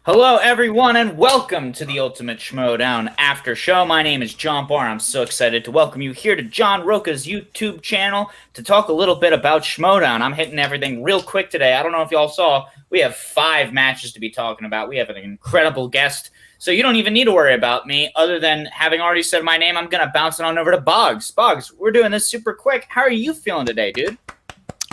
Hello, everyone, and welcome to the Ultimate Schmoedown Aftershow. My name is John Barr. I'm so excited to welcome you here to John Rocha's YouTube channel to talk a little bit about Schmoedown. I'm hitting everything real quick today. I don't know if y'all saw, we have 5 matches to be talking about. We have an incredible guest, so you don't even need to worry about me. Other than having already said my name, I'm going to bounce it on over to Boggs. Boggs, we're doing this super quick. How are you feeling today, dude?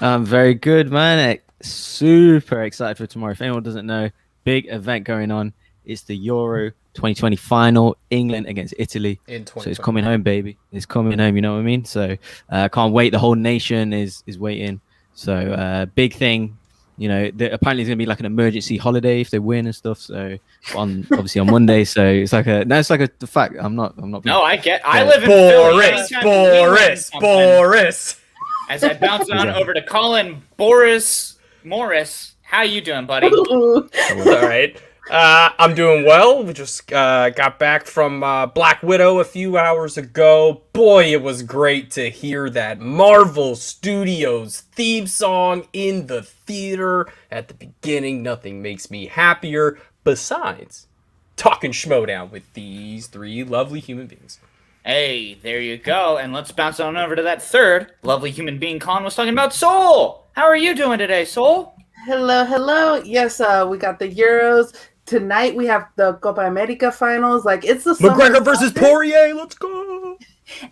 I'm very good, man. Super excited for tomorrow. If anyone doesn't know, big event going on. It's the Euro 2020 final, England against Italy. So it's coming home, baby. It's coming home, you know what I mean? So I can't wait. The whole nation is waiting. So big thing. You know, apparently it's going to be like an emergency holiday if they win and stuff. So obviously on Monday. So it's like the fact. I'm not. No, I live in Philly. Boris. As I bounce on over to Colin Morris. How you doing, buddy? All right. I'm doing well. We just got back from Black Widow a few hours ago. Boy, it was great to hear that Marvel Studios theme song in the theater at the beginning. Nothing makes me happier besides talking Schmoedown with these 3 lovely human beings. Hey, there you go. And let's bounce on over to that third lovely human being Colin was talking about, Soul. How are you doing today, Soul? Hello. Yes, we got the Euros. Tonight we have the Copa America finals. Like, it's the McGregor versus Poirier. Let's go.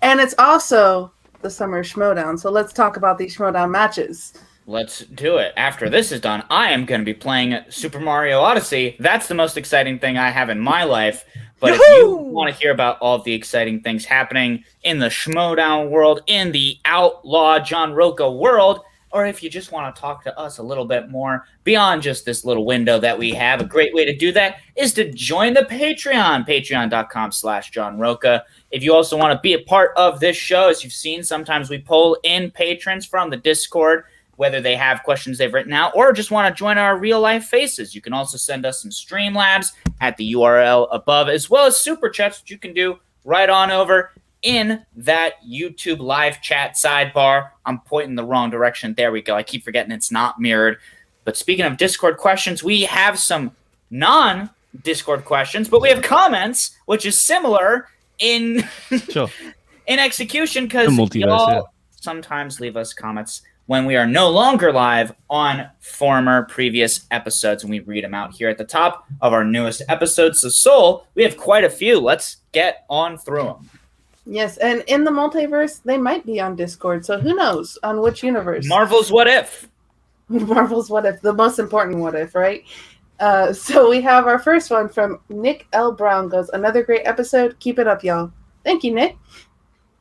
And it's also the summer Schmoedown. So let's talk about these Schmoedown matches. Let's do it. After this is done, I am going to be playing Super Mario Odyssey. That's the most exciting thing I have in my life. But If you want to hear about all of the exciting things happening in the Schmoedown world, in the outlaw John Rocha world, or if you just want to talk to us a little bit more beyond just this little window that we have, a great way to do that is to join the Patreon, patreon.com/John Rocha. If you also want to be a part of this show, as you've seen, sometimes we pull in patrons from the Discord, whether they have questions they've written out or just want to join our real-life faces. You can also send us some Streamlabs at the URL above, as well as Super Chats, which you can do right on over in that YouTube live chat sidebar. I'm pointing the wrong direction. There we go. I keep forgetting it's not mirrored. But speaking of Discord questions, we have some non-Discord questions, but we have comments, which is similar in in execution, because y'all sometimes leave us comments when we are no longer live on previous episodes, and we read them out here at the top of our newest episodes. So, Soul, we have quite a few. Let's get on through them. Yes, and in the multiverse, they might be on Discord, so who knows on which universe. Marvel's What If. Marvel's What If, the most important what if, right? So we have our first one from Nick L. Brown goes, another great episode. Keep it up, y'all. Thank you, Nick.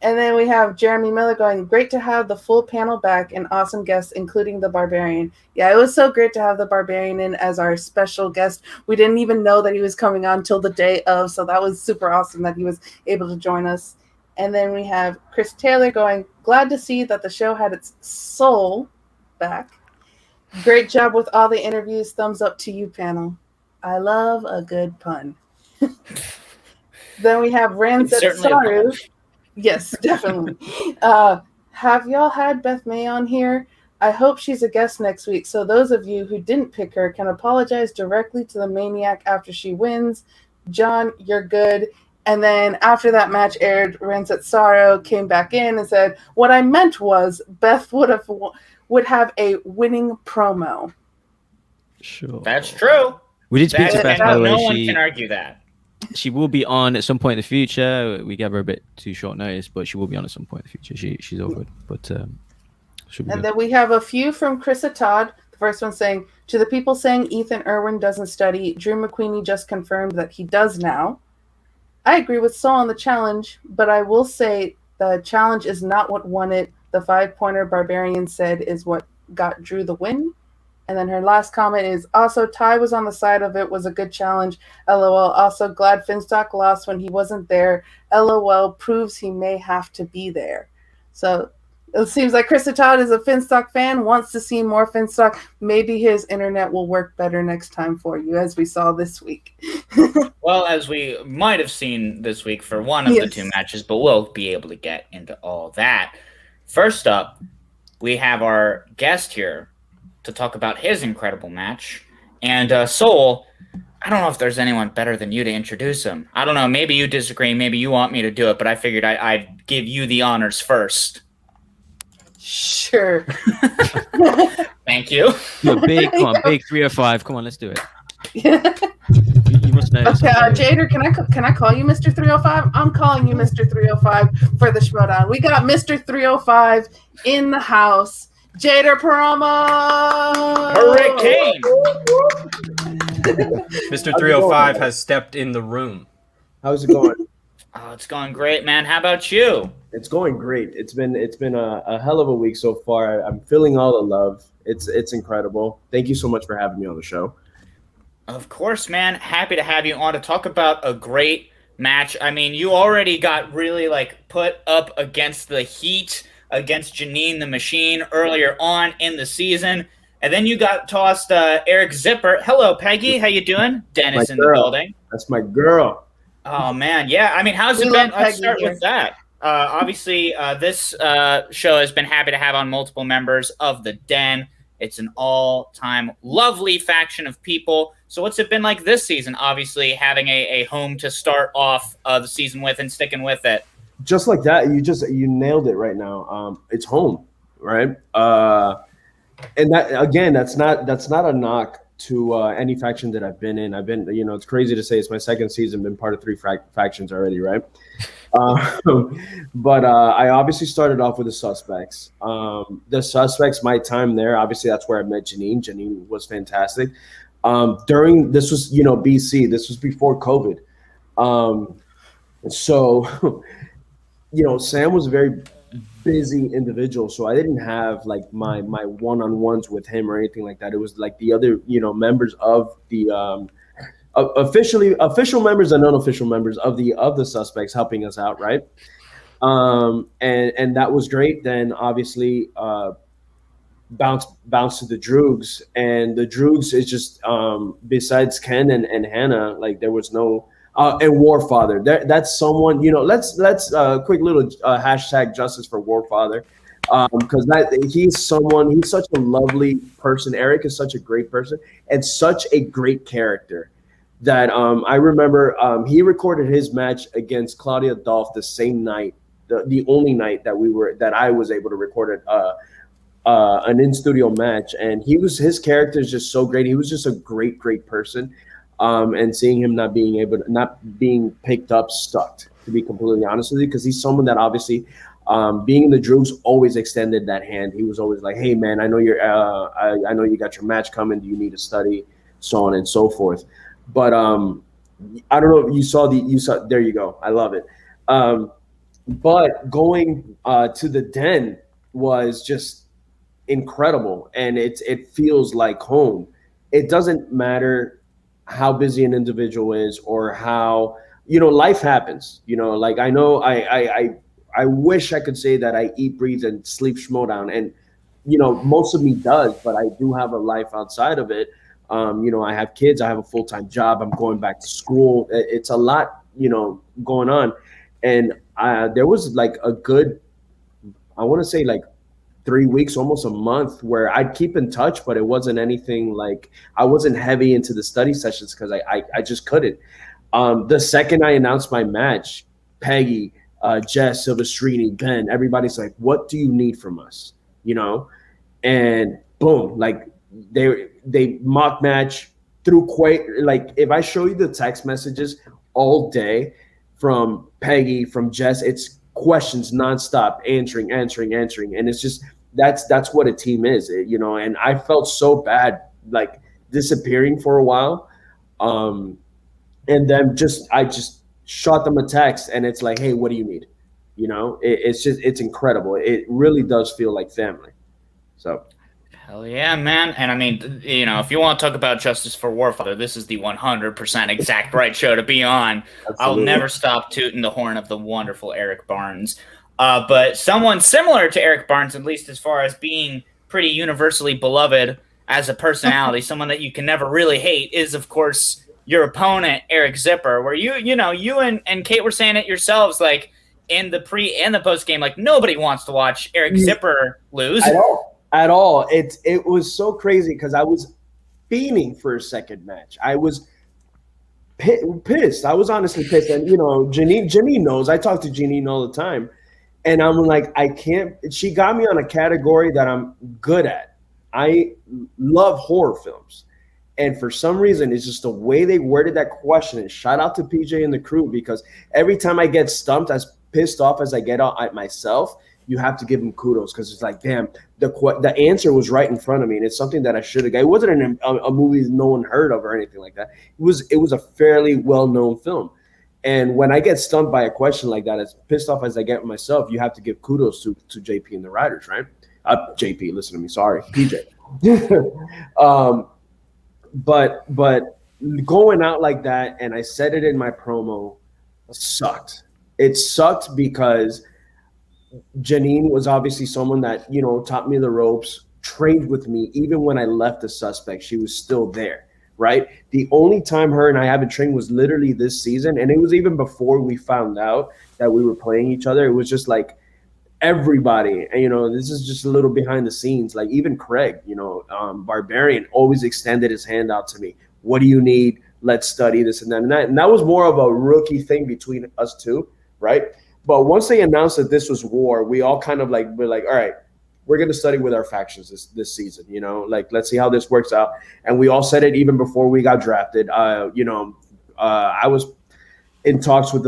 And then we have Jeremy Miller going, great to have the full panel back and awesome guests, including the Barbarian. Yeah, it was so great to have the Barbarian in as our special guest. We didn't even know that he was coming on till the day of, so that was super awesome that he was able to join us. And then we have Chris Taylor going, glad to see that the show had its soul back. Great job with all the interviews. Thumbs up to you, panel. I love a good pun. Then we have Ranzet Saru. Yes, definitely. Have y'all had Beth May on here? I hope she's a guest next week, so those of you who didn't pick her can apologize directly to the Maniac after she wins. John, you're good. And then after that match aired, Ranzet Saru came back in and said, what I meant was Beth would have a winning promo. Sure. That's true. We did speak to Beth, by the way. No one can argue that. She will be on at some point in the future. We gave her a bit too short notice, but she will be on at some point in the future. She's all good. But she'll be good. Then we have a few from Krista Todd. The first one saying, to the people saying Ethan Erwin doesn't study, Drew McQueenie just confirmed that he does now. I agree with Saul on the challenge, but I will say the challenge is not what won it. The 5-pointer Barbarian said is what got Drew the win. And then her last comment is, also Ty was on the side of it, was a good challenge. LOL. Also glad Finstock lost when he wasn't there. LOL proves he may have to be there. So it seems like Krista Todd is a Finstock fan, wants to see more Finstock. Maybe his internet will work better next time for you, as we saw this week. Well, as we might have seen this week for one of the 2 matches, but we'll be able to get into all that. First up, we have our guest here to talk about his incredible match. And Soul, I don't know if there's anyone better than you to introduce him. I don't know. Maybe you disagree. Maybe you want me to do it, but I figured I'd give you the honors first. Sure. Thank you. You're big. Come on, big 305. Come on, let's do it. You must know. Okay, Jader, can I call you Mr. 305? I'm calling you Mr. 305 for the Schmoedown. We got Mr. 305 in the house. Jader Paramo! Hurricane! Mr. 305 has stepped in the room. How's it going? Oh, it's going great, man. How about you? It's going great. It's been a hell of a week so far. I'm feeling all the love. It's incredible. Thank you so much for having me on the show. Of course, man. Happy to have you on to talk about a great match. I mean, you already got really put up against the heat against Janine the Machine earlier on in the season. And then you got tossed Eric Zipper. Hello, Peggy. How you doing? Dennis in the building. That's my girl. Oh, man. Yeah. I mean, how's it been? Let's start with that. Obviously, this show has been happy to have on multiple members of the Den. It's an all-time lovely faction of people. So what's it been like this season? Obviously, having a home to start off the season with and sticking with it. Just like that, you nailed it right now. It's home, right? And that again, that's not a knock to any faction that I've been in. It's crazy to say it's my second season, been part of 3 factions already, right? But I obviously started off with the Suspects. The Suspects, my time there, obviously that's where I met Janine. Janine was fantastic. This was BC. This was before COVID. So Sam was a very busy individual, so I didn't have my one-on-ones with him or anything like that. It was like the other members of the official members and unofficial members of the Suspects helping us out, right? And that was great. Then obviously bounce to the Droogs, and the Droogs is just besides Ken and Hannah, there was no and Warfather. That's someone, let's quick little hashtag justice for Warfather, because he's such a lovely person. Eric is such a great person and such a great character that I remember he recorded his match against Claudia Dolph the same night, the only night that I was able to record an in-studio match, and his character is just so great. He was just a great person. And seeing him not being picked up sucked, to be completely honest with you, because he's someone that obviously, being in the Droogs, always extended that hand. He was always like, "Hey man, I know I know you got your match coming. Do you need to study?" So on and so forth. But I don't know if you saw there you go. I love it. But going to the Den was just incredible, and it feels like home. It doesn't matter how busy an individual is or how life happens. I know I wish I could say that I eat, breathe, and sleep Schmoedown, and most of me does, but I do have a life outside of it. I have kids, I have a full-time job, I'm going back to school. It's a lot going on, and there was a good, I want to say 3 weeks, almost a month, where I'd keep in touch, but it wasn't anything I wasn't heavy into the study sessions because I just couldn't. The second I announced my match, Peggy, Jess, Silvestrini, Ben, everybody's like, "What do you need from us?" And boom, they mock match through quite if I show you the text messages all day from Peggy, from Jess, it's questions nonstop, answering, and it's just that's what a team is, And I felt so bad disappearing for a while, and then I just shot them a text, and it's like, "Hey, what do you need?" It's incredible. It really does feel like family. So. Hell yeah, man. And I mean, if you want to talk about justice for Warfather, this is the 100% exact right show to be on. Absolutely. I'll never stop tooting the horn of the wonderful Eric Barnes. But someone similar to Eric Barnes, at least as far as being pretty universally beloved as a personality, someone that you can never really hate, is, of course, your opponent, Eric Zipper, where you and Kate were saying it yourselves, in the pre and the post game, nobody wants to watch Eric Zipper lose. At all. It was so crazy because I was fiending for a second match. I was pissed. I was honestly pissed. And, Janine knows. I talk to Janine all the time. And I'm like, I can't. She got me on a category that I'm good at. I love horror films. And for some reason, it's just the way they worded that question. And shout out to PJ and the crew, because every time I get stumped, as pissed off as I get at myself, you have to give them kudos, because it's like, damn, the answer was right in front of me, and it's something that I should have got. It wasn't a movie no one heard of or anything like that. It was a fairly well-known film. And when I get stumped by a question like that, as pissed off as I get myself, you have to give kudos to JP and the writers, right? JP, listen to me. Sorry, PJ. But going out like that, and I said it in my promo, sucked. It sucked because Janine was obviously someone that, taught me the ropes, trained with me. Even when I left the Suspect, she was still there, right? The only time her and I haven't trained was literally this season. And it was even before we found out that we were playing each other. It was just like everybody, and, this is just a little behind the scenes. Like even Craig, Barbarian always extended his hand out to me. What do you need? Let's study this and that. And that was more of a rookie thing between us two, right? But once they announced that this was war, we all kind of we're like, all right, we're going to study with our factions this season, let's see how this works out. And we all said it even before we got drafted. I was in talks with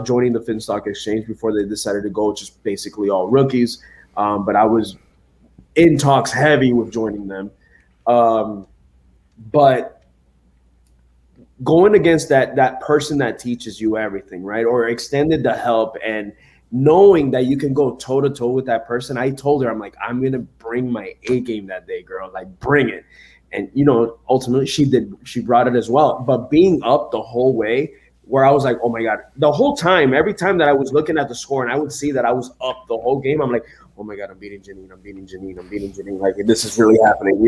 joining the Finstock exchange before they decided to go just basically all rookies. But I was in talks heavy with joining them. But going against that person that teaches you everything, right? Or extended the help, and knowing that you can go toe to toe with that person. I told her, I'm like, I'm going to bring my A game that day, girl, bring it. And, ultimately she did, she brought it as well. But being up the whole way, where I was like, oh my God, the whole time, every time that I was looking at the score and I would see that I was up the whole game, I'm like, oh my God, I'm beating Janine. Like, this is really happening,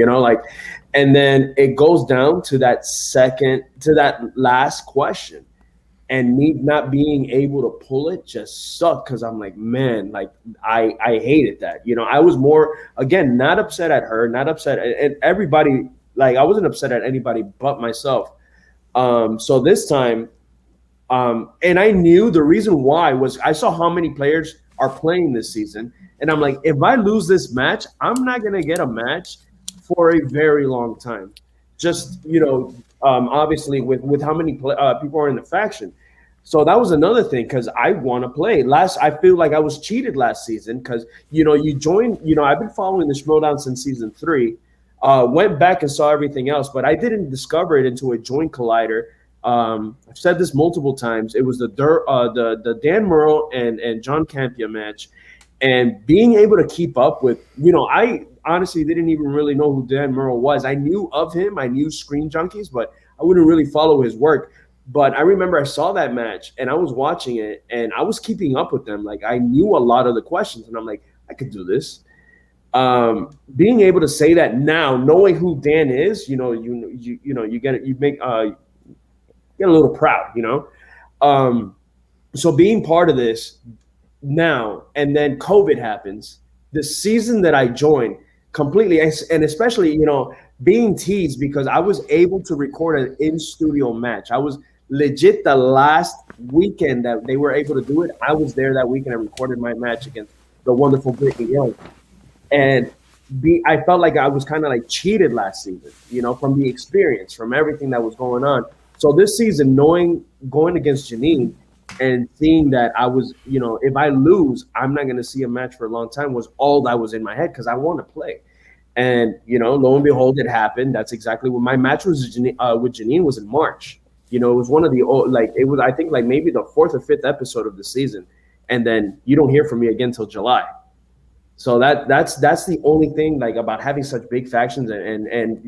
and then it goes down to that last question, and me not being able to pull it just sucked. Cause I'm like, man, I hated that. I was more, again, not upset at her, not upset at everybody. I wasn't upset at anybody but myself. So this time, and I knew the reason why was I saw how many players are playing this season. And I'm like, if I lose this match, I'm not going to get a match for a very long time. Just, obviously with how many people are in the faction. So that was another thing, because I want to play. I feel like I was cheated last season because, you joined, I've been following the Schmoedown since season 3, went back and saw everything else, but I didn't discover it until it joined Collider. I've said this multiple times. It was the Dan Murrell and John Campia match, and being able to keep up with, I honestly didn't even really know who Dan Murrell was. I knew of him. I knew Screen Junkies, but I wouldn't really follow his work. But I remember I saw that match and I was watching it and I was keeping up with them. I knew a lot of the questions and I'm like, I could do this. Being able to say that now, knowing who Dan is, you get it, you get a little proud, So being part of this now, and then COVID happens, the season that I joined completely, and especially, being teased because I was able to record an in-studio match. I was legit the last weekend that they were able to do it. I was there that weekend and recorded my match against the wonderful Brittany Young. And I felt like I was kind of cheated last season, from the experience, from everything that was going on. So this season, going against Janine and seeing that I was, if I lose, I'm not going to see a match for a long time was all that was in my head because I want to play. And, lo and behold, it happened. That's exactly what my match was with Janine was in March. It was one of the it was, I think, maybe the 4th or 5th episode of the season. And then you don't hear from me again till July. So that's the only thing about having such big factions and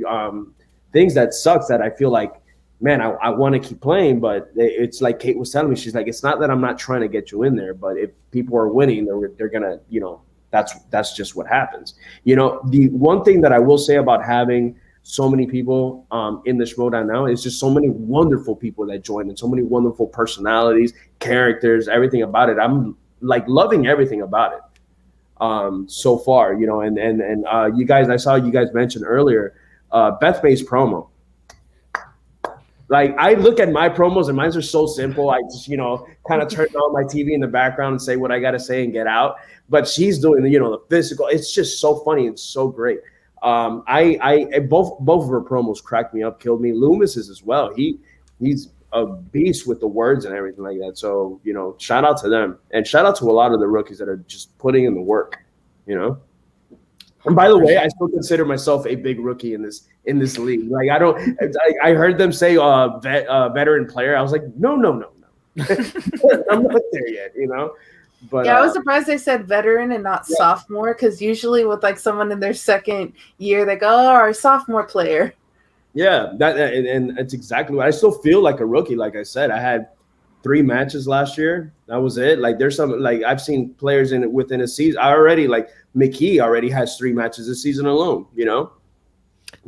things that sucks that I feel like, man, I want to keep playing, but it's like Kate was telling me, she's like, it's not that I'm not trying to get you in there, but if people are winning, they're gonna, that's just what happens. The one thing that I will say about having so many people in the Schmoedown now is just so many wonderful people that join and so many wonderful personalities, characters, everything about it. I'm loving everything about it so far, and you guys, I saw you guys mention earlier Beth May's promo. Like, I look at my promos and mine are so simple. I just, kind of turn on my TV in the background and say what I got to say and get out. But she's doing, the physical. It's just so funny and so great. Both of her promos cracked me up, killed me. Lomis's as well. He's a beast with the words and everything like that. So, shout out to them. And shout out to a lot of the rookies that are just putting in the work, And by the way, I still consider myself a big rookie in this league. Like, I heard them say veteran player. I was like, no. I'm not there yet, But yeah, I was surprised they said veteran and not sophomore, because usually with like someone in their second year, they go, "Oh, our sophomore player." Yeah, and it's exactly what I still feel like a rookie. Like I said, I had 3 matches last year. That was it. Like, there's some, like, I've seen players within a season. I already, like, McKee already has 3 matches this season alone,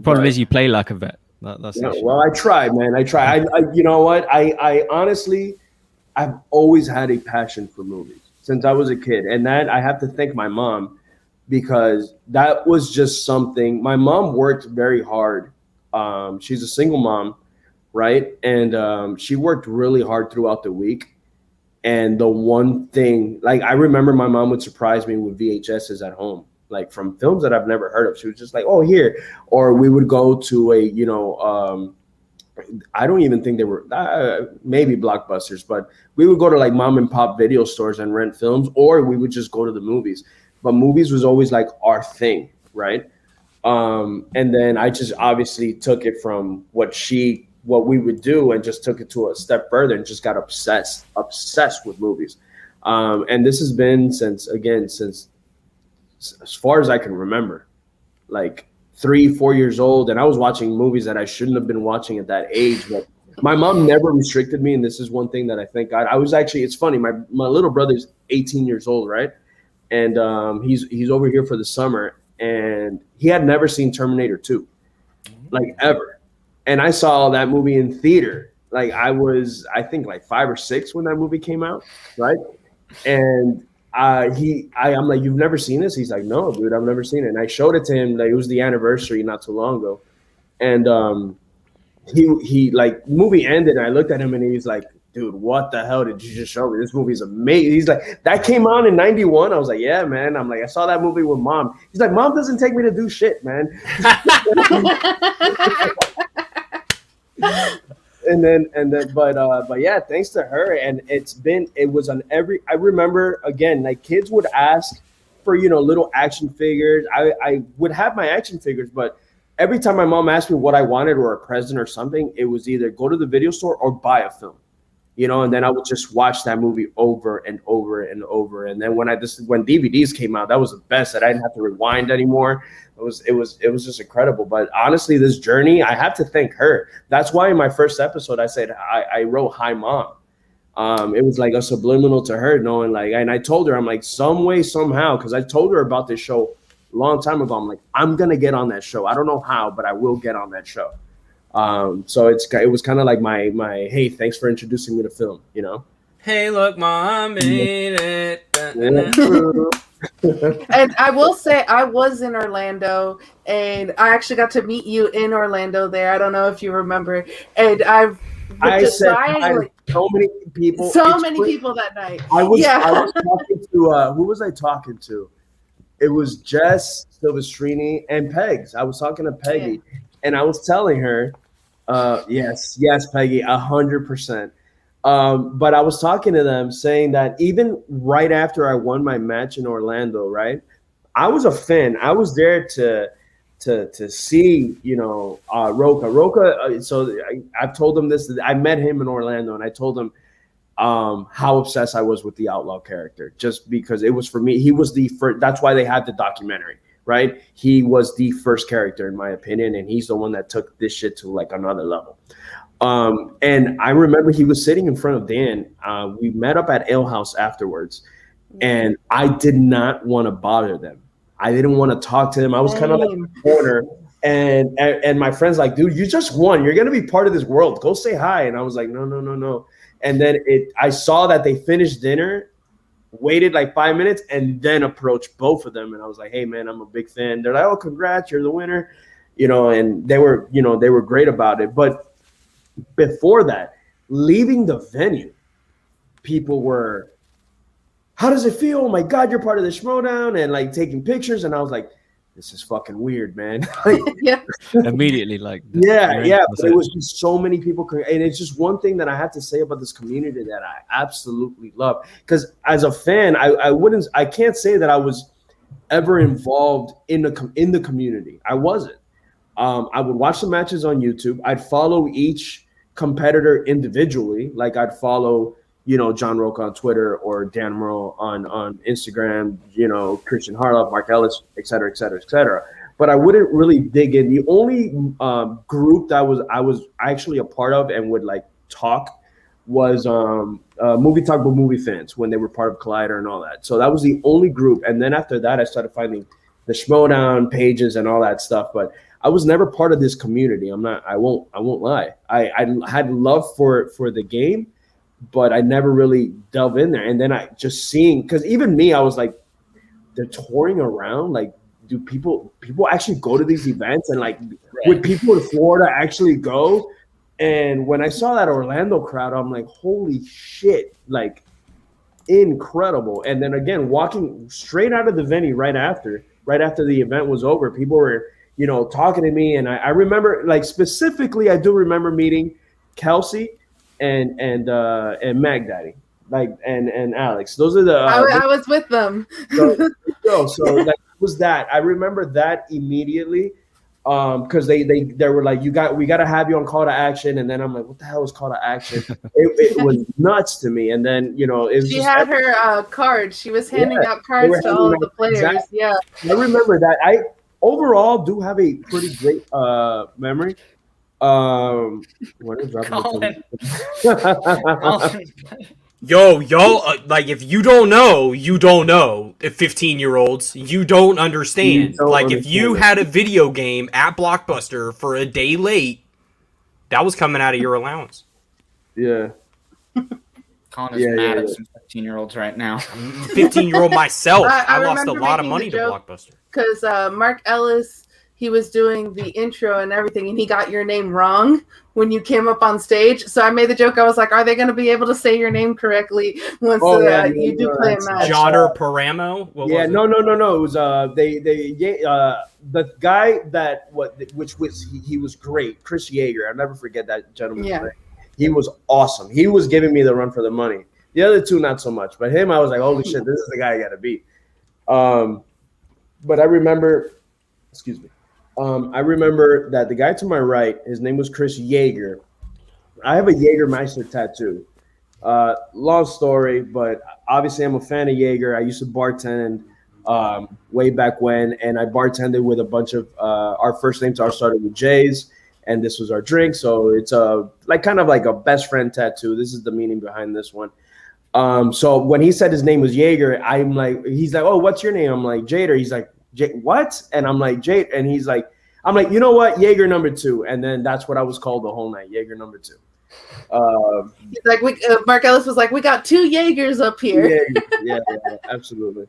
Problem is you play like a vet. That's well, I try, man. I try. I you know what? I honestly, I've always had a passion for movies since I was a kid. And that, I have to thank my mom, because that was just something. My mom worked very hard. She's a single mom, right? And she worked really hard throughout the week. And the one thing, like, I remember my mom would surprise me with VHSs at home, like from films that I've never heard of. She was just like, "Oh, here." Or we would go to a, I don't even think they were, maybe Blockbusters, but we would go to like mom and pop video stores and rent films, or we would just go to the movies. But movies was always like our thing, right? And then I just obviously took it from what we would do and just took it to a step further and just got obsessed with movies. And this has been since as far as I can remember, like 3-4 years old. And I was watching movies that I shouldn't have been watching at that age. But my mom never restricted me. And this is one thing that I thank God. I was actually, it's funny. My little brother's 18 years old, right? And he's over here for the summer. And he had never seen Terminator 2, like, ever. And I saw that movie in theater. Like, I was, I think, like 5 or 6 when that movie came out, right? And I'm like, "You've never seen this?" He's like, "No, dude, I've never seen it." And I showed it to him. Like, it was the anniversary not too long ago. And he like, movie ended, and I looked at him, and he's like, "Dude, what the hell did you just show me? This movie's amazing." He's like, "That came out in 91. I was like, "Yeah, man." I'm like, "I saw that movie with mom." He's like, "Mom doesn't take me to do shit, man." But yeah, thanks to her. And I remember, again, like, kids would ask for, little action figures. I would have my action figures, but every time my mom asked me what I wanted or a present or something, it was either go to the video store or buy a film, and then I would just watch that movie over and over and over. And then when DVDs came out, that was the best, that I didn't have to rewind anymore. It was just incredible. But honestly, this journey, I have to thank her. That's why in my first episode, I said, I wrote "Hi Mom." It was like a subliminal to her, knowing, like, and I told her, I'm like, some way, somehow, because I told her about this show a long time ago. I'm like, I'm going to get on that show. I don't know how, but I will get on that show. So it was kind of like my, hey, thanks for introducing me to film, Hey, look, Mom made it. And I will say, I was in Orlando, and I actually got to meet you in Orlando there. I don't know if you remember. And I said so many people. So many people that night. I was talking to, who was I talking to? It was Jess, Silvestrini, and Pegs. I was talking to Peggy, and I was telling her, yes, Peggy, 100%. But I was talking to them saying that even right after I won my match in Orlando, right, I was a fan. I was there to see, Rocha. Rocha, so I've told him this. I met him in Orlando, and I told him how obsessed I was with the outlaw character, just because it was, for me, he was the first. That's why they had the documentary, right? He was the first character, in my opinion, and he's the one that took this shit to, like, another level. And I remember he was sitting in front of Dan. We met up at Ale House afterwards, and I did not want to bother them. I didn't want to talk to them. I was kind of like in the corner, and my friend's like, "Dude, you just won. You're gonna be part of this world. Go say hi." And I was like, No. And then I saw that they finished dinner, waited like 5 minutes, and then approached both of them. And I was like, "Hey, man, I'm a big fan." They're like, "Oh, congrats, you're the winner," and they were great about it. But before that, leaving the venue, people were, how does it feel? Oh my God, you're part of the Schmoedown, and like taking pictures. And I was like, this is fucking weird, man. Like, Yeah. Immediately, like, yeah. But it was just so many people, and it's just one thing that I have to say about this community that I absolutely love. Because as a fan, I can't say that I was ever involved in the community. I wasn't. I would watch the matches on YouTube. I'd follow each competitor individually. Like I'd follow, John Rocha on Twitter or Dan Merle on Instagram, Christian Harloff, Mark Ellis, et cetera, et cetera, et cetera. But I wouldn't really dig in. The only group that I was actually a part of and would like talk was Movie Talk with Movie Fans when they were part of Collider and all that. So that was the only group. And then after that, I started finding the Schmoedown pages and all that stuff. But I was never part of this community. I won't lie. I had love for the game, but I never really delved in there. And then I just seeing, because even me, I was like, they're touring around. Like, do people actually go to these events? And like, would people in Florida actually go? And when I saw that Orlando crowd, I'm like, holy shit, like incredible. And then again, walking straight out of the venue right after the event was over, people were, talking to me. And I remember, like, specifically, I do remember meeting Kelsey and Mag Daddy, like, and Alex. Those are the I was with them. So that was that. I remember that immediately. Because they were like, we got to have you on Call to Action, and then I'm like, what the hell is Call to Action? It was nuts to me, and then it was. She had her card. She was handing out cards to all of the players. Exactly. Yeah, I remember that. I overall do have a pretty great memory. What is Colin. Yo, like, if you don't know, you don't know. If 15-year-olds, you don't understand. If you had a video game at Blockbuster for a day late, that was coming out of your allowance. Yeah. Colin is mad at some 15-year-olds right now. 15-year-old myself, I lost a lot of money to Blockbuster. Because Mark Ellis, he was doing the intro and everything, and he got your name wrong when you came up on stage. So I made the joke. I was like, are they going to be able to say your name correctly once you do play a match? Jader Paramo? No. It was the guy he was great. Chris Yeager. I'll never forget that gentleman's name. He was awesome. He was giving me the run for the money. The other two, not so much. But him, I was like, holy shit, this is the guy I got to beat. But I remember, I remember that the guy to my right, his name was Chris Yeager. I have a Jägermeister tattoo. Long story, but obviously I'm a fan of Jaeger. I used to bartend way back when, and I bartended with a bunch of our first names are started with J's, and this was our drink. So it's kind of like a best friend tattoo. This is the meaning behind this one. So when he said his name was Jaeger, he's like, oh, what's your name? I'm like, Jader. He's like, what? And I'm like, Jade. And he's like, I'm like, you know what? Jaeger number 2. And then that's what I was called the whole night. Jaeger number 2. He's like, Mark Ellis was like, we got 2 Jaegers up here. Yeah, absolutely.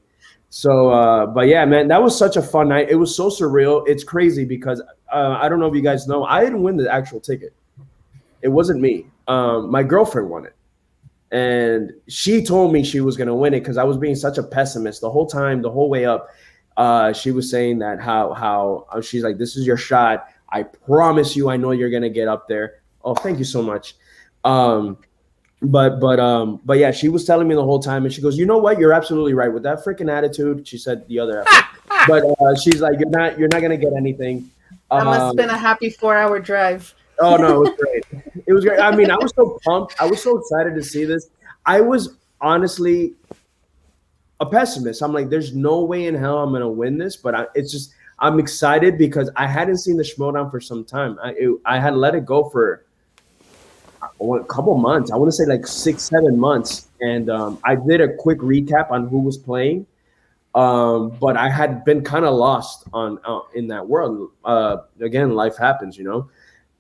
So, but yeah, man, that was such a fun night. It was so surreal. It's crazy because I don't know if you guys know, I didn't win the actual ticket. It wasn't me. My girlfriend won it. And she told me she was going to win it because I was being such a pessimist the whole time, the whole way up. She was saying that how she's like, this is your shot. I promise you, I know you're going to get up there. Oh, thank you so much. But yeah, she was telling me the whole time, and she goes, you know what? You're absolutely right with that freaking attitude. She said the other, but she's like, you're not going to get anything. That must have been a happy 4-hour drive. Oh no, it was great. It was great. I mean, I was so pumped. I was so excited to see this. I was honestly a pessimist. I'm like, there's no way in hell I'm going to win this, but I'm excited because I hadn't seen the Schmoedown for some time. I had let it go for a couple months. I want to say like 6-7 months. And I did a quick recap on who was playing. But I had been kind of lost in that world. Again, life happens, you know?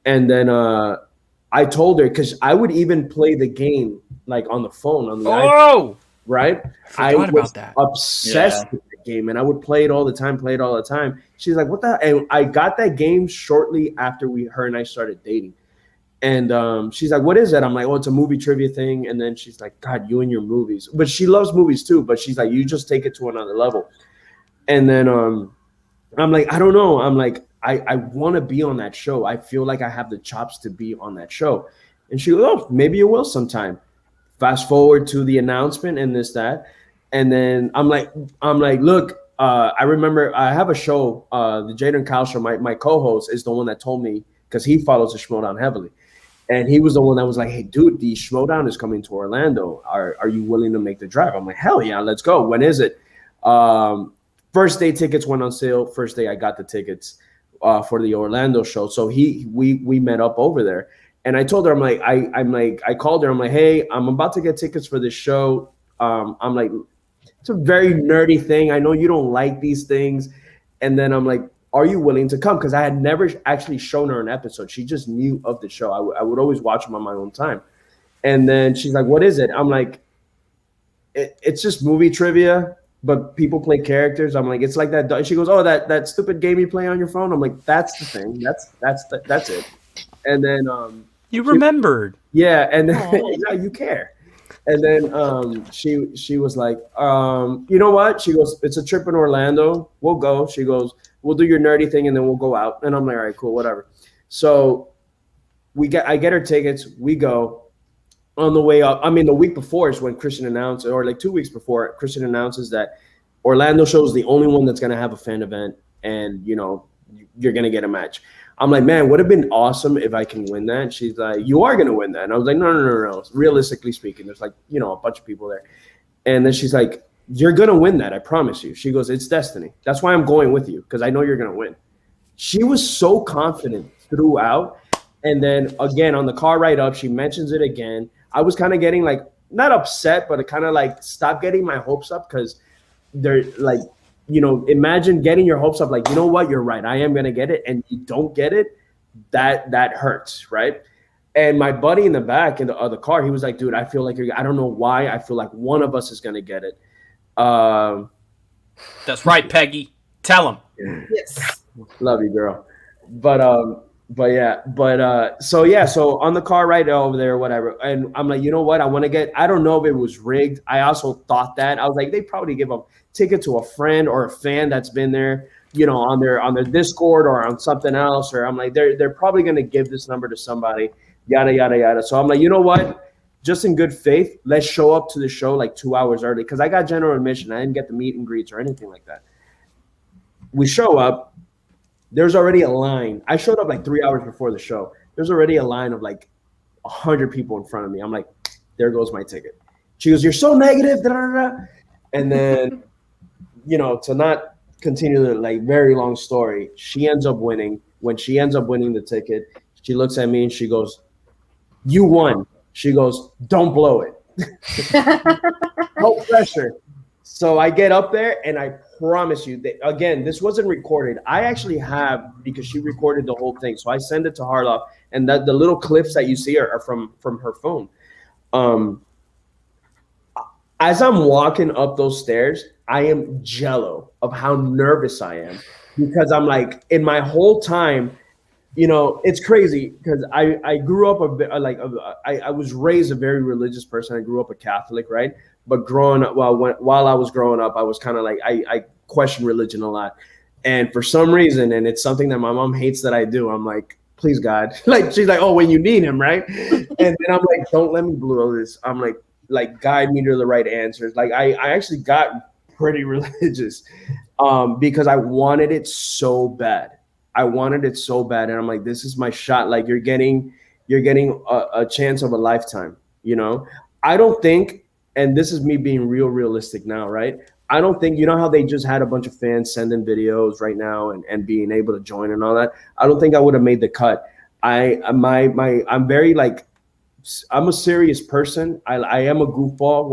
And then I told her, because I would even play the game like on the phone, on the iPhone, right? I was obsessed with the game, and I would play it all the time. She's like, what the? And I got that game shortly after her and I started dating. And she's like, what is it? I'm like, oh, it's a movie trivia thing. And then she's like, God, you and your movies. But she loves movies too. But she's like, you just take it to another level. And then I'm like, I don't know. I'm like, I want to be on that show. I feel like I have the chops to be on that show. And she goes, oh, maybe you will sometime. Fast forward to the announcement and this, that. And then I'm like, look, I remember I have a show, the Jader and Kyle show. My co-host is the one that told me, because he follows the Schmoedown heavily. And he was the one that was like, hey, dude, the Schmoedown is coming to Orlando. Are you willing to make the drive? I'm like, hell yeah, let's go. When is it? First day tickets went on sale. First day I got the tickets for the Orlando show. So we met up over there. And I told her, I called her. I'm like, hey, I'm about to get tickets for this show. I'm like, it's a very nerdy thing. I know you don't like these things. And then I'm like, are you willing to come? Because I had never actually shown her an episode. She just knew of the show. I would always watch them on my own time. And then she's like, what is it? I'm like, it's just movie trivia, but people play characters. I'm like, it's like that. She goes, oh, that stupid game you play on your phone. I'm like, that's the thing. That's it. And then you remembered. Yeah, and then yeah, you care. And then she was like, you know what? She goes, it's a trip in Orlando. We'll go. She goes, we'll do your nerdy thing and then we'll go out. And I'm like, all right, cool, whatever. So I get her tickets. We go. On the way up, I mean, the week before is when Christian announced, or like 2 weeks before, Christian announces that Orlando show is the only one that's going to have a fan event and, you know, you're going to get a match. I'm like, man, would have been awesome if I can win that. She's like, you are going to win that. And I was like, no. Realistically speaking, there's like, you know, a bunch of people there. And then she's like, you're going to win that. I promise you. She goes, it's destiny. That's why I'm going with you, because I know you're going to win. She was so confident throughout. And then again, on the car ride up, she mentions it again. I was kind of getting like, not upset, but kind of like stop getting my hopes up, because they're like, you know, imagine getting your hopes up, like, you know what, you're right, I am going to get it, and you don't get it, that hurts, right? And my buddy in the back in the other car, he was like, dude, I feel like I don't know why, I feel like one of us is going to get it. That's right, Peggy. Tell him. Yes. Love you, girl. So on the car ride over there, whatever. And I'm like, you know what? I don't know if it was rigged. I also thought that. I was like, they probably give a ticket to a friend or a fan that's been there, you know, on their Discord or on something else. Or I'm like, they're probably going to give this number to somebody, yada, yada, yada. So I'm like, you know what? Just in good faith, let's show up to the show like 2 hours early, because I got general admission. I didn't get the meet and greets or anything like that. We show up. There's already a line. I showed up like 3 hours before the show. There's already a line of like 100 people in front of me. I'm like, there goes my ticket. She goes, you're so negative. Da, da, da. And then, you know, to not continue the like very long story, she ends up winning. When she ends up winning the ticket, she looks at me and she goes, you won. She goes, don't blow it. No pressure. So I get up there and I promise you that, again, this wasn't recorded. I actually have, because she recorded the whole thing. So I send it to Harloff, and the little clips that you see are from her phone. As I'm walking up those stairs, I am jello of how nervous I am, because I'm like, in my whole time, you know, it's crazy because I grew up a bit like I was raised a very religious person. I grew up a Catholic, right? But growing up, while I was growing up, I was kind of like I questioned religion a lot, and for some reason, and it's something that my mom hates that I do. I'm like, please God, like she's like, oh, when you need him, right? And then I'm like, don't let me blow this. I'm like guide me to the right answers. Like I actually got pretty religious because I wanted it so bad. And I'm like, this is my shot. Like you're getting a chance of a lifetime. You know, I don't think. And this is me being realistic now, right? I don't think, you know how they just had a bunch of fans sending videos right now and being able to join and all that. I don't think I would have made the cut. I'm very like, I'm a serious person. I am a goofball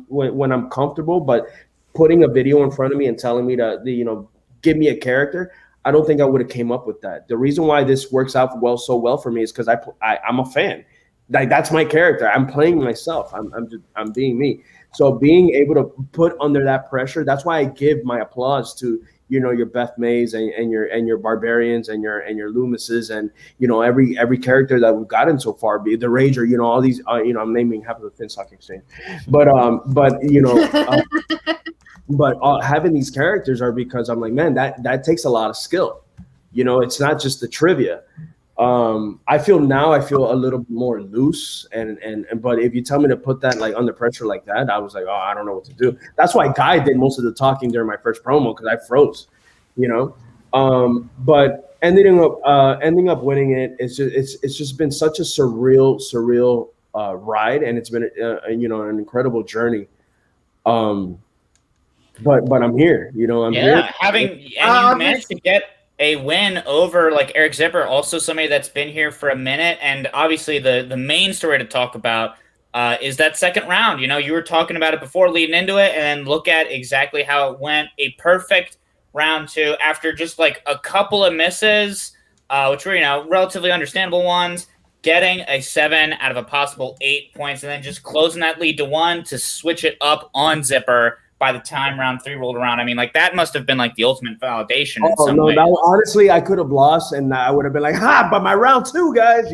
when I'm comfortable, but putting a video in front of me and telling me to, you know, give me a character, I don't think I would have came up with that. The reason why this works out so well for me is because I'm a fan. Like that's my character. I'm playing myself. I'm being me. So being able to put under that pressure, that's why I give my applause to your Beth Mays and your Barbarians and your Lomises and every character that we've gotten so far, be the Ranger, all these I'm naming half of the Finstock exchange, but having these characters are because I'm like, man, that takes a lot of skill. It's not just the trivia. I feel a little more loose but if you tell me to put that like under pressure like that, I was like, oh, I don't know what to do. That's why Guy did most of the talking during my first promo, because I froze, but ending up winning it, it's just been such a surreal ride, and it's been an incredible journey. But I'm here, I'm here. You managed to get a win over like Eric Zipper, also somebody that's been here for a minute. And obviously the main story to talk about is that second round. You were talking about it before leading into it, and look at exactly how it went. A perfect round 2 after just like a couple of misses, which were, relatively understandable ones, getting a 7 out of a possible 8 points, and then just closing that lead to 1 to switch it up on Zipper by the time round 3 rolled around. I mean, like, that must have been like the ultimate validation in some ways. Honestly, I could have lost, and I would have been like, but my round 2, guys,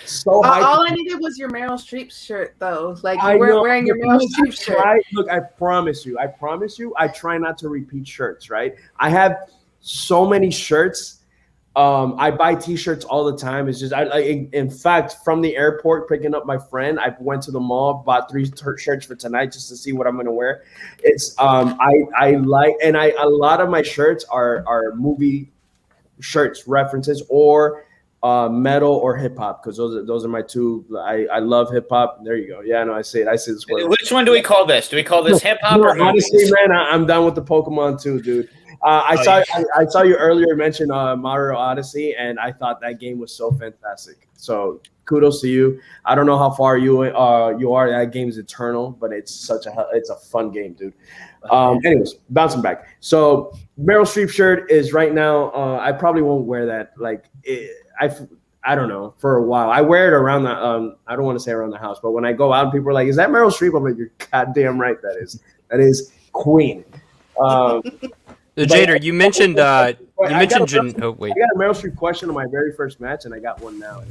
so all I needed was your Meryl Streep shirt, though. Like, you weren't wearing your Meryl Streep shirt. Look, I promise you, I try not to repeat shirts, right? I have so many shirts. I buy T-shirts all the time. It's just, in fact, from the airport picking up my friend, I went to the mall, bought 3 shirts for tonight just to see what I'm going to wear. It's I like, and a lot of my shirts are movie shirts references, or metal or hip hop, because those are my 2. I love hip hop. There you go. Yeah, no, I see it. I see this word. Which one do we call this? Do we call this hip hop or movies? Honestly, man, I'm done with the Pokemon too, dude. I saw you earlier mention Mario Odyssey, and I thought that game was so fantastic. So kudos to you. I don't know how far you are. That game is eternal, but it's a fun game, dude. Anyways, bouncing back. So Meryl Streep shirt is right now. I probably won't wear that. I don't know, for a while. I wear it around the I don't want to say around the house, but when I go out and people are like, "Is that Meryl Streep?" I'm like, "You're goddamn right. That is Queen." Jader, you mentioned oh wait. I got a Meryl Streep question on my very first match, and I got one now.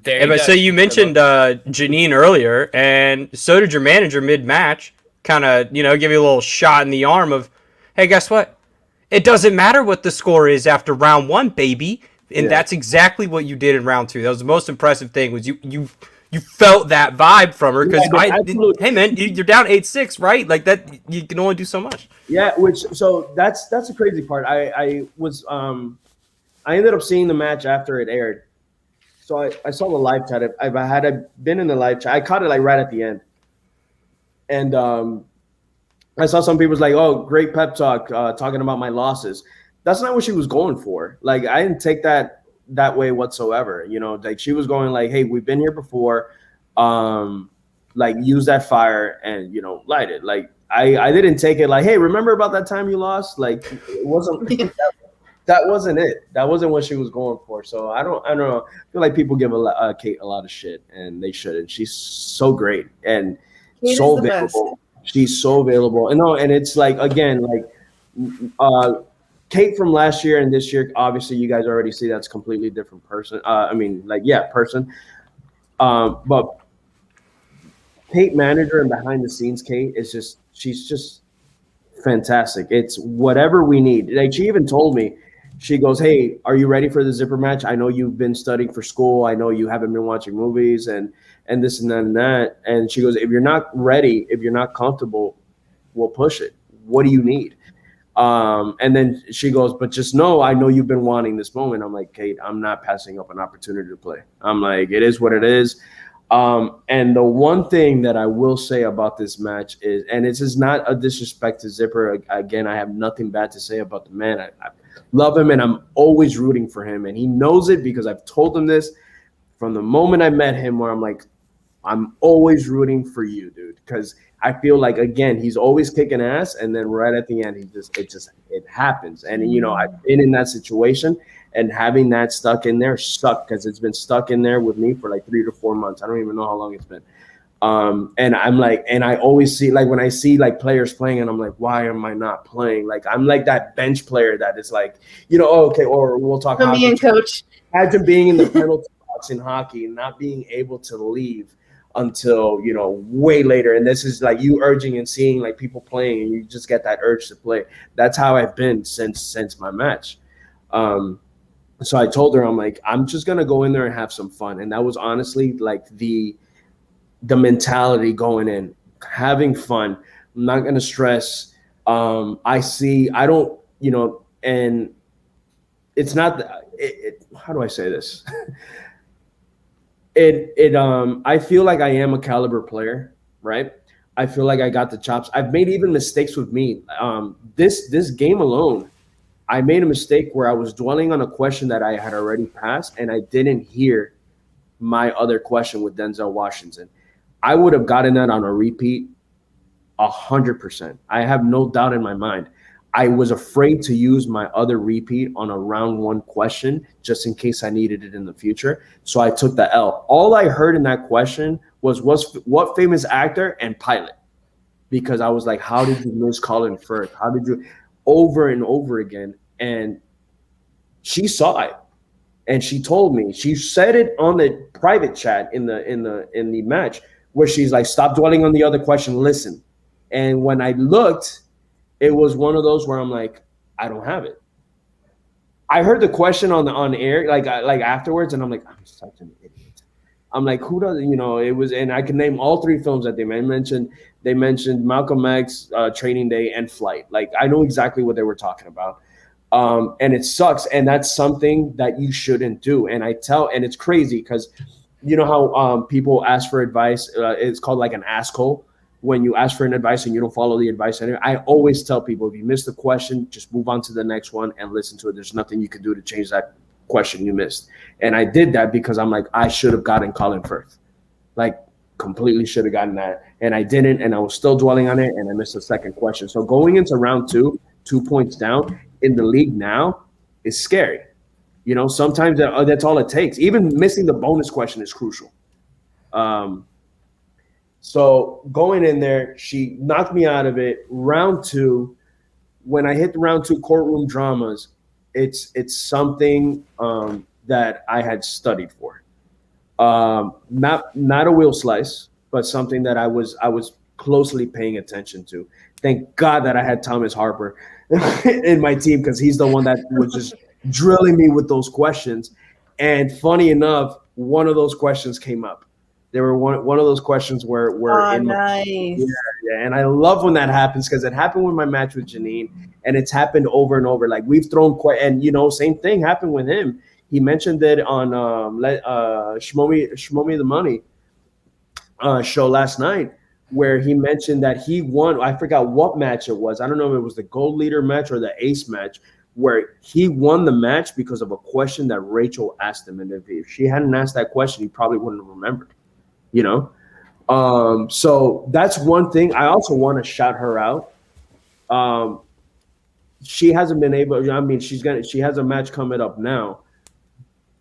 So you mentioned Janine earlier, and so did your manager mid-match. Kind of, give you a little shot in the arm of, hey, guess what? It doesn't matter what the score is after round 1, baby. And that's exactly what you did in round 2. That was the most impressive thing, was you felt that vibe from her, because hey man, you're down 8-6, right? Like that, you can only do so much. Yeah, so that's the crazy part. I ended up seeing the match after it aired, so I saw the live chat. If I had been in the live chat, I caught it like right at the end, and I saw some people's like, "Oh, great pep talk, talking about my losses." That's not what she was going for. Like, I didn't take that way whatsoever. Like, she was going like, hey, we've been here before. Like, use that fire and, light it. Like, I didn't take it like, hey, remember about that time you lost? Like, it wasn't, that wasn't it. That wasn't what she was going for. So I don't know. I feel like people give Kate a lot of shit, and they shouldn't. She's so great and Kate so is the available. best. She's so available. And it's like, again, like, Kate from last year and this year, obviously, you guys already see that's a completely different person. Person. But Kate manager and behind the scenes, Kate she's just fantastic. It's whatever we need. Like, she even told me, she goes, hey, are you ready for the Zipper match? I know you've been studying for school. I know you haven't been watching movies and this and that and that. And she goes, if you're not ready, if you're not comfortable, we'll push it. What do you need? And then she goes, but just know, I know you've been wanting this moment. I'm like, Kate, I'm not passing up an opportunity to play. I'm like, it is what it is. And the one thing that I will say about this match is, and this is not a disrespect to Zipper. Again, I have nothing bad to say about the man. I love him, and I'm always rooting for him. And he knows it, because I've told him this from the moment I met him, where I'm like, I'm always rooting for you, dude. Because I feel like, again, he's always kicking ass, and then right at the end, it happens. And I've been in that situation, and having that stuck in there sucked, because it's been stuck in there with me for like 3 to 4 months. I don't even know how long it's been. And I'm like, and I always see, like, when I see like players playing and I'm like, why am I not playing? Like, I'm like that bench player that is like, okay, or we'll talk For me and coach. Imagine being in the penalty box in hockey and not being able to leave until, way later. And this is like you urging and seeing like people playing and you just get that urge to play. That's how I've been since my match. So I told her, I'm like, I'm just going to go in there and have some fun. And that was honestly like the mentality going in, having fun. I'm not going to stress. And it's not, how do I say this? I feel like I am a caliber player, right? I feel like I got the chops. I've made even mistakes with me. This game alone, I made a mistake where I was dwelling on a question that I had already passed and I didn't hear my other question with Denzel Washington. I would have gotten that on a repeat 100%. I have no doubt in my mind. I was afraid to use my other repeat on a round one question just in case I needed it in the future. So I took the L. All I heard in that question was what famous actor and pilot? Because I was like, how did you miss Colin Firth? How did you over and over again? And she saw it. And she told me, she said it on the private chat in the match where she's like, stop dwelling on the other question, listen. And when I looked, it was one of those where I'm like, I don't have it. I heard the question on air, like afterwards, and I'm like, I'm such an idiot. I'm like, who does, it was, and I can name all three films that they mentioned. They mentioned Malcolm X, Training Day, and Flight. Like, I know exactly what they were talking about. And it sucks. And that's something that you shouldn't do. And and it's crazy because you know how people ask for advice. It's called like an asshole. When you ask for an advice and you don't follow the advice anyway. I always tell people, if you miss the question, just move on to the next one and listen to it. There's nothing you can do to change that question you missed. And I did that because I'm like, I should have gotten Colin Firth. Like, completely should have gotten that. And I didn't, and I was still dwelling on it, and I missed the second question. So going into round 2, 2 points down in the league now is scary. Sometimes that's all it takes. Even missing the bonus question is crucial. So going in there, she knocked me out of it. Round 2, when I hit the round 2 courtroom dramas, it's something that I had studied for. Not a wheel slice, but something that I was closely paying attention to. Thank God that I had Thomas Harper in my team because he's the one that was just drilling me with those questions. And funny enough, one of those questions came up. There were one of those questions where nice. Yeah, and I love when that happens because it happened with my match with Janine, and it's happened over and over. Like we've thrown and same thing happened with him. He mentioned it on Schmoe the Money show last night, where he mentioned that he won. I forgot what match it was. I don't know if it was the Gold Leader match or the Ace match, where he won the match because of a question that Rachel asked him, and if she hadn't asked that question, he probably wouldn't have remembered. So that's one thing. I also want to shout her out. She hasn't been able. I mean, she has a match coming up now,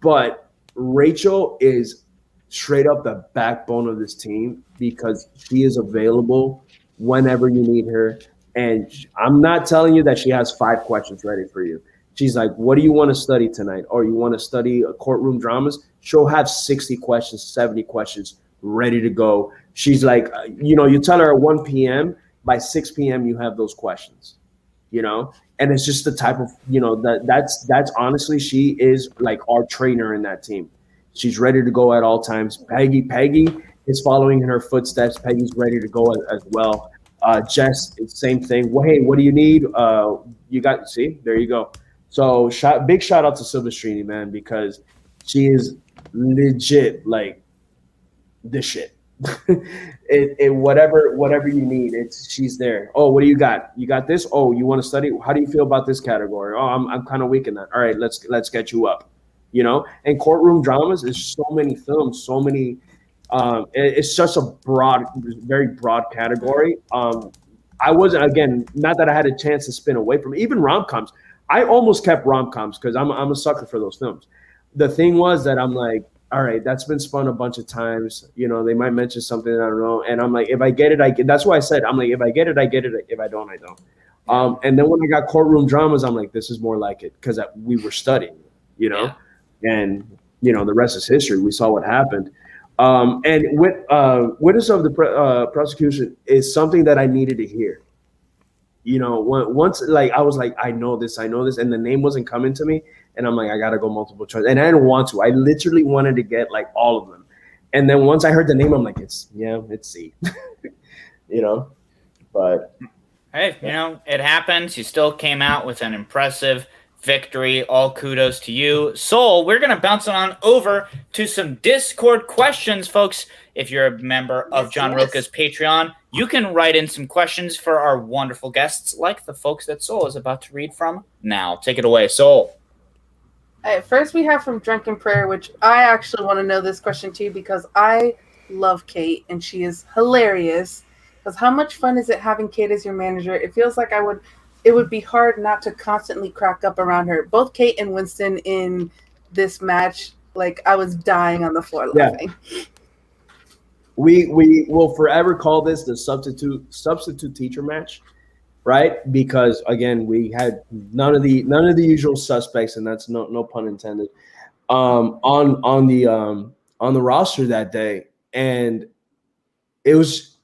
but Rachel is straight up the backbone of this team because she is available whenever you need her. And I'm not telling you that she has 5 questions ready for you. She's like, what do you want to study tonight? Or you want to study courtroom dramas? She'll have 60 questions, 70 questions ready to go. She's like, you tell her at 1 p.m., by 6 p.m. you have those questions, and it's just the type of, that's honestly, she is like our trainer in that team. She's ready to go at all times. Peggy is following in her footsteps. Peggy's ready to go as well. Jess, same thing. Well, hey, what do you need? There you go. So big shout out to Silvestrini, man, because she is legit like this shit. Whatever you need, she's there. Oh, what do you got? You got this? Oh, you want to study? How do you feel about this category? Oh, I'm kind of weak in that. All right, let's get you up. And courtroom dramas is so many films, so many. It's such a very broad category. I wasn't, again, not that I had a chance to spin away from it. Even rom-coms. I almost kept rom-coms because I'm a sucker for those films. The thing was that I'm like, all right, that's been spun a bunch of times. You know, they might mention something, I don't know. And I'm like, if I get it, I get. That's why I said, I'm like, if I get it, I get it. If I don't, I don't. And then when I got courtroom dramas, I'm like, this is more like it, because we were studying, you know, and you know, the rest is history. We saw what happened. And witness of the prosecution is something that I needed to hear. You know, once like I was like, I know this, and the name wasn't coming to me, and I'm like, I gotta go multiple choice, and I didn't want to. I literally wanted to get like all of them, and then once I heard the name, I'm like, it's C, you know, but. Hey, you know, it happens. You still came out with an impressive victory. All kudos to you. Soul, we're going to bounce on over to some Discord questions, folks. If you're a member of John Rocha's Patreon, you can write in some questions for our wonderful guests, like the folks that Soul is about to read from now. Take it away, Soul. All right, first we have from Drunken Prayer, which I actually want to know this question too, because I love Kate, and she is hilarious. Because how much fun is it having Kate as your manager? It feels like it would be hard not to constantly crack up around her. Both Kate and Winston in this match, like I was dying on the floor laughing. We will forever call this the substitute teacher match, right? Because again, we had none of the usual suspects, and that's no pun intended, on the roster that day, and it was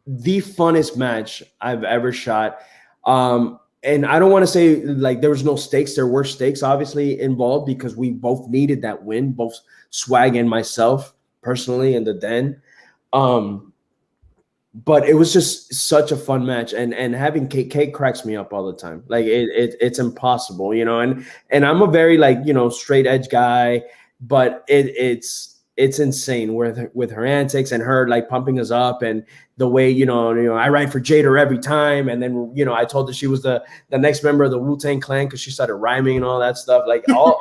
the funnest match I've ever shot. And I don't want to say like there was no stakes. There were stakes obviously involved because we both needed that win, both S.W.A.G and myself personally in the den. But it was just such a fun match, and having Kate cracks me up all the time. Like it's impossible, you know, and I'm a very like, you know, straight edge guy, but it's insane with her antics and her like pumping us up, and the way, you know, I ride for Jader every time. And then, you know, I told her she was the next member of the Wu-Tang Clan because she started rhyming and all that stuff. Like all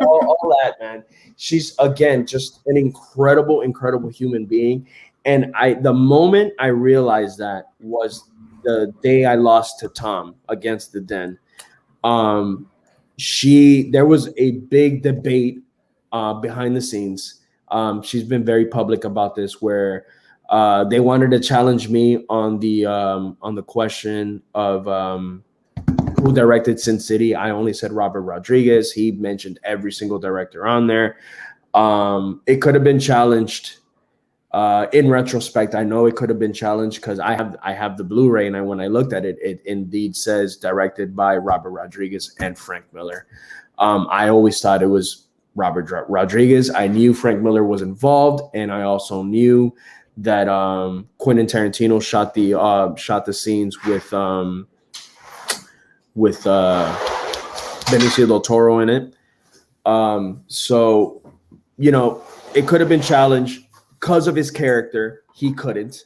that, man. She's again just an incredible human being. And the moment I realized that was the day I lost to Tom against the Den. There was a big debate behind the scenes. She's been very public about this, where they wanted to challenge me on the question of who directed Sin City. I only said Robert Rodriguez. He mentioned every single director on there. It could have been challenged. In retrospect, I know it could have been challenged because I have the Blu-ray, and when I looked at it, it indeed says directed by Robert Rodriguez and Frank Miller. I always thought it was Robert Rodriguez. I knew Frank Miller was involved, and I also knew that Quentin Tarantino shot the scenes with Benicio del Toro in it. So, you know, it could have been challenged because of his character. He couldn't,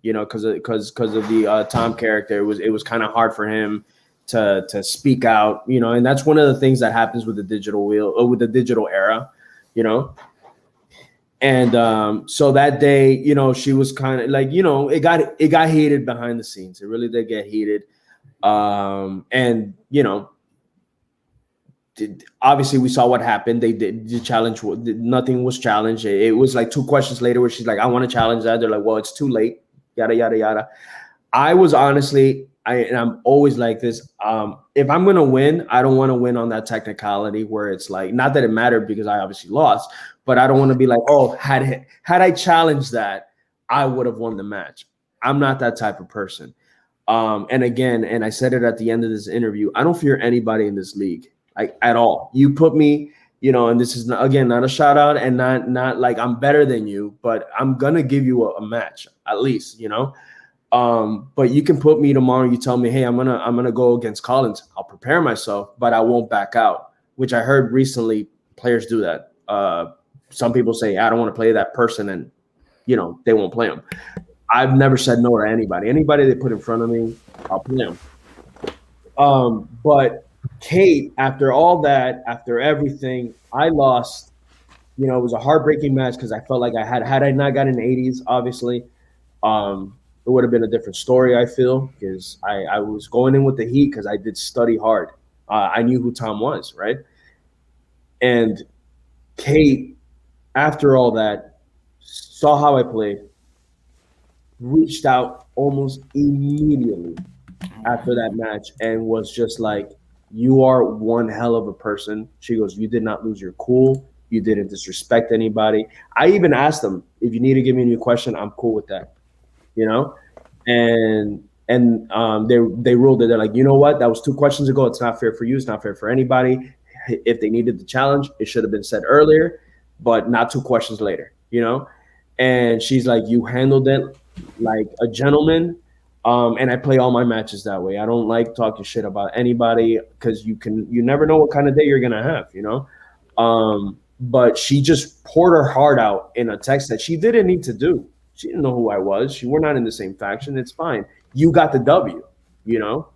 you know, because of the Tom character. It was kind of hard for him to speak out, you know, and that's one of the things that happens with the digital with the digital era, you know. And so that day, you know, she was kind of like, you know, it got heated behind the scenes. It really did get heated. And, you know, obviously we saw what happened. They did the challenge. Nothing was challenged. It was like 2 questions later where she's like, I want to challenge that. They're like, well, it's too late. Yada, yada, yada. I was honestly, and I'm always like this. If I'm going to win, I don't want to win on that technicality where it's like, not that it mattered because I obviously lost, but I don't want to be like, oh, had I challenged that, I would have won the match. I'm not that type of person. And again, and I said it at the end of this interview, I don't fear anybody in this league, like at all. You put me, you know, and this is not a shout out and not like I'm better than you, but I'm gonna give you a match at least, you know. But you can put me tomorrow. You tell me, hey, I'm gonna go against Collins. I'll prepare myself, but I won't back out. Which I heard recently players do that. Some people say, I don't want to play that person, and you know they won't play them. I've never said no to anybody. Anybody they put in front of me, I'll play them. But Kate, after all that, after everything, I lost. You know, it was a heartbreaking match because I felt like had I not gotten 80s, obviously, it would have been a different story, I feel, because I was going in with the heat because I did study hard. I knew who Tom was, right? And Kate, after all that, saw how I played, reached out almost immediately after that match and was just like, you are one hell of a person. She goes, you did not lose your cool. You didn't disrespect anybody. I even asked them, if you need to give me a new question, I'm cool with that, you know? And they ruled it. They're like, you know what? That was 2 questions ago. It's not fair for you. It's not fair for anybody. If they needed the challenge, it should have been said earlier, but not 2 questions later, you know? And she's like, you handled it like a gentleman. And I play all my matches that way. I don't like talking shit about anybody because you never know what kind of day you're gonna have, you know. But she just poured her heart out in a text that she didn't need to do. She didn't know who I was. We're not in the same faction. It's fine. You got the W, you know.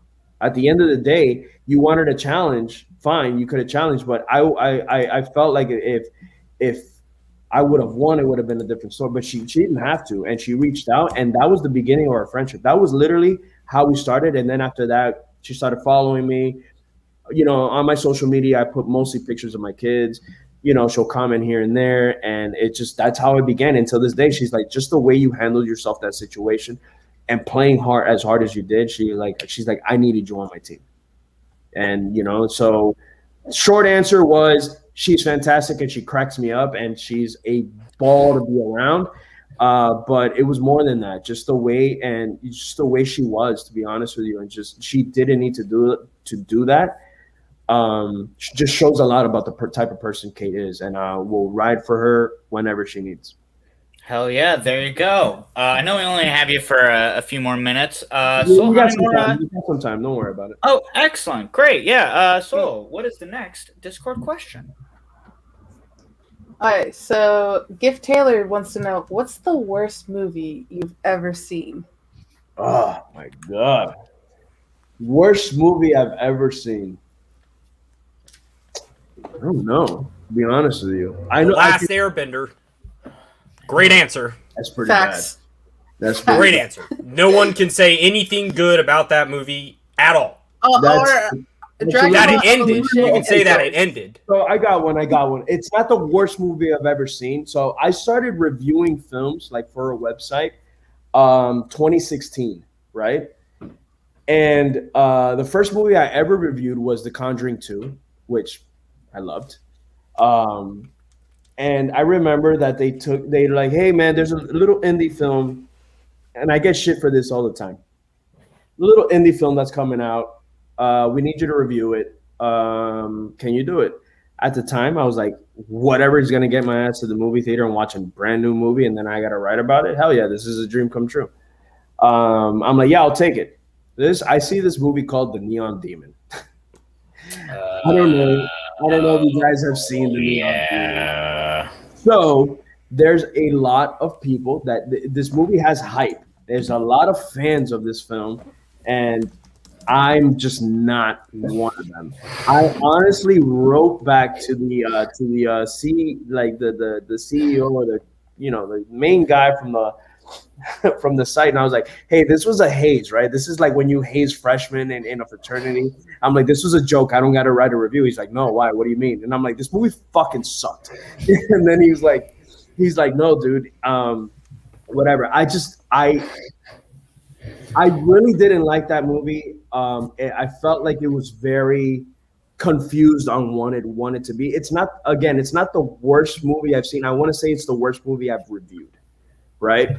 At the end of the day, you wanted a challenge. Fine, you could have challenged, but I felt like if I would have won, it would have been a different story. But she didn't have to, and she reached out, and that was the beginning of our friendship. That was literally how we started. And then after that, she started following me. You know, on my social media, I put mostly pictures of my kids. You know, she'll comment here and there, and that's how it began. Until this day, she's like, just the way you handled yourself that situation, and playing as hard as you did. She's like, I needed you on my team, and you know, so short answer was, she's fantastic and she cracks me up and she's a ball to be around. But it was more than that, just the way she was, to be honest with you. And just, she didn't need to do that. Just shows a lot about the type of person Kate is, and we'll ride for her whenever she needs. Hell yeah, there you go. I know we only have you for a few more minutes. We got some time. Don't worry about it. Oh, excellent. Great. Yeah. So what is the next Discord question? All right. So Gift Taylor wants to know, what's the worst movie you've ever seen? Oh, my God. Worst movie I've ever seen. I don't know, to be honest with you. I know Last Airbender. Great answer. That's pretty Facts. bad. That's Great answer. No one can say anything good about that movie at all. That it ended. You can say that it ended. So I got one. It's not the worst movie I've ever seen. So I started reviewing films like for a website 2016, right? And the first movie I ever reviewed was The Conjuring 2, which I loved. And I remember that they're like, hey man, there's a little indie film, and I get shit for this all the time. A little indie film that's coming out. We need you to review it. Can you do it? At the time, I was like, whatever is gonna get my ass to the movie theater and watch a brand new movie, and then I gotta write about it. Hell yeah, this is a dream come true. I'm like, yeah, I'll take it. I see this movie called The Neon Demon. I don't know if you guys have seen The Neon Demon. So there's a lot of people that this movie has hype. There's a lot of fans of this film, and I'm just not one of them. I honestly wrote back to the CEO or the main guy from the site, and I was like, hey, this was a haze, right? This is like when you haze freshmen in a fraternity. I'm like, this was a joke. I don't got to write a review. He's like, no, why? What do you mean? And I'm like, this movie fucking sucked. And then he's like, no, dude, whatever. I really didn't like that movie. I felt like it was very confused on what it wanted to be. It's not the worst movie I've seen. I want to say it's the worst movie I've reviewed, right?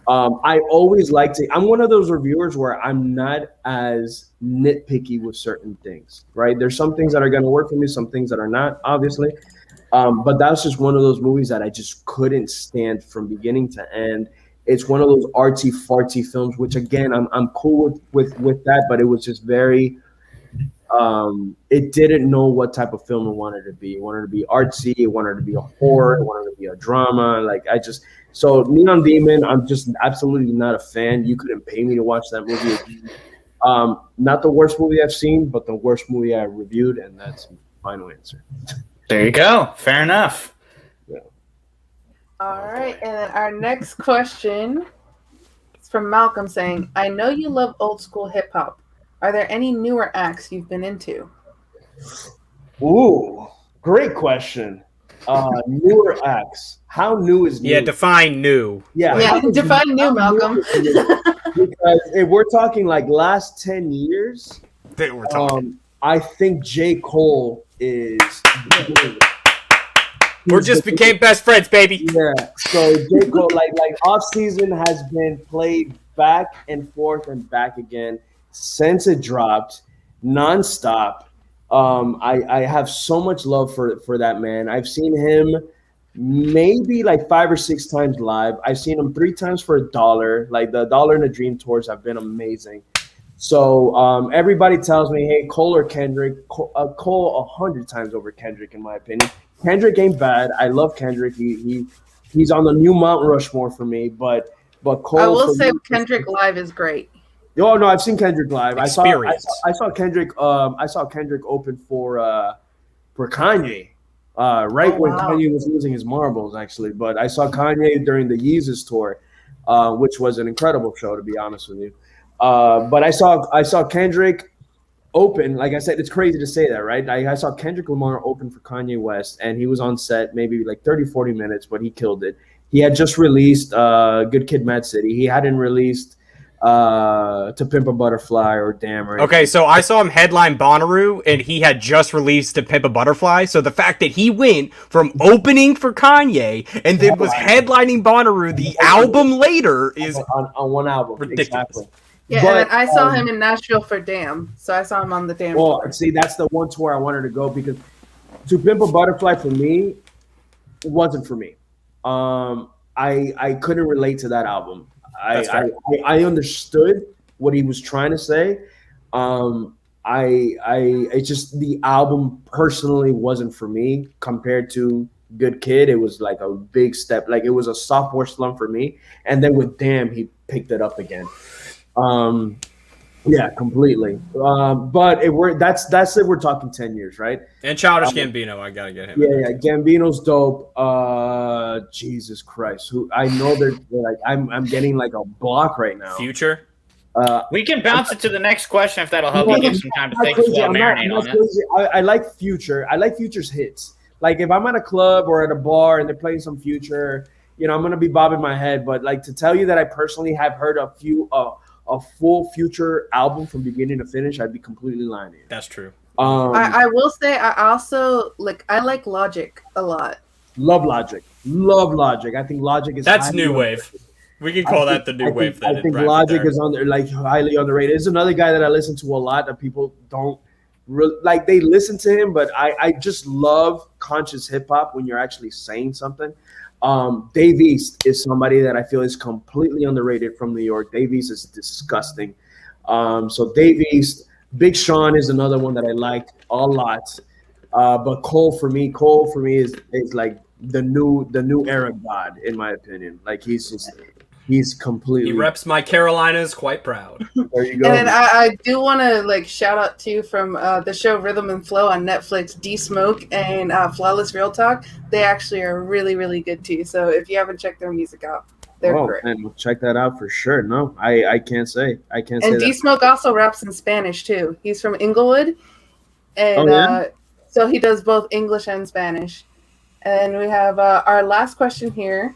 I always like to. I'm one of those reviewers where I'm not as nitpicky with certain things, right? There's some things that are going to work for me, some things that are not, obviously. But that's just one of those movies that I just couldn't stand from beginning to end. It's one of those artsy fartsy films, which again, I'm cool with that, but it was just very. It didn't know what type of film it wanted to be. It wanted to be artsy. It wanted to be a horror. It wanted to be a drama. So Neon Demon, I'm just absolutely not a fan. You couldn't pay me to watch that movie again. Not the worst movie I've seen, but the worst movie I reviewed, and that's my final answer. There you go. Fair enough. Yeah. All right, and then our next question is from Malcolm saying, I know you love old school hip hop. Are there any newer acts you've been into? Ooh, great question. newer acts. How new is new? Yeah, define new. Yeah, define new, Malcolm. Because if we're talking like last 10 years, We're talking. I think J. Cole is. We just became best friends, baby. Yeah. So J. Cole, like off season has been played back and forth and back again since it dropped, nonstop. I have so much love for that man. I've seen him maybe like 5 or 6 times live. I've seen him 3 times for $1. Like the $1 and a Dream tours have been amazing. So everybody tells me, hey, Cole or Kendrick. Cole 100 times over Kendrick, in my opinion. Kendrick ain't bad. I love Kendrick. He's on the new Mount Rushmore for me. But Cole. I will say Kendrick live is great. Oh no, I've seen Kendrick live. I saw Kendrick. I saw Kendrick open for Kanye. When Kanye was losing his marbles, actually. But I saw Kanye during the Yeezus tour, which was an incredible show, to be honest with you. But I saw Kendrick open. Like I said, it's crazy to say that, right? I saw Kendrick Lamar open for Kanye West, and he was on set maybe like 30, 40 minutes, but he killed it. He had just released Good Kid, Mad City. He hadn't released To Pimp a Butterfly or Damn. Okay, so I saw him headline Bonnaroo, and he had just released To Pimp a Butterfly. So the fact that he went from opening for Kanye and then was headlining Bonnaroo the album later is on one album. Ridiculous. Exactly. Yeah, but, and I saw him in Nashville for Damn. So I saw him on the Damn tour. See, that's the one tour I wanted to go because To Pimp a Butterfly for me wasn't for me. I couldn't relate to that album. I understood what he was trying to say. It's just the album personally wasn't for me compared to Good Kid. It was like a big step. Like it was a sophomore slump for me. And then with Damn, he picked it up again. Yeah, completely. But that's if we're talking 10 years, right? And Childish Gambino, I gotta get him. Yeah, Gambino's dope. Jesus Christ, who I know they're like I'm getting like a block right now. Future. We can bounce it to the next question if that'll help you give some time to think as well. Marinate on it. I like Future. I like Future's hits. Like if I'm at a club or at a bar and they're playing some Future, I'm gonna be bobbing my head. But like to tell you that I personally have heard a full Future album from beginning to finish, I'd be completely lying to you. That's true. I will say I also I like Logic a lot. Love Logic. I think Logic is new wave. We can call that the new wave. I think Logic is highly underrated. There's another guy that I listen to a lot that people don't like. They listen to him, but I just love conscious hip hop when you're actually saying something. Dave East is somebody that I feel is completely underrated from New York. Dave East is disgusting. So Dave East, Big Sean is another one that I liked a lot. But Cole for me is like the new era god in my opinion. Like he's completely. He reps my Carolinas quite proud. There you go. And I do want to shout out too from the show Rhythm and Flow on Netflix, D-Smoke and Flawless Real Talk. They actually are really, really good too. So if you haven't checked their music out, they're great. And we'll check that out for sure. No, I can't say. And D-Smoke also raps in Spanish too. He's from Inglewood, and so he does both English and Spanish. And we have our last question here.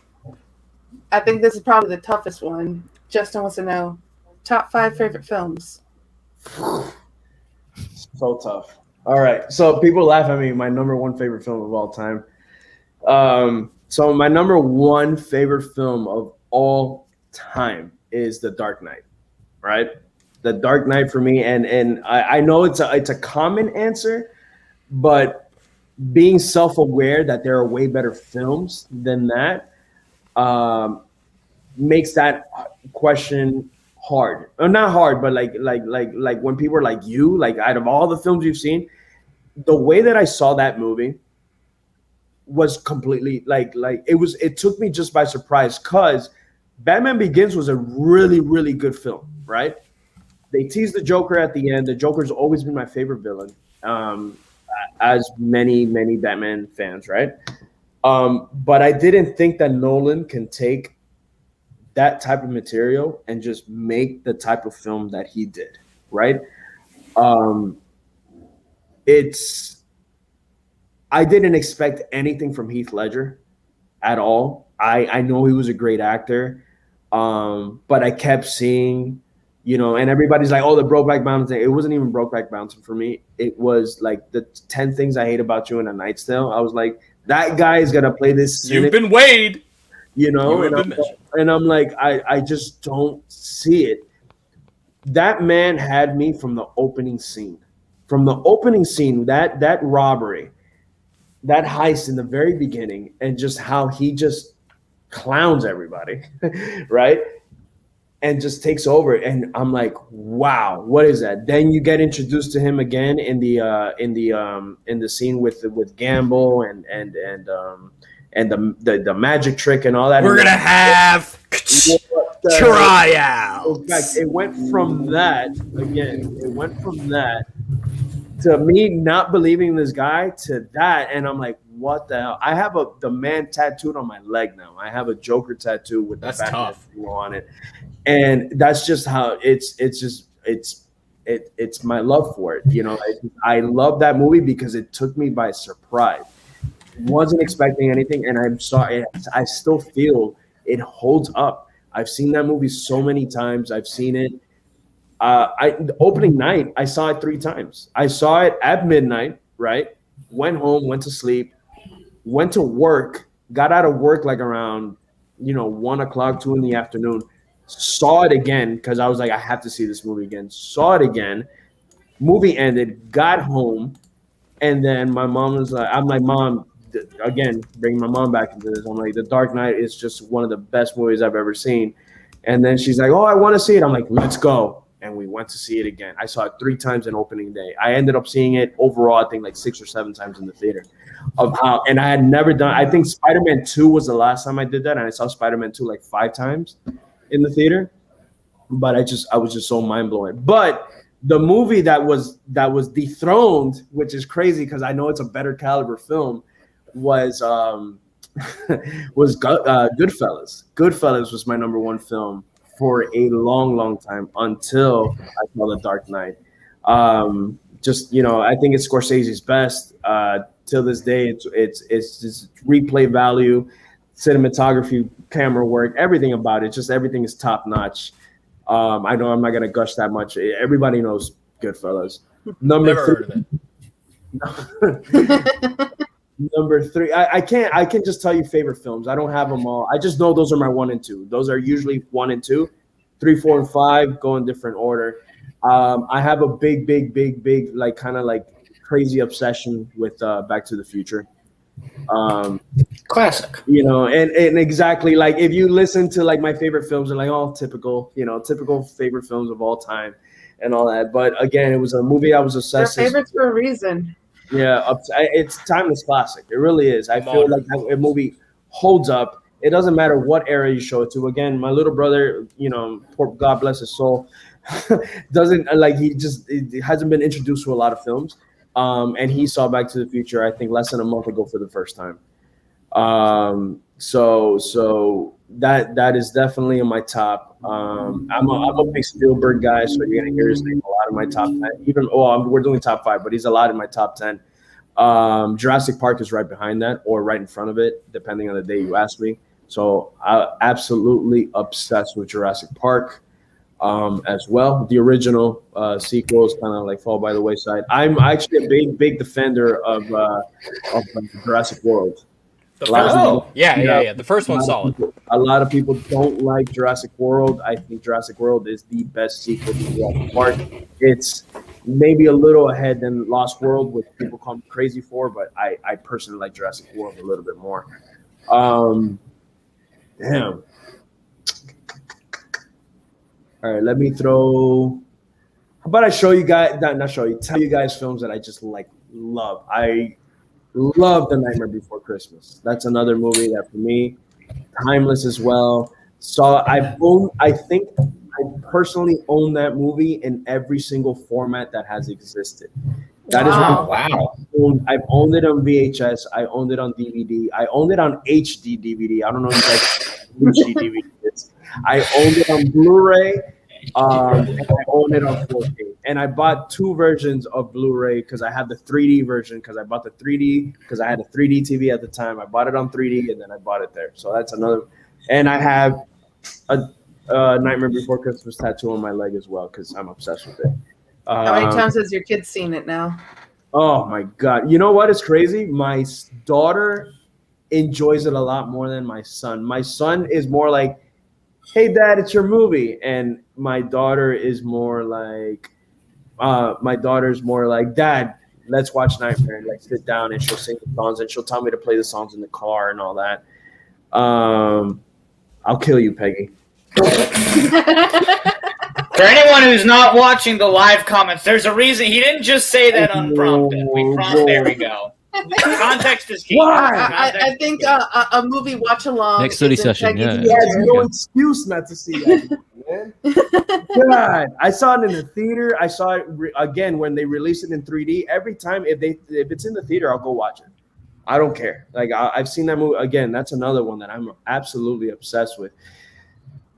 I think this is probably the toughest one. Justin wants to know top 5 favorite films. So tough. All right. So people laugh at me. My number 1 favorite film of all time. So my number 1 favorite film of all time is The Dark Knight. Right? The Dark Knight for me. And I know it's a common answer, but being self-aware that there are way better films than that makes that question hard. Or not hard, but like when people are like you, like out of all the films you've seen, the way that I saw that movie was completely it took me just by surprise because Batman Begins was a really, really good film, right? They teased the Joker at the end. The Joker's always been my favorite villain, as many Batman fans, right? But I didn't think that Nolan can take that type of material and just make the type of film that he did, right? I didn't expect anything from Heath Ledger at all. I know he was a great actor, but I kept seeing, and everybody's like, oh, the Brokeback Mountain thing. It wasn't even Brokeback Mountain for me. It was like the 10 Things I Hate About You in A Knight's Tale. I was like, that guy is going to play this. You've been weighed. And I'm like, I just don't see it. That man had me from the opening scene. From the opening scene, that robbery, that heist in the very beginning, and just how he just clowns everybody, right? And just takes over. And I'm like, wow, what is that? Then you get introduced to him again in the scene with Gamble and the magic trick and all that. We're gonna have tryouts. In fact, it went from that to me not believing this guy to that, and I'm like, what the hell? I have the man tattooed on my leg now. I have a Joker tattoo with the Batman on it, and that's just how it's my love for it. I love that movie because it took me by surprise. Wasn't expecting anything, and I'm sorry. I still feel it holds up. I've seen that movie so many times. I've seen it. The opening night, I saw it 3 times. I saw it at midnight, right? Went home, went to sleep, went to work, got out of work like around, 1 o'clock, 2 in the afternoon. Saw it again because I was like, I have to see this movie again. Saw it again. Movie ended, got home, and then my mom was like, I'm like, Mom, again, bringing my mom back into this. I'm like, The Dark Knight is just one of the best movies I've ever seen. And then she's like, oh, I want to see it. I'm like, let's go. And we went to see it again. I saw it 3 times in opening day. I ended up seeing it overall, I think like 6 or 7 times in the theater. And I had never done, I think Spider-Man 2 was the last time I did that. And I saw Spider-Man 2 like 5 times in the theater. But I was just so mind blowing. But the movie that was dethroned, which is crazy because I know it's a better caliber film, was Goodfellas. Goodfellas was my number 1 film for a long, long time until I saw The Dark Knight. I think it's Scorsese's best. Till this day, it's just replay value, cinematography, camera work, everything about it. Just everything is top notch. I know I'm not gonna gush that much. Everybody knows Goodfellas. Number 3. I can't just tell you favorite films. I don't have them all. I just know those are my 1 and 2. Those are usually 1 and 2. 3, 4, and 5 go in different order. I have a big like kind of like crazy obsession with Back to the Future. Classic. And exactly like if you listen to like my favorite films are like all typical favorite films of all time and all that. But again, it was a movie I was obsessed with. Favorites for a reason. Yeah, it's timeless classic. It really is. I feel like a movie holds up. It doesn't matter what era you show it to. Again, my little brother, God bless his soul, doesn't like he hasn't been introduced to a lot of films. And he saw Back to the Future, I think, less than a month ago for the first time. So that is definitely in my top. I'm a big Spielberg guy, so you're gonna hear his name a lot in my top 10. We're doing top 5, but he's a lot in my top 10. Jurassic Park is right behind that, or right in front of it, depending on the day you ask me. So I'm absolutely obsessed with Jurassic Park. As well, the original sequels kind of like fall by the wayside. I'm actually a big defender of Jurassic World. The first one's solid. A lot of people don't like Jurassic World. I think Jurassic World is the best sequel to Jurassic Park. It's maybe a little ahead than Lost World, which people call me crazy for, but I personally like Jurassic World a little bit more. Damn. All right, let me throw. How about I show you guys? Tell you guys films that I just love. I love The Nightmare Before Christmas. That's another movie that for me, timeless as well. So I think I personally own that movie in every single format that has existed. That is wow. I've owned it on VHS. I owned it on DVD. I owned it on HD DVD. I don't know if you guys HD DVD is. I owned it on Blu-ray. And I own it on 4K. and I bought 2 versions of Blu-ray because I had the 3D version because I bought the 3D because I had a 3D TV at the time. I bought it on 3D and then I bought it there. So that's another. And I have a Nightmare Before Christmas tattoo on my leg as well because I'm obsessed with it. How many times has your kid seen it now? Oh my God! You know what is crazy? My daughter enjoys it a lot more than my son. My son is more like, "Hey, Dad, it's your movie," and my daughter is more like, "Dad, let's watch Nightmare and let's sit down," and she'll sing the songs and she'll tell me to play the songs in the car and all that. I'll kill you, Peggy. For anyone who's not watching the live comments, there's a reason he didn't just say that unprompted. There we go. Context is key. I think a movie watch along. Next study session. Yeah. He has no excuse not to see that, man. God, I saw it in the theater. I saw it again when they released it in 3D. Every time, if it's in the theater, I'll go watch it. I don't care. Like I've seen that movie again. That's another one that I'm absolutely obsessed with.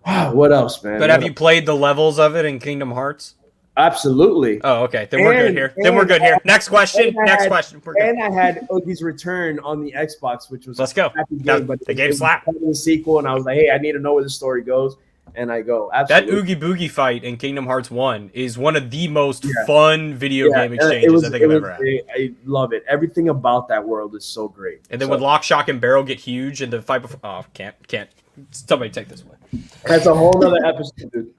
What else, man? But have you played the levels of it in Kingdom Hearts? Absolutely. Oh, okay. Then we're good here. Next question. And I had Oogie's Return on the Xbox, which was let's go. Game, but the game slapped. The sequel, and I was like, hey, I need to know where the story goes. And I go, absolutely. That Oogie Boogie fight in Kingdom Hearts 1 is one of the most fun video game exchanges I think I've ever had. I love it. Everything about that world is so great. And then when Lock, Shock, and Barrel get huge and the fight before... Oh, can't. Somebody take this one. That's a whole other episode, dude.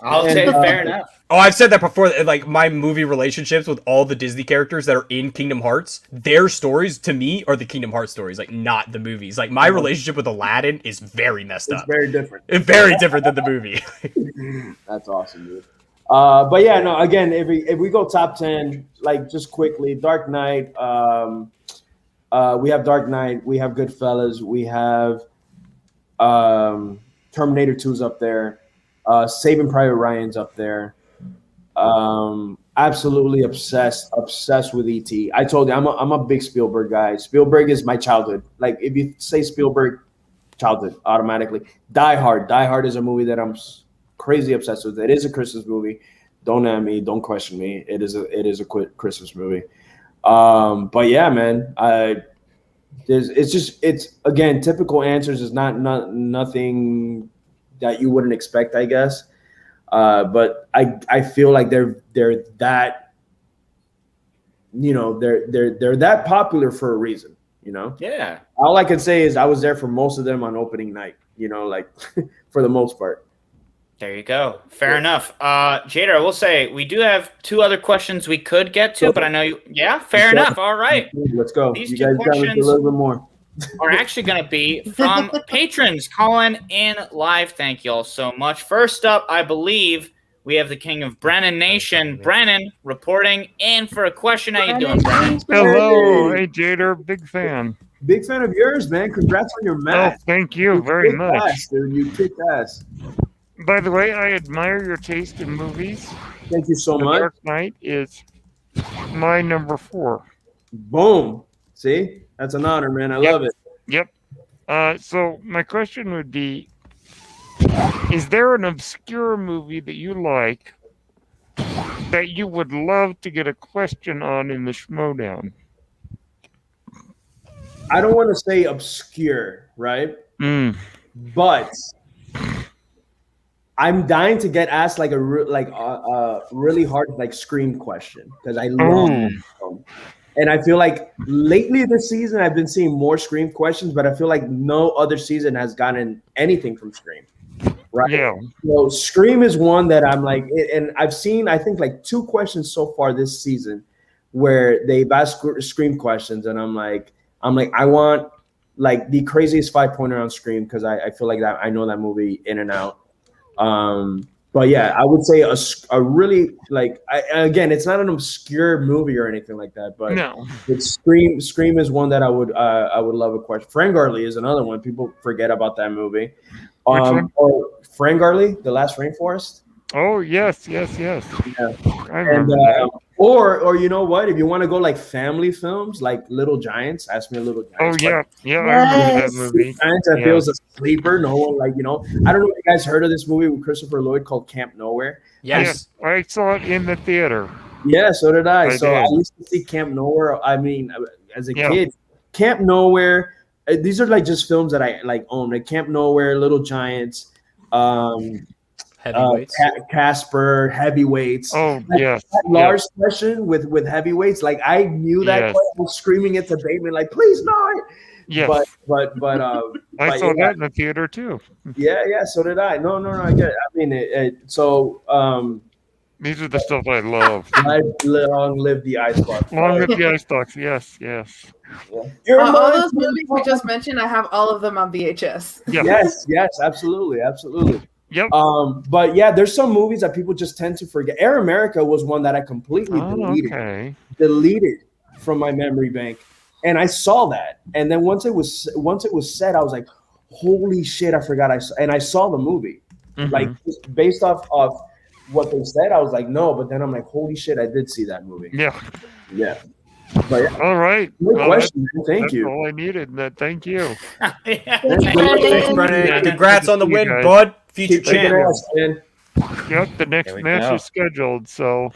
I'll say fair enough. Oh, I've said that before. Like, my movie relationships with all the Disney characters that are in Kingdom Hearts, their stories, to me, are the Kingdom Hearts stories, like, not the movies. Like, my relationship with Aladdin is very messed up. It's very different. It's very different than the movie. That's awesome, dude. But yeah, no, again, if we go top 10, like, just quickly, Dark Knight, we have Dark Knight, we have Goodfellas, we have Terminator 2's up there. Saving Private Ryan's up there. Absolutely obsessed with E.T. I told you I'm a big Spielberg guy. Spielberg is my childhood. Like if you say Spielberg, childhood automatically. Die Hard is a movie that I'm crazy obsessed with. It is a Christmas movie. Don't at me. Don't question me. It is a Christmas movie. But yeah, man. It's again typical answers. Is nothing that you wouldn't expect, I guess. But I feel like they're that, you know, they're that popular for a reason, you know? Yeah. All I can say is I was there for most of them on opening night, you know, like for the most part. There you go. Fair enough. Jader, I will say we do have 2 other questions we could get to, but I know you. Yeah, fair enough. All right. Let's go. These you 2 guys got me a little bit more. Are actually going to be from patrons calling in live. Thank you all so much. First up, I believe we have the king of Brennan Nation, Brennan, reporting in for a question. How you doing, Brennan? Hello. Hey, Jader. Big fan. Big fan of yours, man. Congrats on your match. Oh, thank you very much. Ass, dude. You kicked ass. By the way, I admire your taste in movies. Thank you so much. Dark Knight is my number 4. Boom. See? That's an honor, man. I love it. Yep. So my question would be, is there an obscure movie that you like that you would love to get a question on in the Schmoedown? I don't want to say obscure, right? But I'm dying to get asked like a really hard like Scream question because I love them. And I feel like lately this season I've been seeing more Scream questions, but I feel like no other season has gotten anything from Scream. Right? Yeah. So Scream is one that I'm like, and I've seen I think like 2 questions so far this season where they've asked Scream questions, and I'm like I want like the craziest 5-pointer on Scream because I feel like that I know that movie in and out. But yeah, I would say a really like again, it's not an obscure movie or anything like that, but no, it's Scream. Scream is one that I would love a question. Ferngully is another one. People forget about that movie. Or Ferngully, The Last Rainforest. Oh yes. Yeah. I remember that. Or you know what? If you want to go like family films, like Little Giants, Ask Me a Little Oh Giants. yeah, I remember that Yes. movie. Giants, I feel is a sleeper. No one like I don't know if you guys heard of this movie with Christopher Lloyd called Camp Nowhere. Yes. Yeah, I saw it in the theater. Yeah, so did I. I So I did. used to see Camp Nowhere. I mean, as a Yeah. kid, Camp Nowhere. These are like just films that I like own. Like Camp Nowhere, Little Giants, Heavyweights. Casper, Heavyweights. Oh Like, yes, that Lars question with Heavyweights. Like I knew that. Yes. I was screaming at the Bateman, like, please not. yes. But I saw yeah. that in the theater too. Yeah. So did I. No. I get it. I mean, These are the stuff I love. long live the ice block. Long with the ice stocks. Yes. You're All mine. those movies we just mentioned, I have all of them on VHS. Yeah. Yes, absolutely. Yep. But yeah, there's some movies that people just tend to forget. Air America was one that I completely Okay. deleted from my memory bank, and I saw that. And then once it was said, I was like, "Holy shit!" I forgot. I saw the movie, Mhm. like just based off of what they said. I was like, "No," but then I'm like, "Holy shit!" I did see that movie. Yeah. Yeah. But yeah, All right. good Well, question. Man. Thank that's you. all I needed. Thank you. Thanks, Brennan. Yeah, Congrats on the good to see you win, guys. bud. Future Keep kicking champ. ass, man. Yep. The next There we match go. is scheduled, so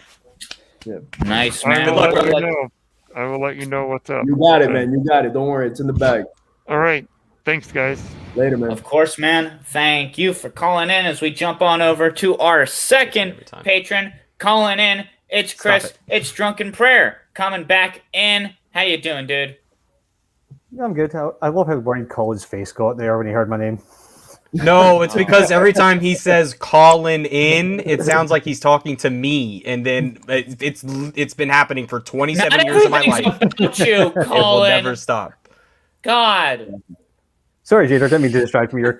Nice, I man. will luck. let you know. I will let you know what's up. You got it, man. You got it. Don't worry. It's in the bag. All right. Thanks, guys. Later, man. Of course, man. Thank you for calling in as we jump on over to our second Every time. patron calling in. It's Chris. it. It's Drunken Prayer coming back in. How you doing, dude? I'm good. I love how worried Colin's face got there when he heard my name. No, it's because every time he says "calling in," it sounds like he's talking to me, and then it's been happening for 27 Not years of my everything's life. about you, It will Colin. never stop. God. Sorry, Jader, didn't mean to distract from you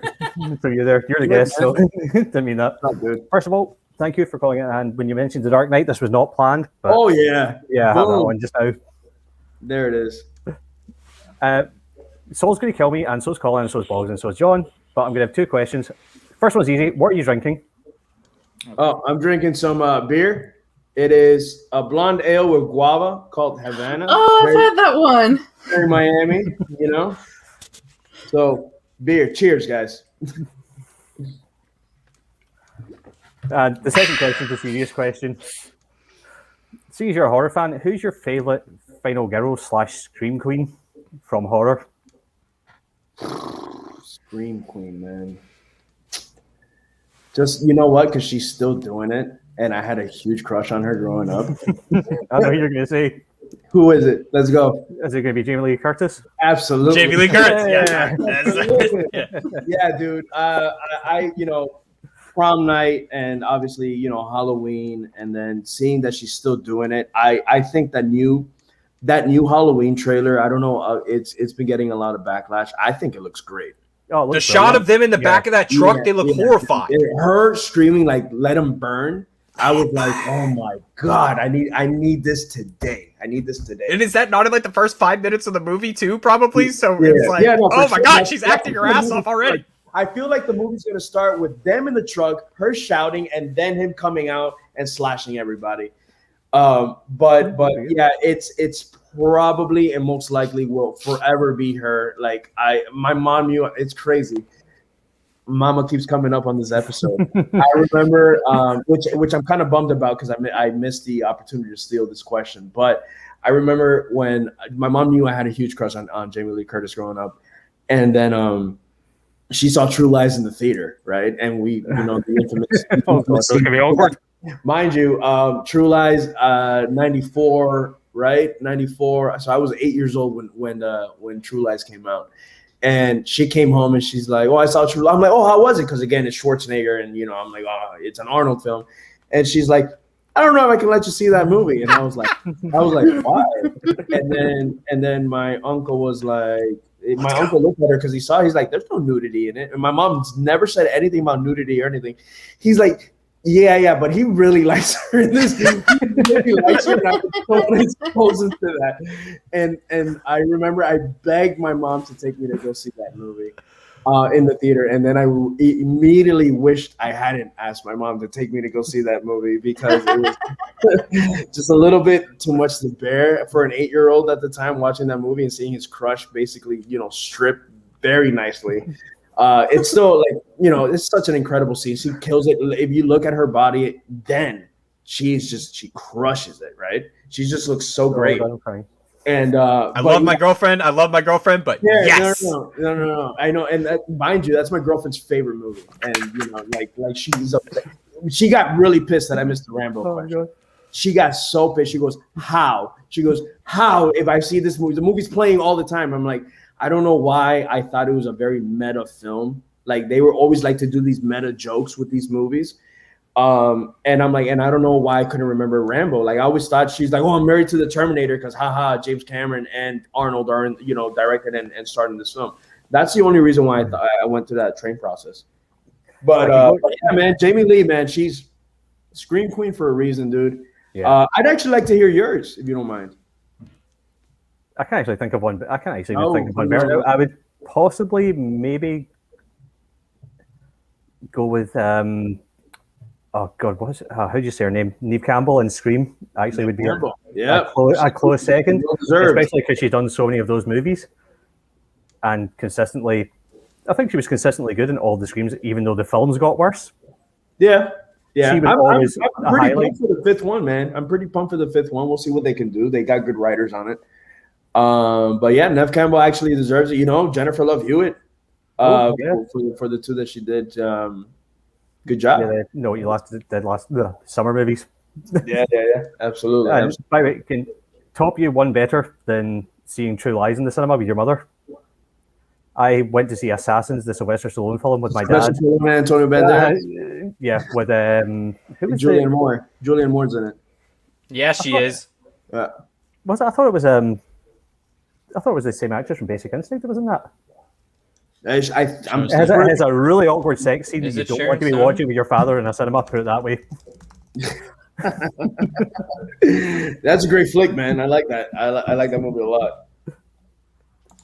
there. You're the guest, so didn't mean that. Not good. First of all, thank you for calling in. And when you mentioned The Dark Knight, this was not planned, but Oh yeah. yeah, I have that Boom. one just now. There it is. Saul's going to kill me, and so's Colin, and so's Boggs, and so's John. But I'm going to have two questions. First one's easy. What are you drinking? Oh, I'm drinking some beer. It is a blonde ale with guava called Havana. Oh, I've had that one. Very Miami, So beer. Cheers, guys. The second question is a serious question. Seeing as you're a horror fan, who's your favourite final girl / scream queen from horror? Scream Queen, man. Just you know what? Because she's still doing it, and I had a huge crush on her growing up. I know who you're going to say. Who is it? Let's go. Is it going to be Jamie Lee Curtis? Absolutely. Jamie Lee Curtis. Yeah. Yeah, dude. I prom night and obviously Halloween, and then seeing that she's still doing it. I think that new Halloween trailer, I don't know, it's been getting a lot of backlash. I think it looks great. Oh, it The looks shot brilliant. of them in the back of that truck, they look horrified. Her screaming like "Let them burn." I was like, "Oh my god, I need this today. I need this today." And is that not in like the first 5 minutes of the movie too? Probably. So Yeah. it's like, Yeah, no, for oh my sure. god, Like, she's acting her ass off already. Like, I feel like the movie's gonna start with them in the truck, her shouting, and then him coming out and slashing everybody. But yeah, it's probably and most likely will forever be her. Like my mom knew. It's crazy. Mama keeps coming up on this episode. I remember, which I'm kind of bummed about because I missed the opportunity to steal this question. But I remember when my mom knew I had a huge crush on Jamie Lee Curtis growing up, and then she saw True Lies in the theater, right? And we, the infamous. Oh, God, it's gonna be awkward. Mind you, True Lies, 94, right? 94. So I was 8 years old when True Lies came out. And she came home and she's like, "Oh, I saw True Lies." I'm like, "Oh, how was it?" Because again, it's Schwarzenegger, and I'm like, "Oh, it's an Arnold film." And she's like, "I don't know if I can let you see that movie." And I was like, "Why?" And then my uncle was like, uncle looked at her because he's like, "There's no nudity in it." And my mom's never said anything about nudity or anything. He's like, Yeah, but he really likes her in this. He really likes her, and I totally exposed him to that. And I remember I begged my mom to take me to go see that movie. in the theater, and then I immediately wished I hadn't asked my mom to take me to go see that movie because it was just a little bit too much to bear for an 8-year-old at the time watching that movie and seeing his crush basically, stripped very nicely. It's still it's such an incredible scene. She kills it. If you look at her body, then she crushes it, right? She just looks so great. And I love my girlfriend. But yes, no. I know, and mind you, that's my girlfriend's favorite movie. And she got really pissed that I missed the Rambo question. God. She got so pissed. She goes, "How?" She goes, "How? If I see this movie, the movie's playing all the time." I'm like, I don't know why I thought it was a very meta film. Like they were always like to do these meta jokes with these movies. And I'm like, and I don't know why I couldn't remember Rambo. Like I always thought she's like, oh, I'm married to the Terminator because haha, James Cameron and Arnold are directed and starting this film. That's the only reason why I went through that train process. But yeah, man, Jamie Lee, man, she's Scream Queen for a reason, dude. Yeah. I'd actually like to hear yours if you don't mind. I can't actually think of one. I can't actually think of one better. I would possibly maybe go with oh God, what was it? How do you say her name? Neve Campbell and Scream actually would be a close second, especially because she's done so many of those movies, and consistently, I think she was consistently good in all the Screams, even though the films got worse. Yeah. I'm pretty highlight. pumped for the 5th one, man. I'm pretty pumped for the 5th one. We'll see what they can do. They got good writers on it. But yeah, Neve Campbell actually deserves it. Jennifer Love Hewitt for the 2 that she did. Good job. Yeah, you did last the summer movies. Yeah, absolutely. By the way, can top you one better than seeing True Lies in the cinema with your mother? I went to see Assassins, the Sylvester Stallone film, with my dad. Antonio Banderas. With who was Julianne Moore. Julianne Moore's in it. Yeah, she is. Was it? I thought it was the same actress from Basic Instinct that was in that. It has a really awkward sex scene that you don't want to be watching with your father in a cinema, put it that way. That's a great flick, man. I like that. I like that movie a lot.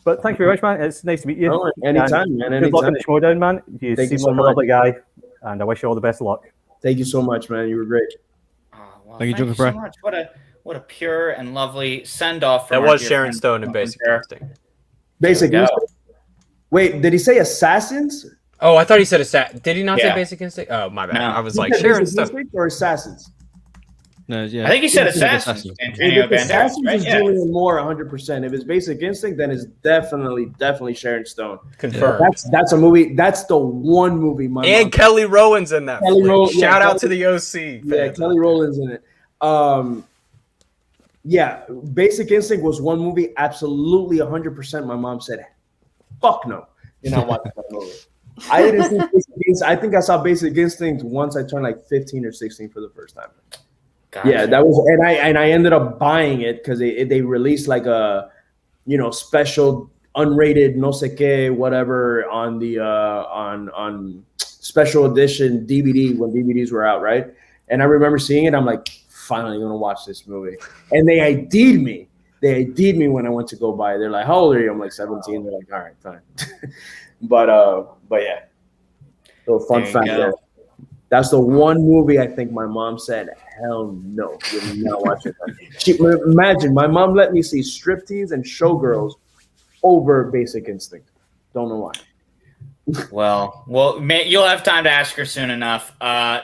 But thank you very much, man. It's nice to meet you. Anytime, man. Good luck in the Schmoedown, man. You seem like a lovely guy, and I wish you all the best of luck. Thank you so much, man. You were great. Thank you so much. What a pure and lovely send off. That was Sharon Stone in Basic Instinct. Basic Instinct. Wait, did he say Assassins? Oh, I thought he said Assassins. Did he not say Basic Instinct? Oh, my bad. No. I was like, Sharon Stone. Or Assassins? No, yeah. I think he said Assassins. If Assassins is Julianne Moore 100%. If it's Basic Instinct, then it's definitely Sharon Stone. Confirmed. That's a movie. That's the one movie. And Kelly Rowland's in that. Shout out to the OC. Yeah, Kelly Rowland's in it. Yeah, Basic Instinct was one movie. Absolutely 100%. My mom said, "Fuck no," you're not watching that movie. I didn't see Basic Instinct. I think I saw Basic Instinct once I turned like 15 or 16 for the first time. Gotcha. Yeah, that was, and I ended up buying it because they released like a, special unrated no sé qué whatever on the on special edition DVD when DVDs were out, right? And I remember seeing it. I'm like, finally gonna watch this movie, and they ID'd me. They ID'd me when I went to go buy it. They're like, how old are you? I'm like 17. They're like, all right, fine. but yeah. So fun fact there. That's the one movie I think my mom said, hell no, you're not watching that. Imagine, my mom let me see striptease and showgirls over Basic Instinct. Don't know why. Well, you'll have time to ask her soon enough.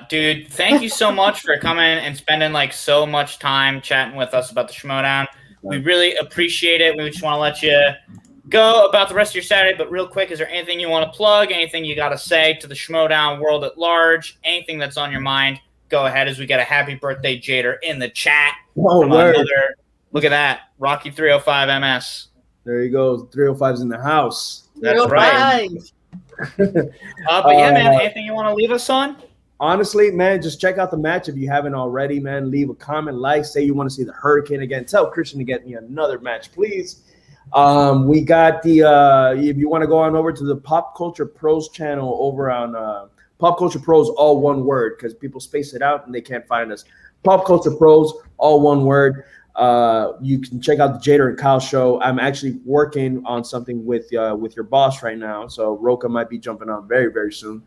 Dude, thank you so much for coming and spending like so much time chatting with us about the Schmoedown. We really appreciate it. We just want to let you go about the rest of your Saturday, but real quick, is there anything you want to plug, anything you got to say to the Schmoedown world at large, anything that's on your mind? Go ahead, as we get a happy birthday Jader in the chat. Look at that, Rocky 305 MS. There you go, 305's in the house. That's right. But yeah, man, anything you want to leave us on? Honestly, man, just check out the match if you haven't already, man. Leave a comment, say you want to see the Hurricane again. Tell Christian to get me another match, please. We got the if you want to go on over to the Pop Culture Pros channel over on Pop Culture Pros, all one word, because people space it out and they can't find us. Pop Culture Pros, all one word. You can check out the Jader and Kyle show. I'm actually working on something with your boss right now, so Rocha might be jumping on very, very soon.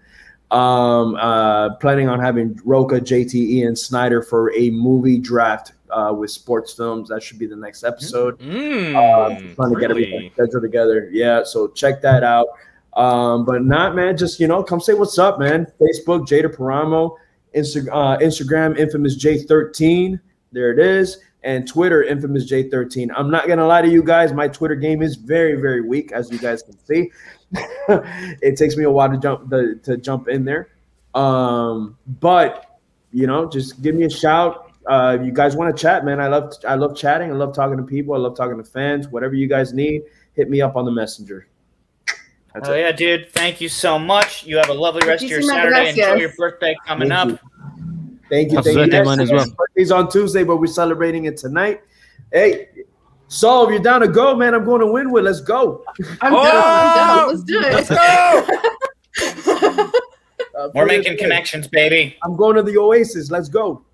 Planning on having Rocha, JT, and Snyder for a movie draft with sports films. That should be the next episode. Trying to get everything scheduled together. Yeah, so check that out. But not, man, just, come say what's up, man. Facebook, Jader Paramo. Instagram, infamous J13. There it is. And Twitter, infamous J13. I'm not gonna lie to you guys, my Twitter game is very, very weak, as you guys can see. It takes me a while to jump in there. But just give me a shout. If you guys want to chat, man, I love chatting. I love talking to people. I love talking to fans. Whatever you guys need, hit me up on the messenger. Yeah, dude. Thank you so much. You have a lovely rest of your Saturday. Enjoy your birthday coming up. Thank you. Happy birthday, mine as well. Birthday's on Tuesday, but we're celebrating it tonight. Hey, Saul, if you're down to go, man, I'm going to Wynwood. Let's go. I'm down. Let's do it. Let's go. We're making connections, baby. I'm going to the Oasis. Let's go.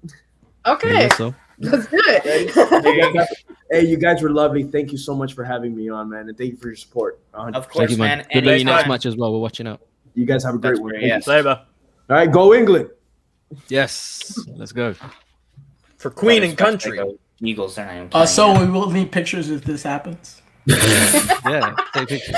Okay. Let's do it. Hey, you guys were lovely. Thank you so much for having me on, man, and thank you for your support. Of course, you, man. Good luck your next match as well. We're watching out. You guys have a great one. Yes. Labour. All right, go England. Yes, let's go. For Queen and Country. Eagles, they're not even playing So yet. we will need pictures if this happens. Yeah, take pictures.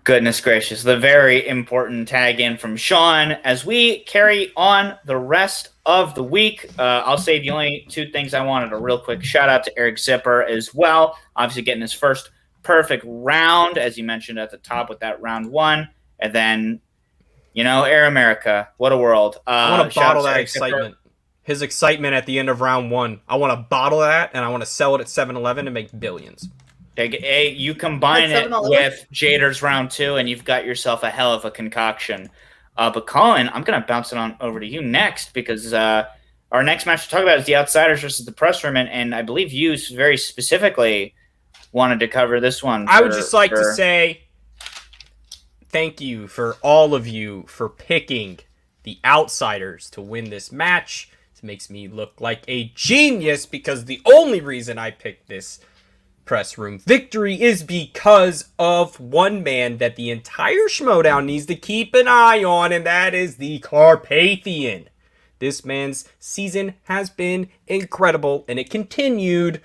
Goodness gracious. The very important tag in from Sean as we carry on the rest of the week. I'll say the only two things I wanted a real quick shout out to Eric Zipper as well. Obviously getting his first perfect round, as you mentioned at the top with that round one. And then, Air America. What a world. I want to bottle that Eric Zipper. excitement. His excitement at the end of round one. I want to bottle that, and I want to sell it at 7-Eleven and make billions. You combine it with Jader's round two, and you've got yourself a hell of a concoction. But Colin, I'm going to bounce it on over to you next because our next match to talk about is the Outsiders versus the Press Room, and I believe you very specifically wanted to cover this one. I would just like to say thank you for all of you for picking the Outsiders to win this match. This makes me look like a genius because the only reason I picked this Press Room victory is because of one man that the entire Schmoedown needs to keep an eye on, and that is the Carpathian. This man's season has been incredible, and it continued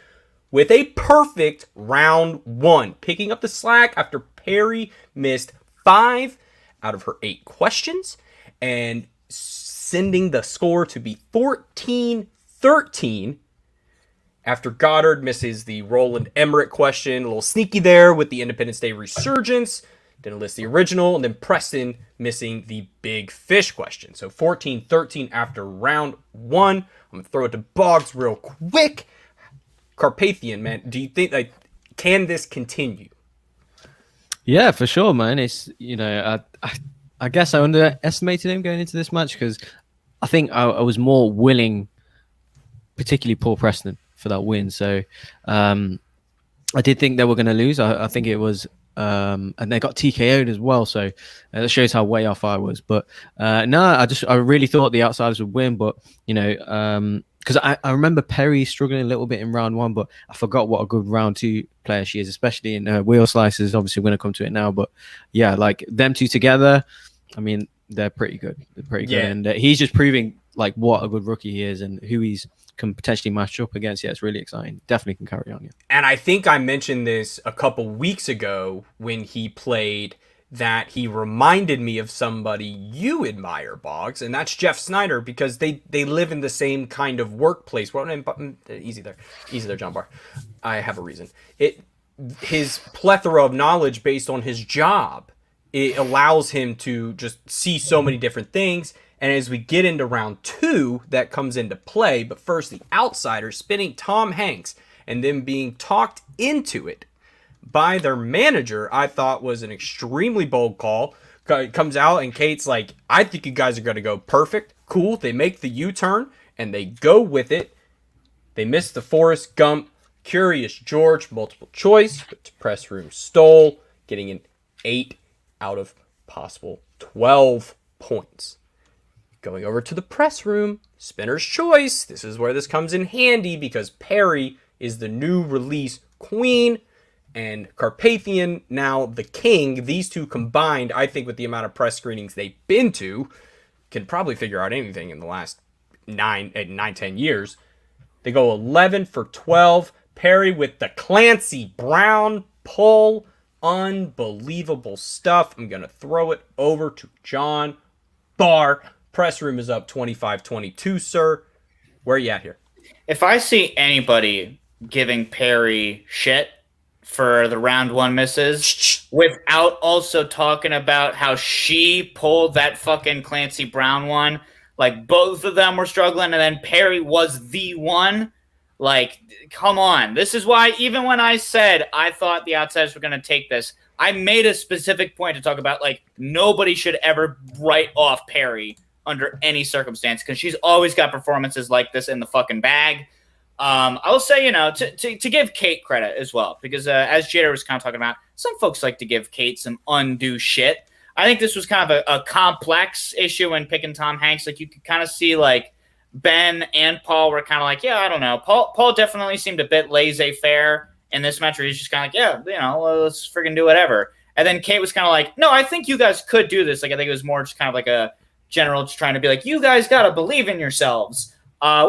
with a perfect round one, picking up the slack after Perri missed 5 out of her 8 questions, and sending the score to be 14-13 after Goddard misses the Roland Emmerich question. A little sneaky there with the Independence Day resurgence. Didn't list the original. And then Preston missing the big fish question. So 14-13 after round one. I'm going to throw it to Boggs real quick. Carpathian, man, do you think, can this continue? Yeah, for sure, man. It's, I guess I underestimated him going into this match because I think I was more willing, particularly Paul Preston, for that win. So I did think they were going to lose. I think it was, and they got TKO'd as well. So that shows how way off I was. But no, I really thought the Outsiders would win. But, because I remember Perri struggling a little bit in round one, but I forgot what a good round two player she is, especially in wheel slices. Obviously, we're going to come to it now. But yeah, like them two together, I mean, they're pretty good. They're pretty good. And he's just proving like what a good rookie he is and who he's can potentially match up against. Yeah, it's really exciting. Definitely can carry on. Yeah. And I think I mentioned this a couple weeks ago when he played that he reminded me of somebody you admire, Boggs, and that's Jeff Snyder, because they live in the same kind of workplace. Easy there, John Barr. I have a reason. His plethora of knowledge based on his job, it allows him to just see so many different things. And as we get into round two, that comes into play. But first, the Outsiders spinning Tom Hanks and then being talked into it by their manager, I thought was an extremely bold call. It comes out and Kate's like, I think you guys are going to go perfect. Cool. They make the U-turn and they go with it. They miss the Forrest Gump, Curious George, multiple choice, but Press Room stole, getting an 8 out of possible 12 points. Going over to the Press Room, Spinner's Choice. This is where this comes in handy because Perri is the new release queen, and Carpathian now the king. These two combined, I think with the amount of press screenings they've been to, can probably figure out anything in the last 10 years. They go 11 for 12. Perri with the Clancy Brown pull. Unbelievable stuff. I'm going to throw it over to John Barr. Press room is up 25-22, sir. Where are you at here? If I see anybody giving Perri shit for the round one misses without also talking about how she pulled that fucking Clancy Brown one, like both of them were struggling and then Perri was the one, like, come on. This is why even when I said I thought the Outsiders were going to take this, I made a specific point to talk about, like, nobody should ever write off Perri under any circumstance because she's always got performances like this in the fucking bag. I will say, you know, to give Kate credit as well, because as Jader was kind of talking about, some folks like to give Kate some undue shit. I think this was kind of a complex issue in picking Tom Hanks. Like, you could kind of see, like, Ben and Paul were kind of like, yeah, I don't know. Paul definitely seemed a bit laissez-faire in this match where he's just kind of like, yeah, you know, let's freaking do whatever. And then Kate was kind of like, no, I think you guys could do this. Like, I think it was more just kind of like a general just trying to be like, you guys got to believe in yourselves,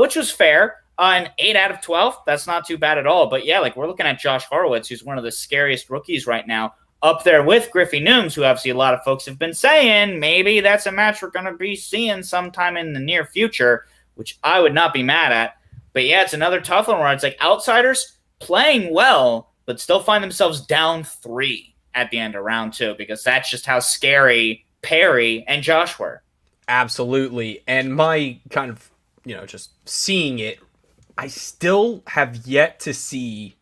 which was fair. An 8 out of 12, that's not too bad at all. But yeah, like, we're looking at Josh Horowitz, who's one of the scariest rookies right now, up there with Griffey Nooms, who obviously a lot of folks have been saying maybe that's a match we're going to be seeing sometime in the near future, which I would not be mad at. But yeah, it's another tough one where it's like Outsiders playing well, but still find themselves down 3 at the end of round 2, because that's just how scary Perri and Josh were. Absolutely. And my kind of, you know, just seeing it, I still have yet to see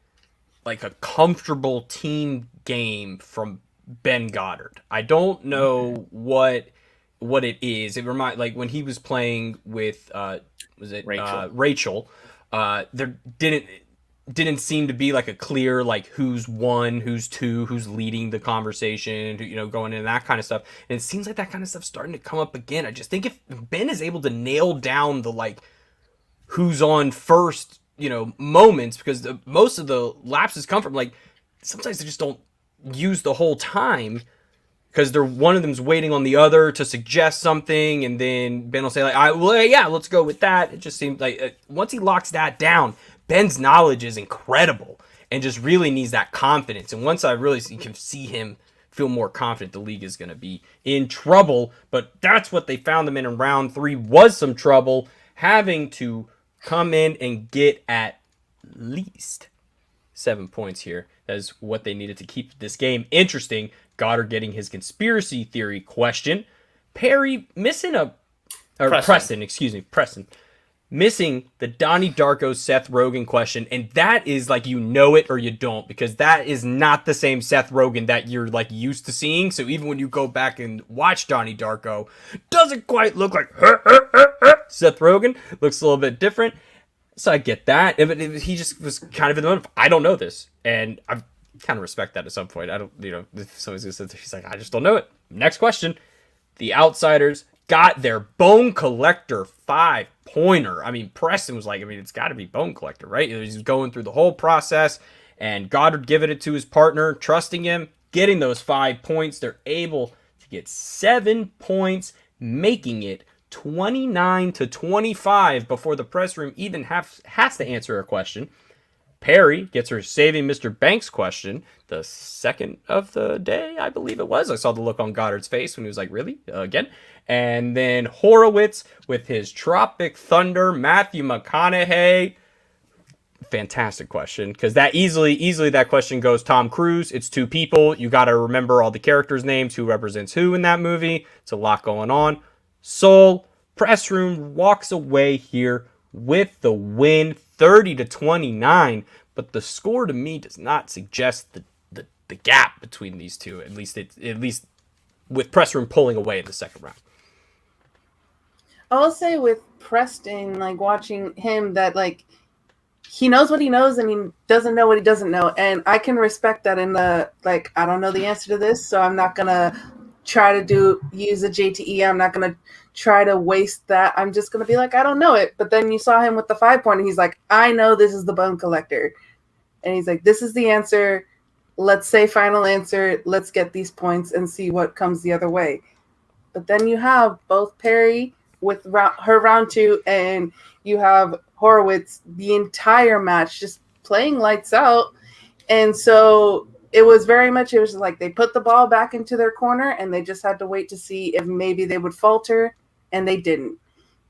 like a comfortable team game from Ben Goddard. I don't know what it is. It reminds, like, when he was playing with Rachel, there didn't seem to be like a clear, like, who's 1, who's 2, who's leading the conversation, you know, going into that kind of stuff. And it seems like that kind of stuff's starting to come up again. I just think if Ben is able to nail down the, like, who's on first, you know, moments, because most of the lapses come from, like, sometimes they just don't use the whole time because one of them's waiting on the other to suggest something, and then Ben will say, like, well, yeah, let's go with that. It just seems like once he locks that down, Ben's knowledge is incredible and just really needs that confidence. And once I really can see him feel more confident, the league is going to be in trouble. But that's what they found them in round 3, was some trouble, having to come in and get at least 7 points here. That is what they needed to keep this game interesting. Goddard getting his conspiracy theory question. Perri missing Preston missing the Donnie Darko Seth Rogen question, and that is like, you know it or you don't, because that is not the same Seth Rogen that you're like used to seeing. So even when you go back and watch Donnie Darko, doesn't quite look like Seth Rogen. Looks a little bit different. So I get that. He just was kind of in the moment. I don't know this, and I kind of respect that at some point. I don't, you know. So he's like, I just don't know it. Next question. The Outsiders got their Bone Collector 5-pointer. I mean, Preston was like, it's got to be Bone Collector, right? He's going through the whole process, and Goddard giving it to his partner, trusting him, getting those 5 points. They're able to get 7 points, making it 29-25 before the press room even has to answer a question. Perri gets her Saving Mr. Banks question, the second of the day, I believe it was. I saw the look on Goddard's face when he was like, really? Again? And then Horowitz with his Tropic Thunder, Matthew McConaughey. Fantastic question, because that easily that question goes Tom Cruise. It's 2 people. You got to remember all the characters' names, who represents who in that movie. It's a lot going on. Soul, press room walks away here with the win, 30-29, but the score to me does not suggest the gap between these two. At least with press room pulling away in the second round. I will say with Preston, like, watching him, that, like, he knows what he knows and he doesn't know what he doesn't know, and I can respect that in the, like, I don't know the answer to this, so I'm not gonna try to use a JTE. I'm not going to try to waste that. I'm just going to be like, I don't know it. But then you saw him with the 5 point, and he's like, I know this is the Bone Collector. And he's like, this is the answer. Let's say final answer. Let's get these points and see what comes the other way. But then you have both Perri with her round 2, and you have Horowitz the entire match just playing lights out. And so it was like they put the ball back into their corner, and they just had to wait to see if maybe they would falter, and they didn't.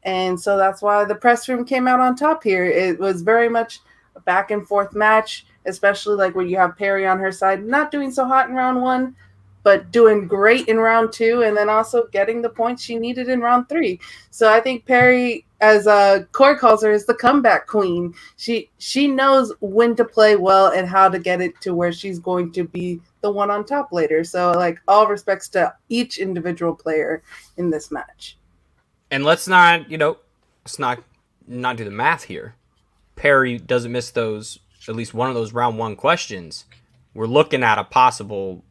And so that's why the press room came out on top here. It was very much a back and forth match, especially like when you have Perri on her side, not doing so hot in round 1, but doing great in round 2, and then also getting the points she needed in round 3. So I think Perri, as Corey calls her, is the comeback queen. She knows when to play well and how to get it to where she's going to be the one on top later. So like all respects to each individual player in this match. And let's not do the math here. Perri doesn't miss those, at least one of those round 1 questions. We're looking at a possible,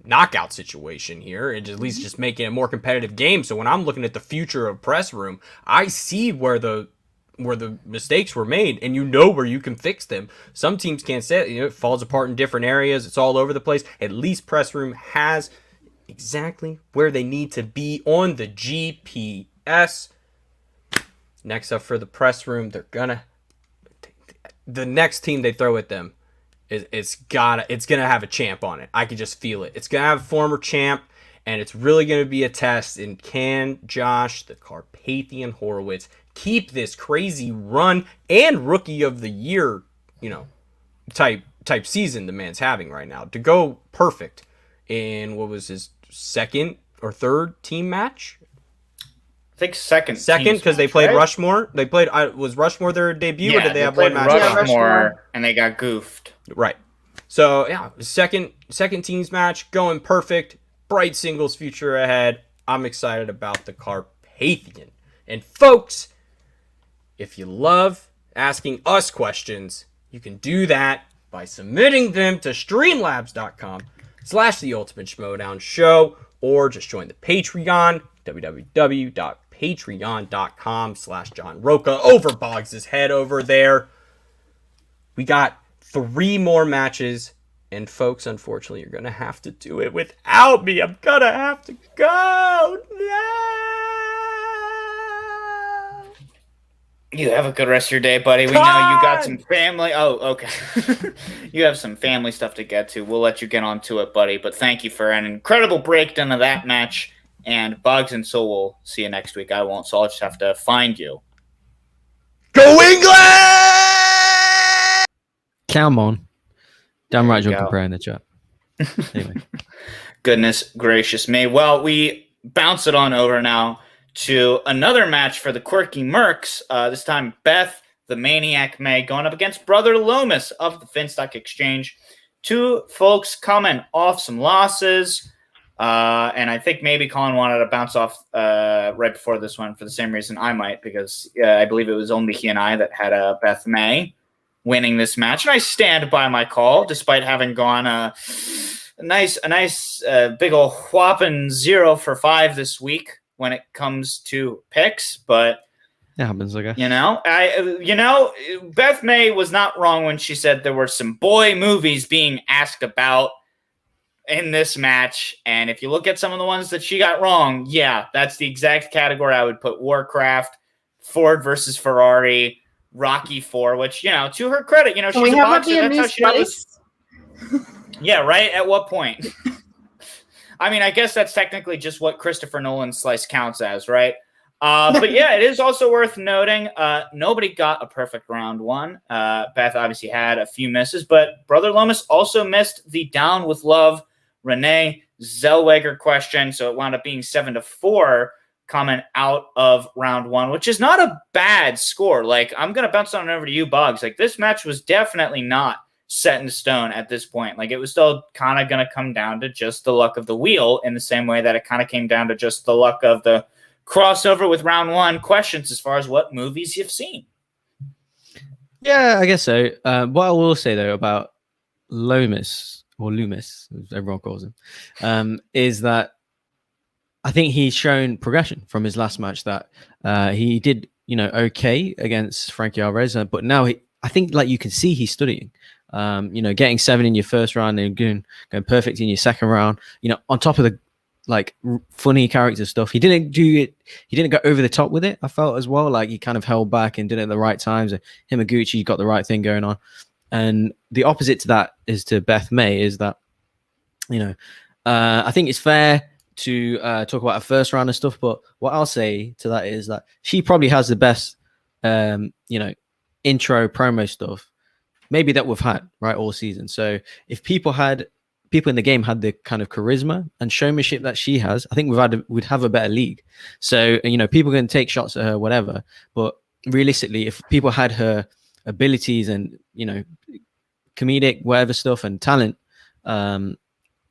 knockout situation here, and at least just making a more competitive game. So when I'm looking at the future of press room, I see where the mistakes were made, and where you can fix them. Some teams can't say it, it falls apart in different areas. It's all over the place. At least press room has exactly where they need to be on the GPS. Next up for the press room, the next team they throw at them, it's gonna have a champ on it. I can just feel it. It's gonna have a former champ, and it's really gonna be a test in can Josh, the Carpathian Horowitz, keep this crazy run and rookie of the year, type season the man's having right now, to go perfect in what was his second or third team match? I think second, because they played, right? Rushmore. They played. Was Rushmore their debut, or did they have one match? Rushmore, and they got goofed. Right. So yeah, second teams match going perfect. Bright singles future ahead. I'm excited about the Carpathian. And folks, if you love asking us questions, you can do that by submitting them to streamlabs.com/The Ultimate Schmoedown Show, or just join the Patreon, www.patreon.com/John Rocha. Over Boggs' head over there. We got 3 more matches, and folks, unfortunately, you're gonna have to do it without me. I'm gonna have to go. No. You have a good rest of your day, buddy. We know you got some family. Oh, okay. You have some family stuff to get to. We'll let you get on to it, buddy. But thank you for an incredible breakdown of that match. And Boggs and Soul will see you next week. I won't, so I'll just have to find you. Go England! Come on. Damn right you're comparing the chat. Anyway. Goodness gracious me. Well, we bounce it on over now to another match for the Quirky Mercs. This time, Beth, the Maniac May, going up against Brother Lomis of the Finstock Exchange. 2 folks coming off some losses. And I think maybe Colin wanted to bounce off right before this one for the same reason I might, because I believe it was only he and I that had Beth May winning this match. And I stand by my call, despite having gone a nice big old whopping 0 for 5 this week when it comes to picks. But it happens, I guess. Beth May was not wrong when she said there were some boy movies being asked about in this match. And if you look at some of the ones that she got wrong, yeah, that's the exact category I would put Warcraft, Ford versus Ferrari, Rocky 4, which, to her credit, she's a boxer. That's how she knows. Yeah, right? At what point? I mean, I guess that's technically just what Christopher Nolan's slice counts as, right? But yeah, it is also worth noting, nobody got a perfect round 1. Beth obviously had a few misses, but Brother Lomis also missed the Down with Love Renee Zellweger question, so it wound up being 7-4 coming out of round 1, which is not a bad score. Like, I'm going to bounce on over to you, Boggs. Like, this match was definitely not set in stone at this point. Like, it was still kind of going to come down to just the luck of the wheel, in the same way that it kind of came down to just the luck of the crossover with round 1 questions as far as what movies you've seen. Yeah, I guess so. What I will say, though, about Lomis, or Loomis, as everyone calls him, is that I think he's shown progression from his last match that he did, okay against Frankie Alvarez, but now I think like you can see he's studying. Getting 7 in your first round and going perfect in your second round. On top of the like funny character stuff, he didn't do it. He didn't go over the top with it. I felt as well like he kind of held back and did it at the right times. Himaguchi got the right thing going on, and the opposite to that is to Beth May is that I think it's fair to talk about a first round and stuff, but what I'll say to that is that she probably has the best intro promo stuff maybe that we've had right all season. So if people in the game had the kind of charisma and showmanship that she has, I think we'd have a better league. So people can take shots at her, whatever, but realistically, if people had her abilities and comedic whatever stuff and talent,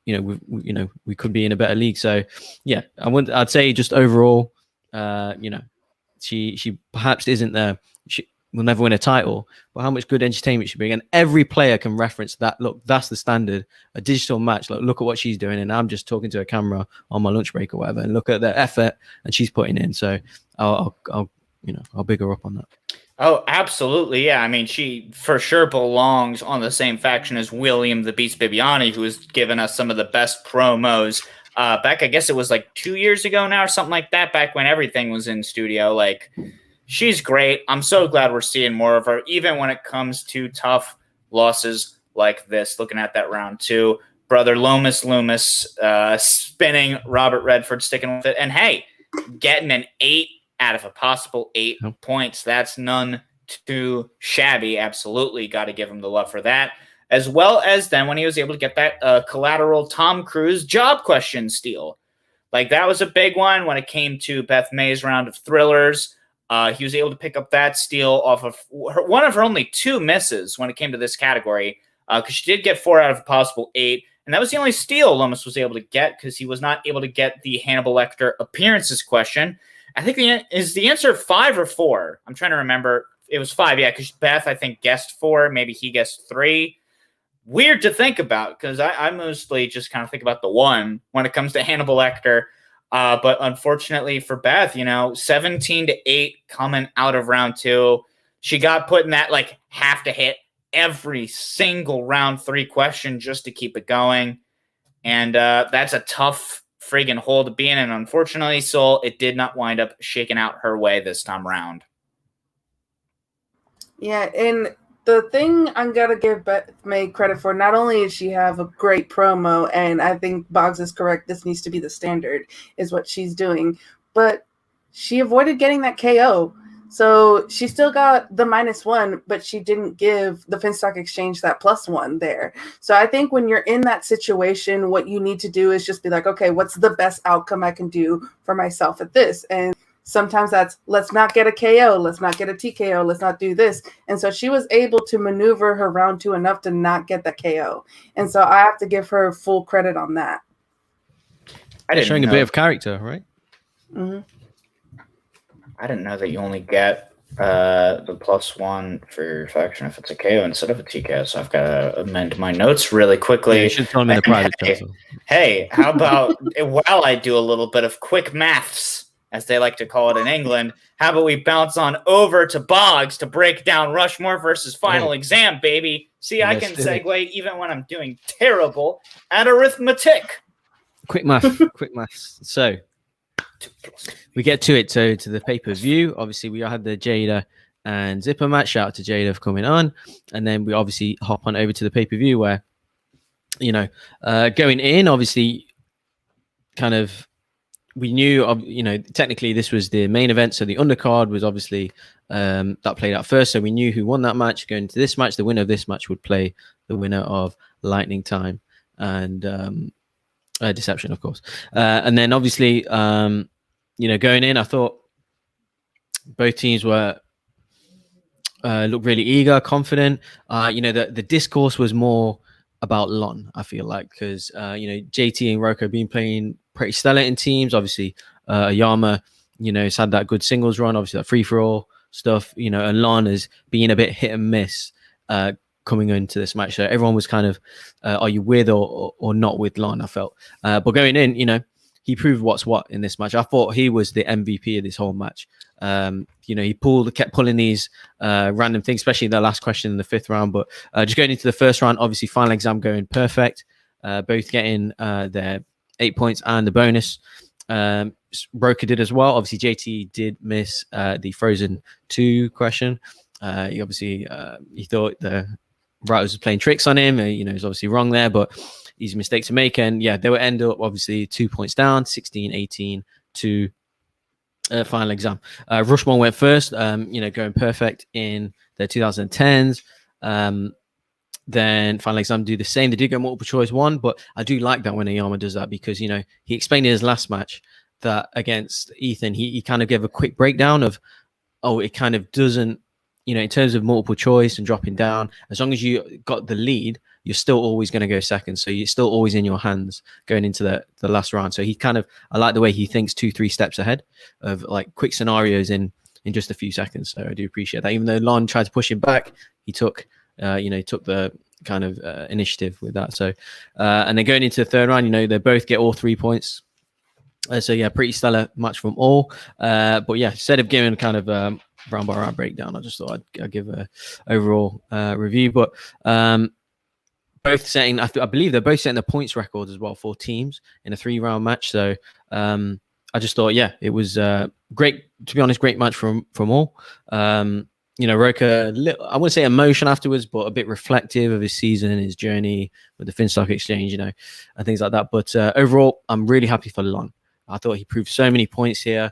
we could be in a better league. So yeah, I'd say just overall, she perhaps isn't there. She will never win a title, but how much good entertainment she bring, and every player can reference that. Look, that's the standard. A digital match. Like, look at what she's doing, and I'm just talking to a camera on my lunch break or whatever, and look at the effort and she's putting in. So I'll big her up on that. Oh, absolutely. Yeah. I mean, she for sure belongs on the same faction as William the Beast Bibiani, who has given us some of the best promos back, I guess it was like 2 years ago now or something like that, back when everything was in studio. Like, she's great. I'm so glad we're seeing more of her, even when it comes to tough losses like this. Looking at that round 2, brother Lomis spinning Robert Redford, sticking with it. And hey, getting an 8 out of a possible 8 points. That's none too shabby. Absolutely got to give him the love for that. As well as then when he was able to get that collateral Tom Cruise job question steal. Like, that was a big one when it came to Beth May's round of thrillers. He was able to pick up that steal off of one of her only 2 misses when it came to this category, because she did get 4 out of a possible 8. And that was the only steal Lomis was able to get, because he was not able to get the Hannibal Lecter appearances question. I think is the answer 5 or 4? I'm trying to remember. It was 5, yeah, because Beth, I think, guessed 4. Maybe he guessed 3. Weird to think about, because I mostly just kind of think about the 1 when it comes to Hannibal Lecter. But unfortunately for Beth, 17-8 coming out of round 2. She got put in that, like, have to hit every single round 3 question just to keep it going. And that's a tough friggin' hole to be in. And unfortunately, Soul, it did not wind up shaking out her way this time round. Yeah, and the thing I'm going to give Beth May credit for, not only does she have a great promo, and I think Boggs is correct, this needs to be the standard, is what she's doing, but she avoided getting that KO. So she still got the -1, but she didn't give the Finstock Exchange that +1 there. So I think when you're in that situation, what you need to do is just be like, okay, what's the best outcome I can do for myself at this? And sometimes that's, let's not get a KO, let's not get a TKO, let's not do this. And so she was able to maneuver her round 2 enough to not get the KO. And so I have to give her full credit on that. Showing a bit of character, right? Mm-hmm. I didn't know that you only get the +1 for your faction if it's a KO instead of a TKO, so I've got to amend my notes really quickly. Yeah, you should tell me the private chat. Hey, how about, while I do a little bit of quick maths, as they like to call it in England, how about we bounce on over to Boggs to break down Rushmore versus Final Exam, baby. See, I can segue even when I'm doing terrible at arithmetic. Quick maths. So we get to it. So to the pay-per-view, obviously we had the Jader and Zipper match. Shout out to Jader for coming on. And then we obviously hop on over to the pay-per-view where, going in, obviously kind of, we knew, technically this was the main event. So the undercard was obviously that played out first. So we knew who won that match. Going to this match, the winner of this match would play the winner of Lightning Time and Deception, of course. And then obviously, going in, I thought both teams were looked really eager, confident. The discourse was more about Lon, I feel like, because JT and Rocha have been playing pretty stellar in teams. Obviously, Oyama, has had that good singles run, obviously that free-for-all stuff, and Lon has been a bit hit and miss coming into this match. So everyone was kind of, are you with or not with Lon, I felt. But going in, he proved what's what in this match. I thought he was the MVP of this whole match. He kept pulling these random things, especially the last question in the 5th round. But just going into the 1st round, obviously final exam going perfect, both getting their 8 points and the bonus. Rocha did as well. Obviously, JT did miss the Frozen 2 question. He thought the writers was playing tricks on him. He was obviously wrong there, but easy mistake to make. And yeah, they would end up obviously 2 points down, 16-18 to final exam. Rushmore went first, going perfect in their 2010s. Then final exam do the same. They did go multiple choice 1, but I do like that when Oyama does that because, he explained in his last match that against Ethan, he kind of gave a quick breakdown of, it kind of doesn't, in terms of multiple choice and dropping down, as long as you got the lead, you're still always going to go second. So you're still always in your hands going into the last round. So I like the way he thinks 2-3 steps ahead of like quick scenarios in just a few seconds. So I do appreciate that. Even though Lon tried to push him back, he took the kind of initiative with that. So, and then going into the 3rd round, they both get all 3 points. So yeah, pretty stellar match from all. But yeah, instead of giving kind of round by round breakdown, I just thought I'd give a overall review. But both setting, I believe they're both setting the points records as well for teams in a 3-round match. So I just thought, yeah, it was great. To be honest, great match from all. Rocha, I wouldn't say emotion afterwards, but a bit reflective of his season and his journey with the Finstock exchange, and things like that. But overall, I'm really happy for Lon. I thought he proved so many points here,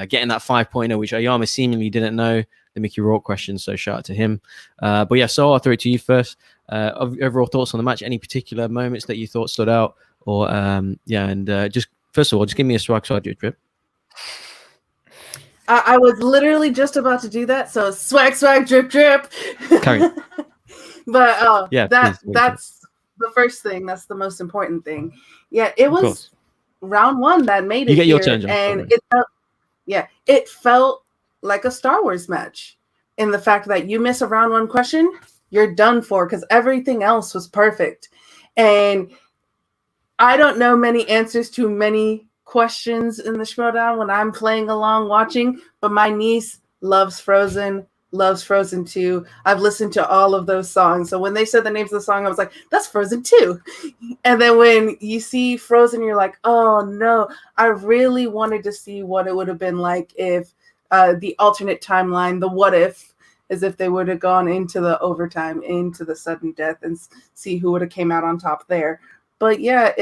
getting that 5-pointer, which Oyama seemingly didn't know, the McKee Rourke question. So shout out to him. But yeah, so I'll throw it to you first. Overall thoughts on the match? Any particular moments that you thought stood out? Or just first of all, just give me a swag drip. I was literally just about to do that. So swag drip drip. But that's the first thing. That's the most important thing. Yeah, it was round 1 that made it. You get your here, turn, John. And it felt like a Star Wars match in the fact that you miss a round 1 question, you're done for because everything else was perfect. And I don't know many answers to many questions in the Schmoedown when I'm playing along watching, but my niece loves Frozen 2. I've listened to all of those songs. So when they said the names of the song, I was like, that's Frozen 2. And then when you see Frozen, you're like, oh no, I really wanted to see what it would have been like if the alternate timeline, the what if, as if they would have gone into the overtime, into the sudden death, and see who would have came out on top there. But yeah,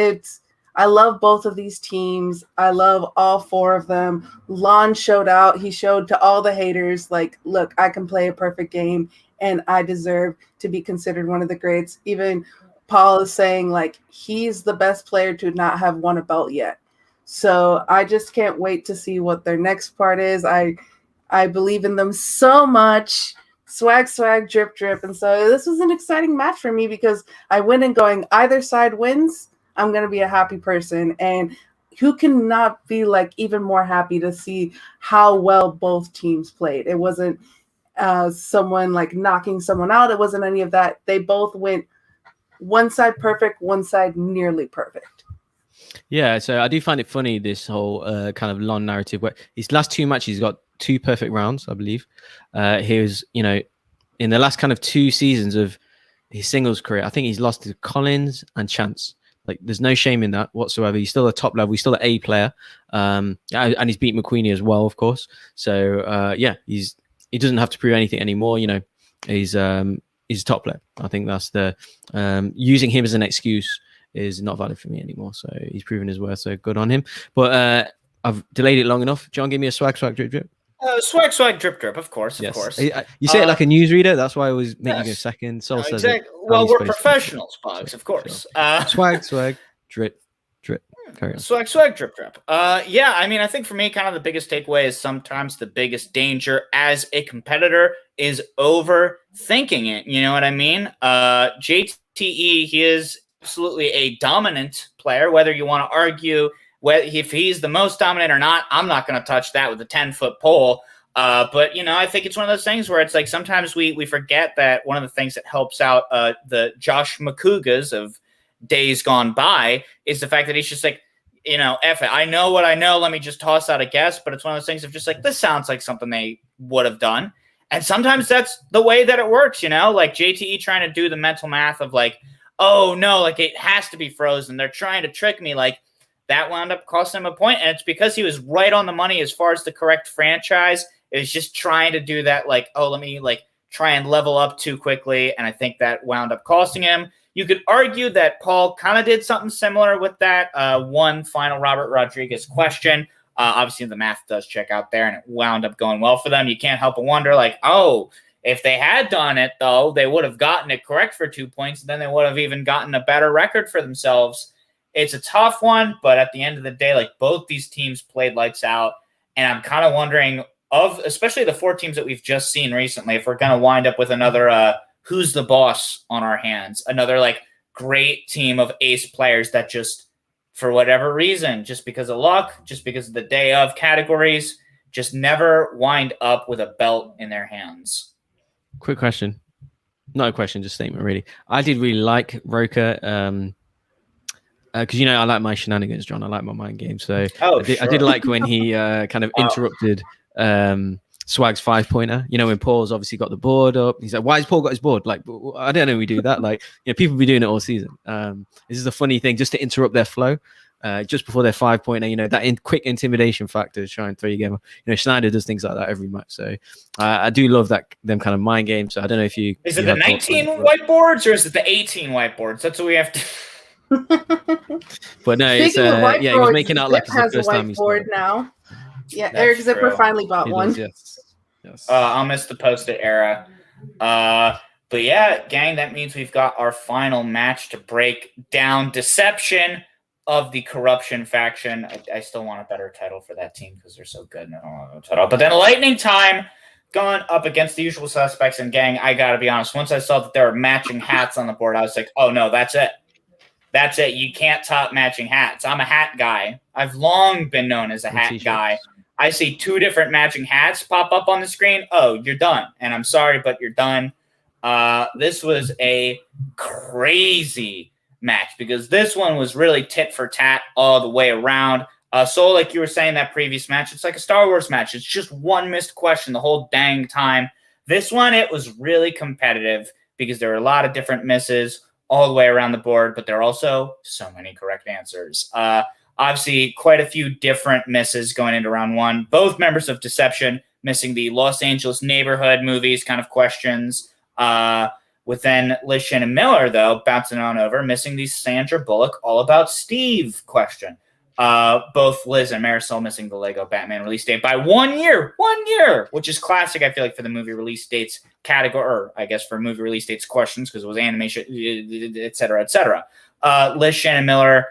I love both of these teams. I love all 4 of them. Lon showed out. He showed to all the haters, like, look, I can play a perfect game, and I deserve to be considered one of the greats. Even Paul is saying, like, he's the best player to not have won a belt yet. So I just can't wait to see what their next part is. I believe in them so much. Swag, drip, drip. And so this was an exciting match for me because I went in going, either side wins, I'm going to be a happy person. And who can not be like even more happy to see how well both teams played? It wasn't someone like knocking someone out. It wasn't any of that. They both went one side perfect, one side nearly perfect. Yeah, so I do find it funny, this whole kind of Lon narrative where his last 2 matches, he's got 2 perfect rounds, I believe. He was, in the last kind of 2 seasons of his singles career, I think he's lost to Collins and Chance. Like, there's no shame in that whatsoever. He's still a top level. He's still an A player. And he's beat McQueenie as well, of course. So, he doesn't have to prove anything anymore. He's a top player. I think that's the using him as an excuse is not valid for me anymore. So he's proven his worth. So good on him. But I've delayed it long enough. John, give me a swag drip drip. Swag drip drip, of course. You say it like a newsreader. That's why I was making a second. Soul says exactly. Well, we're professionals, Bugs, of course. Sure. Swag drip drip. Carry on. Swag drip drip. I think for me, kind of the biggest takeaway is sometimes the biggest danger as a competitor is overthinking it. You know what I mean? JTE, he is absolutely a dominant player, whether you want to argue if he's the most dominant or not. I'm not going to touch that with a 10-foot pole. But I think it's one of those things where it's like sometimes we forget that one of the things that helps out the Josh McCougas of days gone by is the fact that he's just like, F it. I know what I know. Let me just toss out a guess. But it's one of those things of just like, this sounds like something they would have done. And sometimes that's the way that it works, like JTE trying to do the mental math of like, oh no, like it has to be frozen. They're trying to trick me. Like that wound up costing him a point. And it's because he was right on the money as far as the correct franchise. It was just trying to do that. Like, oh, let me like try and level up too quickly. And I think that wound up costing him. You could argue that Paul kind of did something similar with that one final Robert Rodriguez question. Obviously, the math does check out there, and it wound up going well for them. You can't help but wonder, like, oh, if they had done it, though, they would have gotten it correct for 2 points, and then they would have even gotten a better record for themselves. It's a tough one, but at the end of the day, like, both these teams played lights out, and I'm kind of wondering, especially the 4 teams that we've just seen recently, if we're going to wind up with another who's the boss on our hands, another, like, great team of ace players that just, for whatever reason, just because of luck, just because of the day of categories, just never wind up with a belt in their hands. Quick question. Not a question, just a statement, really. I did really like Rocha because, I like my shenanigans, John. I like my mind games. So I did like when he kind of interrupted S.W.A.G's 5-pointer. When Paul's obviously got the board up. He's like, why has Paul got his board? Like, I don't know we do that. Like, people be doing it all season. This is a funny thing just to interrupt their flow. Just before their 5-pointer, that quick intimidation factor to try and throw you game. Schneider does things like that every match. So I do love them kind of mind games. So I don't know if you... Is it the 19 whiteboards or is it the 18 whiteboards? That's what we have to... But no, it's, he was making out like it's the first time he's whiteboard now. Yeah, that's Eric Zipper true. Finally bought one. Yes. I'll miss the post-it era. But yeah, gang, that means we've got our final match to break down. Deception of the Corruption faction. I still want a better title for that team because they're so good. And I don't want a title. But then Lightning Time going up against the usual suspects. And gang, I got to be honest. Once I saw that there were matching hats on the board, I was like, oh no, that's it. That's it. You can't top matching hats. I'm a hat guy. I've long been known as a hat guy. I see 2 different matching hats pop up on the screen. Oh, you're done. And I'm sorry, but you're done. This was a crazy match because this one was really tit for tat all the way around. So like you were saying that previous match, it's like a Star Wars match. It's just one missed question the whole dang time. This one, it was really competitive because there were a lot of different misses all the way around the board, but there are also so many correct answers. Obviously, quite a few different misses going into round 1. Both members of Deception missing the Los Angeles neighborhood movies kind of questions. Within Liz, Shannon, Miller, though, bouncing on over, missing the Sandra Bullock All About Steve question. Both Liz and Marisol missing the Lego Batman release date by 1 year. 1 year, which is classic, I feel like, for the movie release dates category, or I guess for movie release dates questions, because it was animation, et cetera, et cetera. Liz, Shannon, Miller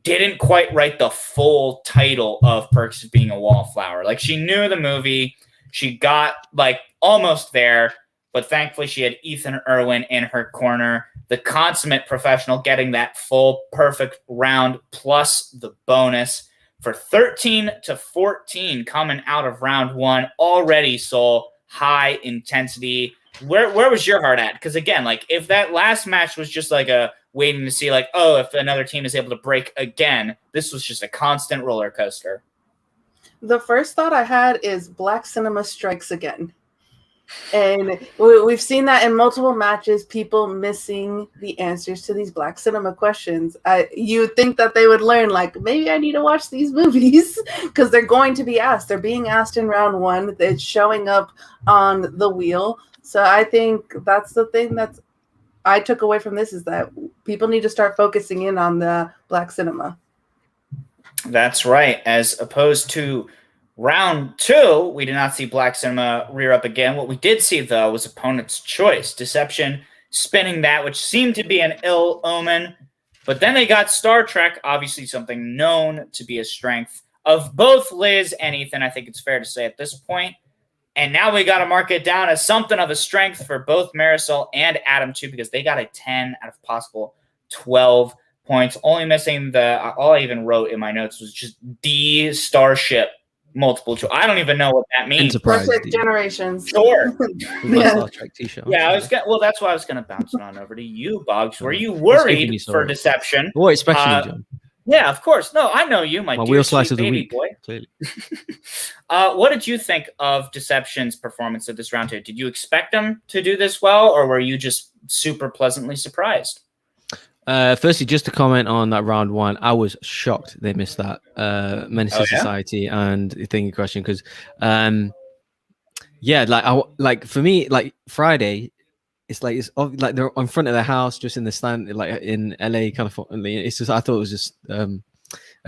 didn't quite write the full title of Perks of Being a Wallflower. Like, she knew the movie. She got, like, almost there, but thankfully she had Ethan Erwin in her corner, the consummate professional, getting that full perfect round plus the bonus for 13-14 coming out of round 1. Already saw high intensity. Where was your heart at? Because again, like if that last match was just like a waiting to see, like, oh, if another team is able to break again, this was just a constant roller coaster. The first thought I had is Black Cinema strikes again. And we've seen that in multiple matches, people missing the answers to these Black Cinema questions. You would think that they would learn, like, maybe I need to watch these movies because they're going to be asked. They're being asked in round 1. It's showing up on the wheel. So I think that's the thing that I took away from this, is that people need to start focusing in on the Black Cinema. That's right. As opposed to round 2, we did not see Black Cinema rear up again. What we did see, though, was opponent's choice. Deception spinning that, which seemed to be an ill omen. But then they got Star Trek, obviously something known to be a strength of both Liz and Ethan, I think it's fair to say at this point. And now we got to mark it down as something of a strength for both Marisol and Adam, too, because they got a 10 out of possible 12 points. Only missing all I even wrote in my notes was just D Starship multiple choice. I don't even know what that means. Enterprise Generations. Sure. Yeah. T-shirt. Yeah, that's why I was gonna bounce it on over to you, Boggs. Were you worried for Deception? What, especially John? Yeah, of course. No, I know you, my dear wheel slice sweet of the baby week, boy. clearly. What did you think of Deception's performance of this round 2? Did you expect them to do this well, or were you just super pleasantly surprised? Firstly, just to comment on that round 1, I was shocked they missed that Menace to Society and the Thingy question because, for me, like Friday, it's like they're in front of their house, just in the stand, like in LA, kind of. It's just I thought it was just a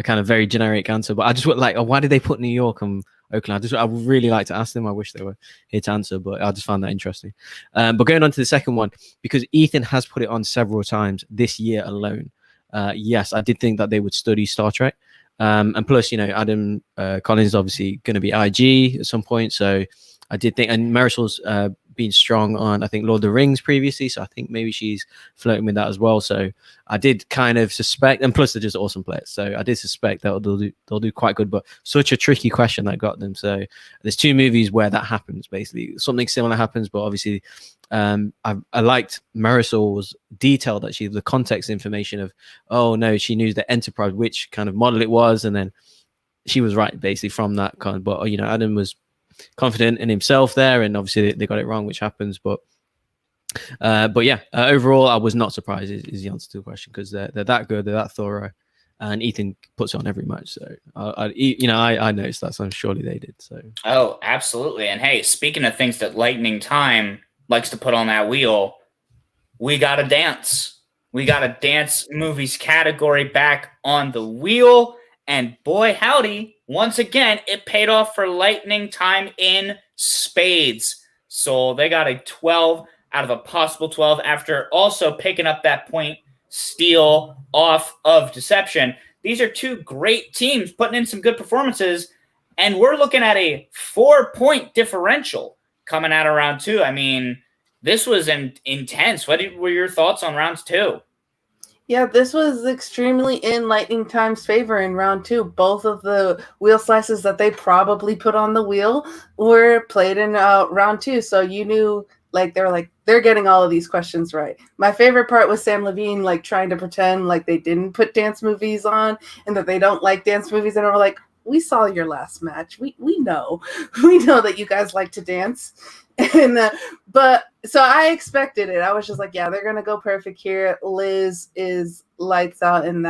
kind of very generic answer, but I just like, why did they put New York and Oakland? I would really like to ask them. I wish they were here to answer, but I just found that interesting. But going on to the second one, because Ethan has put it on several times this year alone. Yes, I did think that they would study Star Trek, and plus, Adam Collins is obviously going to be IG at some point, so I did think, and Marisol's been strong on, I think, Lord of the Rings previously, so I think maybe she's flirting with that as well. So I did kind of suspect, and plus they're just awesome players, so I did suspect that they'll do quite good. But such a tricky question that got them. So there's 2 movies where that happens. Basically, something similar happens, but obviously, I liked Marisol's detail that the context information of, oh no, she knew the Enterprise, which kind of model it was, and then she was right basically from that kind. But Adam was confident in himself there, and obviously they got it wrong, which happens. But yeah, overall, I was not surprised. Is the answer to the question, because they're that good, they're that thorough, and Ethan puts it on every match. So I noticed that, so surely they did. So absolutely. And hey, speaking of things that Lightning Time likes to put on that wheel, we got a dance. We got a dance movies category back on the wheel, and boy howdy. Once again, it paid off for Lightning Time in spades. So they got a 12 out of a possible 12 after also picking up that point steal off of Deception. These are 2 great teams putting in some good performances, and we're looking at a 4-point differential coming out of round 2. I mean, this was intense. What were your thoughts on round 2? Yeah, this was extremely in Lightning Time's favor in round 2. Both of the wheel slices that they probably put on the wheel were played in round 2. So you knew, they're getting all of these questions right. My favorite part was Sam Levine, trying to pretend like they didn't put dance movies on and that they don't like dance movies. And we're like, we saw your last match. We know. We know that you guys like to dance. And but so I expected it. I was just like, yeah, they're gonna go perfect here. Liz is lights out in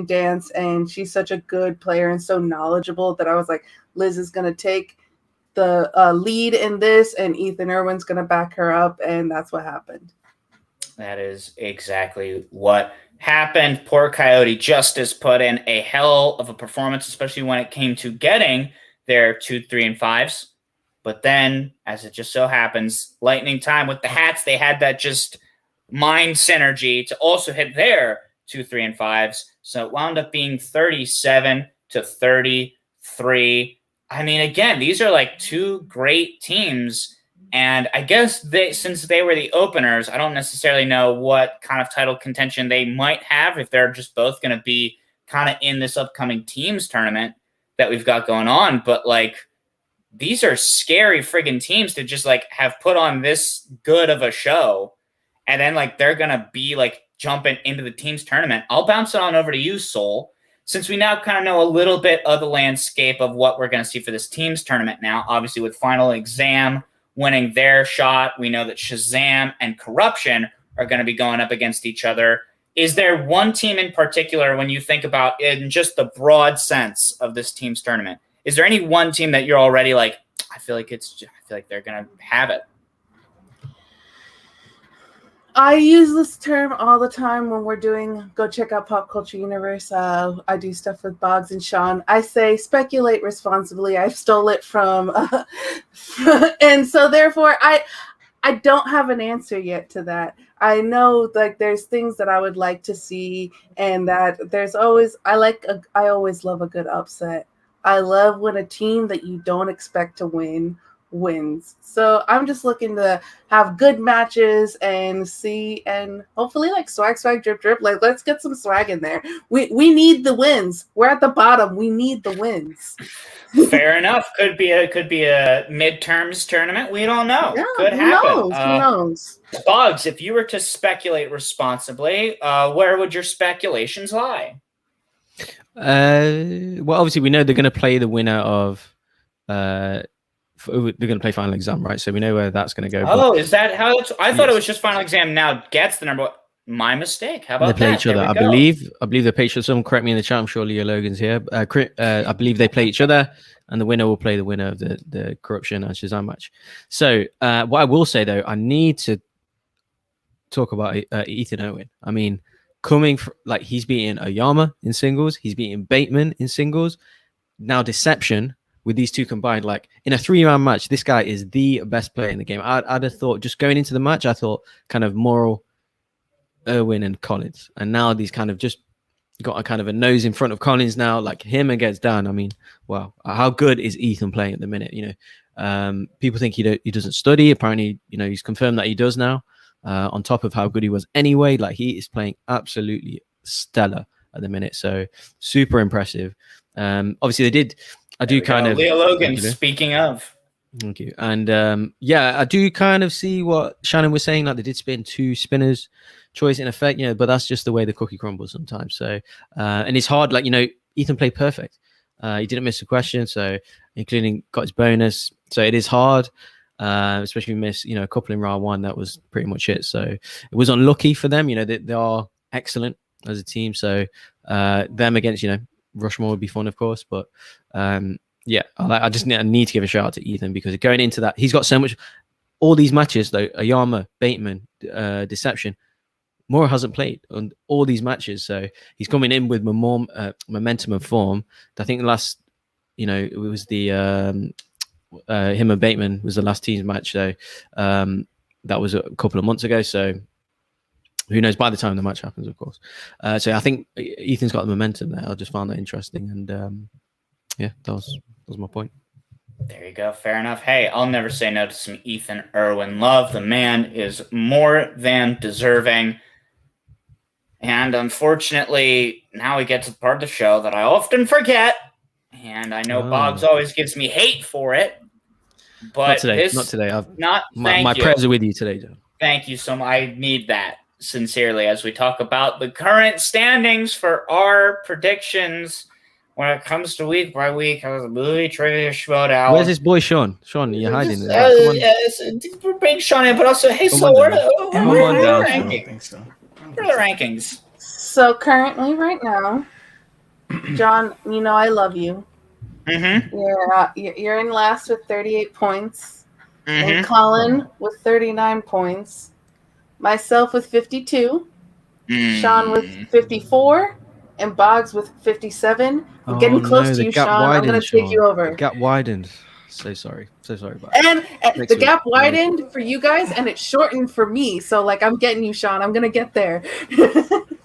dance, and she's such a good player and so knowledgeable that I was like, Liz is gonna take the lead in this, and Ethan Erwin's gonna back her up, and that's what happened. That is exactly what happened. Poor Coyote Justice put in a hell of a performance, especially when it came to getting their 2, 3, and 5s. But then, as it just so happens, Lightning Time with the hats, they had that just mind synergy to also hit their 2, 3, and 5s. So it wound up being 37-33. I mean, again, these are 2 great teams. And I guess since they were the openers, I don't necessarily know what kind of title contention they might have if they're just both going to be kind of in this upcoming teams tournament that we've got going on. But these are scary friggin' teams to just have put on this good of a show. And then they're going to be jumping into the teams tournament. I'll bounce it on over to you, Soul, since we now kind of know a little bit of the landscape of what we're going to see for this teams tournament now. Obviously, with Final Exam winning their shot, we know that Shazam and Corruption are going to be going up against each other. Is there one team in particular, when you think about in just the broad sense of this teams tournament, is there any one team that you're already I feel like they're going to have it? I use this term all the time when we're go check out Pop Culture Universe. I do stuff with Boggs and Sean. I say speculate responsibly. I stole it from, and so therefore I don't have an answer yet to that. I know there's things that I would like to see, and that there's always, I always love a good upset. I love when a team that you don't expect to win wins. So I'm just looking to have good matches and see, and hopefully swag, drip, drip. Let's get some swag in there. We need the wins. We're at the bottom. We need the wins. Fair enough. Could be a midterms tournament. We don't know. Yeah, could happen. Who knows? Boggs, if you were to speculate responsibly, where would your speculations lie? Well, obviously we know they're going to play the winner of. They're going to play final exam, right? So we know where that's going to go. Oh, is that how? I thought it was just final exam. Now gets the number. My mistake. How about they play that? each other. I believe they play each other. Someone correct me in the chat. I'm sure Leo Logan's here. I believe they play each other, and the winner will play the winner of the Corruption and Shazam match. So what I will say though, I need to talk about Ethan Erwin. I mean, coming from, like, he's beating Oyama in singles, he's beating Bateman in singles. Now Deception with these two combined, like in a 3-round match, this guy is the best player in the game. I'd have thought just going into the match, I thought kind of Moral, Erwin and Collins, and now these kind of just got a kind of a nose in front of Collins now, like him against Dan. I mean, wow, how good is Ethan playing at the minute? You know, people think he doesn't study. Apparently, you know, he's confirmed that he does now. On top of how good he was anyway, like he is playing absolutely stellar at the minute. So super impressive. Obviously, they did. I do kind of Leo Logan. Speaking of. Thank you. And yeah, I do kind of see what Shannon was saying. Like they did spin 2 spinners choice in effect, you know, but that's just the way the cookie crumbles sometimes. So, and it's hard. Like, you know, Ethan played perfect. He didn't miss a question, so including got his bonus. So it is hard, especially if you miss, you know, a couple in round 1. That was pretty much it. So it was unlucky for them. You know, they are excellent as a team. So them against, you know, Rushmore would be fun, of course, but yeah, I just need to give a shout out to Ethan because going into that, he's got so much. All these matches though, Oyama, Bateman, Deception, Moore hasn't played on all these matches, so he's coming in with more momentum and form. I think the last, you know, it was the him and Bateman was the last team's match, so that was a couple of months ago. So who knows? By the time the match happens, of course. So I think Ethan's got the momentum there. I just found that interesting, and yeah, that was my point. There you go. Fair enough. Hey, I'll never say no to some Ethan Erwin love. The man is more than deserving. And unfortunately, now we get to the part of the show that I often forget. And I know Boggs always gives me hate for it. But not today. My you. prayers are with you today, John. Thank you so much. I need that sincerely as we talk about the current standings for our predictions when it comes to week by week. I was a movie trivia Schmoedown. Where's this boy Sean? Sean, you're hiding there. We're bringing Sean in, but also, hey, so where are the rankings? Where are the rankings? So currently, right now, John, you know I love you. Mm-hmm. You're in last with 38 points. Mm-hmm. And Colin with 39 points. Myself with 52. Sean with 54. And Boggs with 57. I'm getting close to you, Sean. I'm going to take you over. The gap widened. So sorry, Boggs. And the gap widened for you guys, and it shortened for me. So, like, I'm getting you, Sean. I'm going to get there.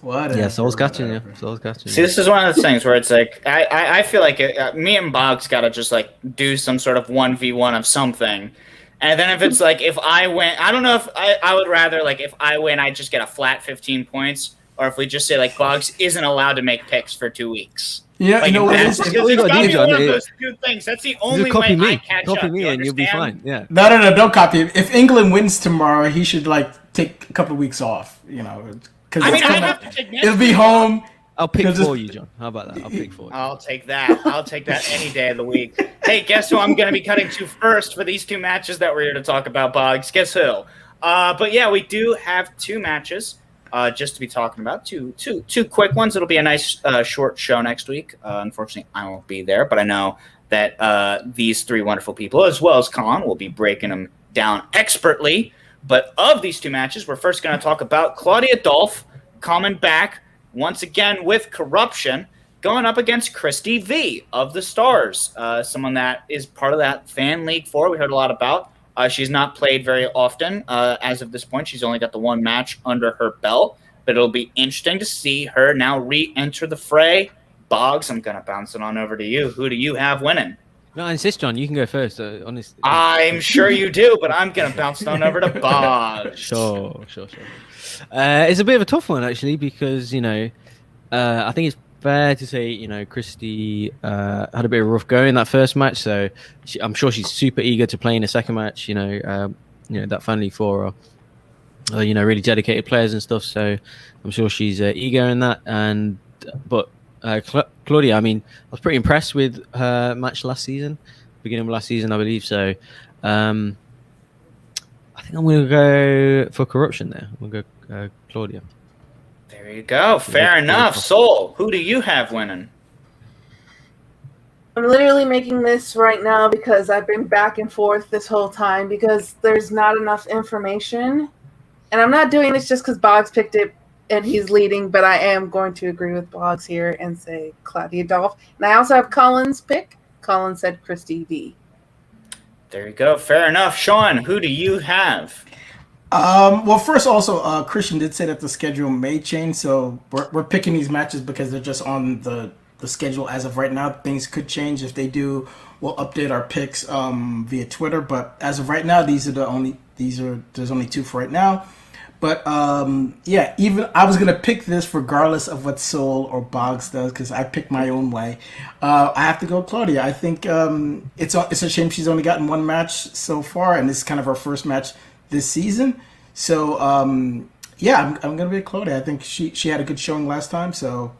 Whatever. Yeah, Soul's catching you. See, this is one of those things where it's like, I feel like me and Boggs got to just, like, do some sort of 1v1 of something. And then if it's like, if I win, I don't know if I would rather, like, if I win, I just get a flat 15 points. Or if we just say, like, Boggs isn't allowed to make picks for 2 weeks. Yeah, like, you know what? It's got to be one of those 2 things. That's the only way I catch up. Copy me and you'll be fine. Yeah. No, don't copy him. If England wins tomorrow, he should, like, take a couple of weeks off, you know. I mean, I have to take next It'll be home. I'll pick for you, John. How about that? I'll pick for you. I'll take that any day of the week. Hey, guess who I'm going to be cutting to first for these 2 matches that we're here to talk about, Boggs? Guess who? But yeah, we do have 2 matches. Just to be talking about two quick ones. It'll be a nice short show next week. Unfortunately, I won't be there, but I know that these 3 wonderful people, as well as Colin, will be breaking them down expertly. But of these 2 matches, we're first going to talk about Claudia Dolph coming back once again with Corruption, going up against Christy V of the Stars, someone that is part of that fan league 4 we heard a lot about. She's not played very often as of this point. She's only got the 1 match under her belt, but it'll be interesting to see her now re-enter the fray. Boggs, I'm going to bounce it on over to you. Who do you have winning? No, I insist, John. You can go first. Honestly, I'm sure you do, but I'm going to bounce it on over to Boggs. Sure. It's a bit of a tough one, actually, because, you know, I think it's fair to say, you know, Christy had a bit of a rough go in that first match, so I'm sure she's super eager to play in the second match. You know, that family 4 are, you know, really dedicated players and stuff. So I'm sure she's eager in that. But Claudia, I mean, I was pretty impressed with her match last season, beginning of last season, I believe. So, I think I'm going to go for Corruption there. I'm going to go Claudia. There you go. Fair enough. Soul, who do you have winning? I'm literally making this right now because I've been back and forth this whole time because there's not enough information. And I'm not doing this just because Boggs picked it and he's leading, but I am going to agree with Boggs here and say Claudia Dolph. And I also have Colin's pick. Colin said Christy V. There you go. Fair enough. Sean, who do you have? Well, first, also, Christian did say that the schedule may change, so we're picking these matches because they're just on the schedule as of right now. Things could change. If they do, we'll update our picks via Twitter. But as of right now, there's only two for right now. But yeah, even I was gonna pick this regardless of what Soul or Boggs does because I picked my own way. I have to go Claudia. I think it's a shame she's only gotten one match so far, and this is kind of her first match this season. So yeah, I'm gonna be Claudia. I think she had a good showing last time, so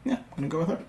yeah, I'm gonna go with her.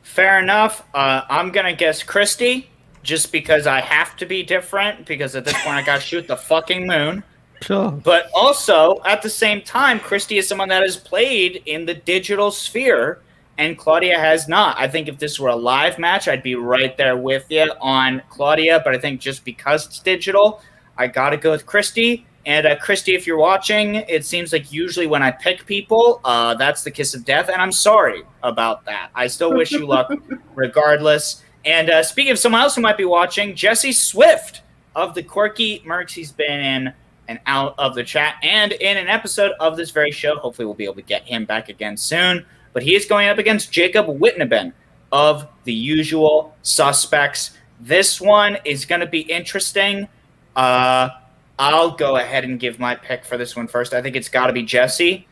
Fair enough. I'm gonna guess Christy, just because I have to be different. Because at this point, I gotta shoot the fucking moon. Sure. But also, at the same time, Christy is someone that has played in the digital sphere, and Claudia has not. I think if this were a live match, I'd be right there with you on Claudia. But I think just because it's digital, I gotta go with Christy. And Christy, if you're watching, it seems like usually when I pick people, that's the kiss of death, and I'm sorry about that. I still wish you luck regardless. And speaking of someone else who might be watching, Jesse Swift of the Quirky Mercs. He's been in and out of the chat and in an episode of this very show. Hopefully we'll be able to get him back again soon. But he is going up against Jacob Whitneben of the Usual Suspects. This one is going to be interesting. I'll go ahead and give my pick for this one first. I think it's got to be Jesse,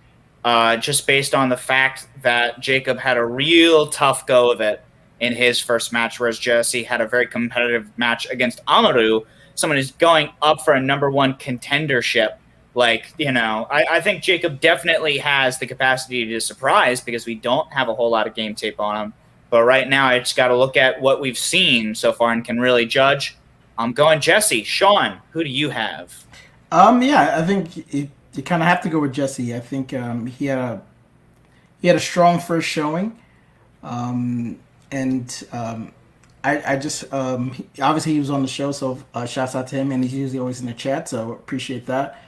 just based on the fact that Jacob had a real tough go of it in his first match, whereas Jesse had a very competitive match against Amaru, someone who's going up for a number one contendership. Like, you know, I think Jacob definitely has the capacity to surprise because we don't have a whole lot of game tape on him. But right now, I just got to look at what we've seen so far and can really judge. I'm going Jesse. Sean, who do you have? Yeah, I think you kind of have to go with Jesse. I think he had a strong first showing, and I just obviously he was on the show, so shouts out to him, and he's usually always in the chat, so appreciate that.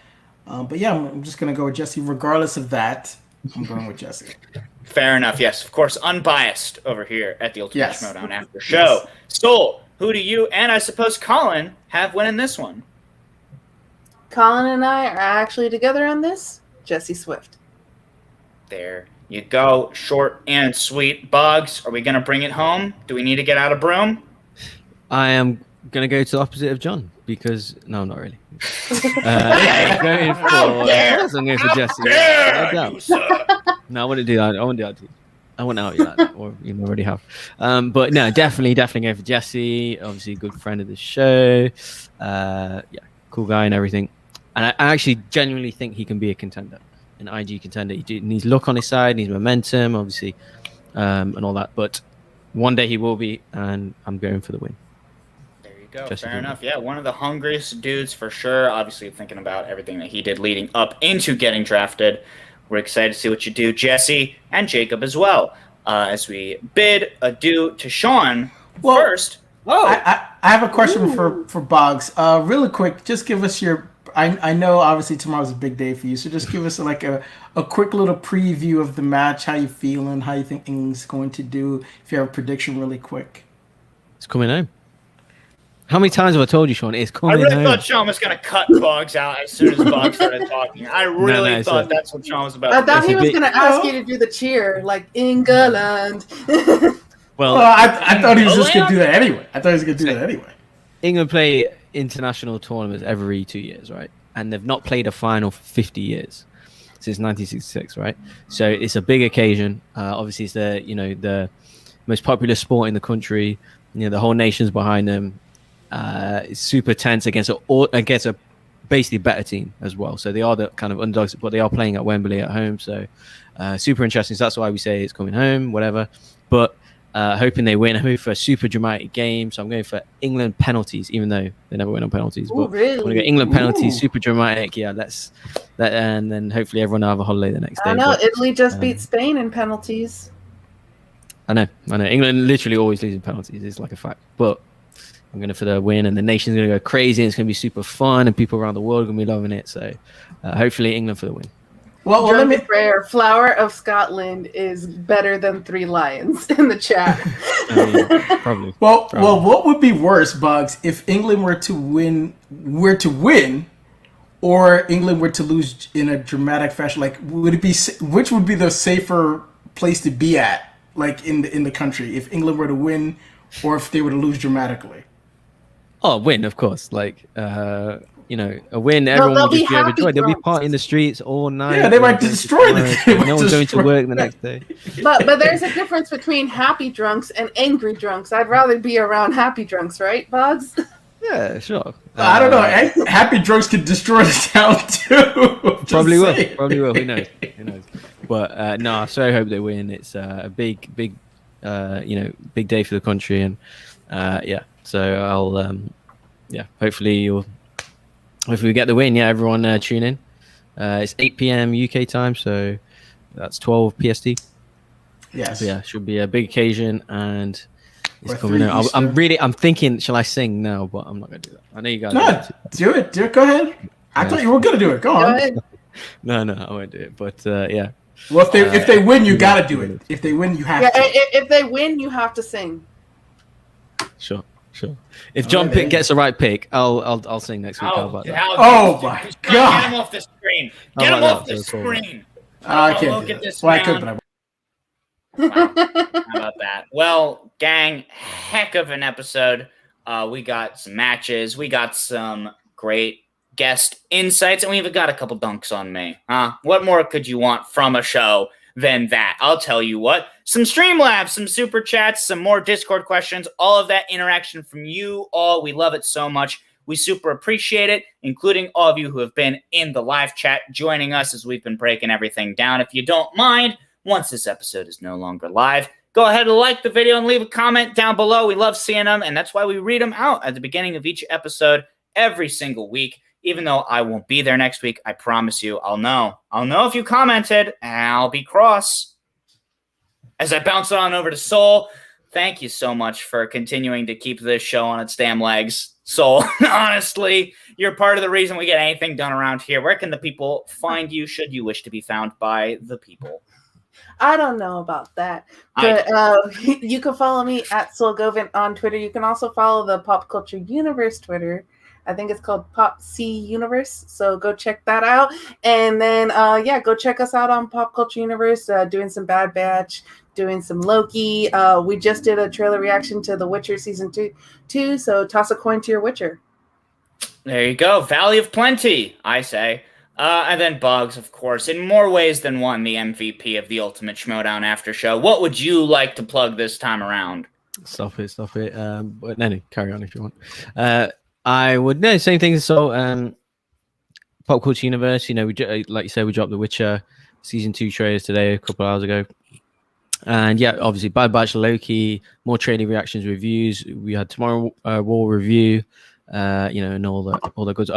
But yeah, I'm just gonna go with Jesse. Regardless of that, I'm going with Jesse. Fair enough. Yes, of course, unbiased over here at the Ultimate Schmoedown After Show. Yes. Soul, who do you and I suppose Colin have winning this one? Colin and I are actually together on this. Jesse Swift. There you go. Short and sweet. Boggs, are we going to bring it home? Do we need to get out of broom? I am going to go to the opposite of John because... No, not really. I'm going for Jesse. No, I wouldn't do that. I wouldn't do that to you. I wouldn't out you like that, or you already have. But no, definitely going for Jesse. Obviously, a good friend of the show. Yeah, cool guy and everything. And I actually genuinely think he can be a contender, an IG contender. He needs luck on his side, needs momentum, obviously, and all that. But one day he will be, and I'm going for the win. There you go. Fair enough. Yeah, one of the hungriest dudes for sure. Obviously, thinking about everything that he did leading up into getting drafted. We're excited to see what you do, Jesse and Jacob as well. As we bid adieu to Sean first. Whoa. I have a question for Boggs. Really quick, just give us your... I know obviously tomorrow's a big day for you, so just give us like a quick little preview of the match, how you feeling, how you think England's going to do, if you have a prediction really quick. It's coming home. How many times have I told you, Sean? It's coming home. I really thought Sean was going to cut Boggs out as soon as Boggs started talking. I really thought that's what Sean was about. I thought he was going to ask you to do the cheer, like England. Well, I thought he was just going to do that anyway. England play international tournaments every 2 years, right? And they've not played a final for 50 years since 1966, right? So it's a big occasion. Obviously, it's the most popular sport in the country. You know, the whole nation's behind them. It's super tense against a basically a better team as well. So they are the kind of underdogs, but they are playing at Wembley at home. So super interesting. So that's why we say it's coming home, whatever. But hoping they win. I'm hoping for a super dramatic game. So I'm going for England penalties, even though they never win on penalties. Ooh, but really? I'm going to go England penalties, super dramatic. Yeah, that's that. And then hopefully everyone will have a holiday the next day. I know. But, Italy just beat Spain in penalties. I know. England literally always losing penalties. It's like a fact. But I'm going for the win, and the nation's going to go crazy, and it's going to be super fun, and people around the world are going to be loving it. So hopefully England for the win. Well, let me. Prayer, Flower of Scotland is better than 3 Lions in the chat. Probably. Well, what would be worse, Bugs, if England were to win, or England were to lose in a dramatic fashion? Like, would it be which would be the safer place to be at, like in the country, if England were to win, or if they were to lose dramatically? Oh, win, of course. Like, a win, everyone will just be overjoyed. They'll be partying in the streets all night. Yeah, they might destroy the game. No one's going to work the next day. But there's a difference between happy drunks and angry drunks. I'd rather be around happy drunks, right, Bugs? Yeah, sure. I don't know. Happy drunks could destroy the town too. Probably will. Who knows? But no, I so hope they win. It's a big day for the country, and so I'll hopefully we get the win. Yeah, everyone tune in. It's 8 p.m. UK time, so that's 12 PST. Yes. So, yeah, should be a big occasion, and it's coming out. I'm thinking, shall I sing now? But I'm not gonna do that. I know you guys. No, do it. Go ahead. I thought you were gonna do it. Go on. No, I won't do it. But yeah. Well, if they win, you gotta do it. If they win, you have to. If they win, you have to sing. Sure. If John Pitt gets the right pick, I'll sing next week. How about that? My God! Get him off the screen. Get him off the screen. I can't do that. Well, I could, but I won't. How about that? Well, gang, heck of an episode. We got some matches. We got some great guest insights, and we even got a couple dunks on me. What more could you want from a show than that? I'll tell you what. Some Streamlabs, some super chats, some more Discord questions, all of that interaction from you all. We love it so much. We super appreciate it, including all of you who have been in the live chat joining us as we've been breaking everything down. If you don't mind, once this episode is no longer live, go ahead and like the video and leave a comment down below. We love seeing them, and that's why we read them out at the beginning of each episode every single week. Even though I won't be there next week, I promise you I'll know. I'll know if you commented, and I'll be cross. As I bounce it on over to Soul, thank you so much for continuing to keep this show on its damn legs. Soul, honestly, you're part of the reason we get anything done around here. Where can the people find you should you wish to be found by the people? I don't know about that, but you can follow me at SoulGovin on Twitter. You can also follow the Pop Culture Universe Twitter. I think it's called Pop C Universe. So go check that out. And then, go check us out on Pop Culture Universe, doing some Bad Batch, doing some Loki. We just did a trailer reaction to The Witcher Season 2. So toss a coin to your Witcher. There you go. Valley of Plenty, I say. And then Bugs, of course, in more ways than one, the MVP of the Ultimate Schmoedown Aftershow. What would you like to plug this time around? Stop it. But no, carry on if you want. I would no same thing. So, Pop Culture Universe. We like you said, we dropped The Witcher Season 2 trailers today, a couple hours ago, and yeah, obviously Bad Batch, Loki, more trailer reactions, reviews. We had Tomorrow War review, and all the goods.